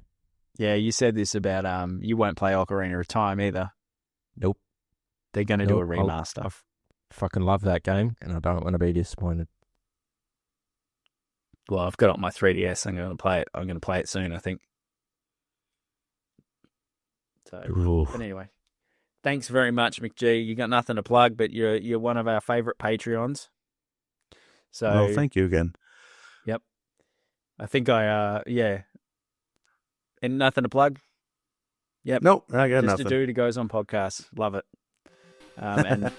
[SPEAKER 1] yeah. You said this about you won't play Ocarina of Time either.
[SPEAKER 3] Nope.
[SPEAKER 1] They're going to do a
[SPEAKER 3] Nope,
[SPEAKER 1] remaster.
[SPEAKER 3] I fucking love that game, and I don't want to be disappointed.
[SPEAKER 1] Well, I've got it on my 3DS. I'm going to play it. I'm going to play it soon, I think. So,
[SPEAKER 3] Oof.
[SPEAKER 1] but anyway, thanks very much, McG. You got nothing to plug, but you're one of our favorite Patreons. So,
[SPEAKER 2] Oh, thank you again.
[SPEAKER 1] Yep. I think yeah. And nothing to plug? Yep.
[SPEAKER 2] Nope, I got
[SPEAKER 1] Just
[SPEAKER 2] nothing.
[SPEAKER 1] a dude who goes on podcasts. Love it. And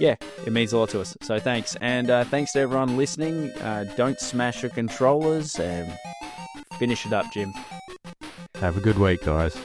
[SPEAKER 1] yeah, it means a lot to us. So thanks. And thanks to everyone listening. Don't smash your controllers and finish it up, Jim.
[SPEAKER 3] Have a good week, guys.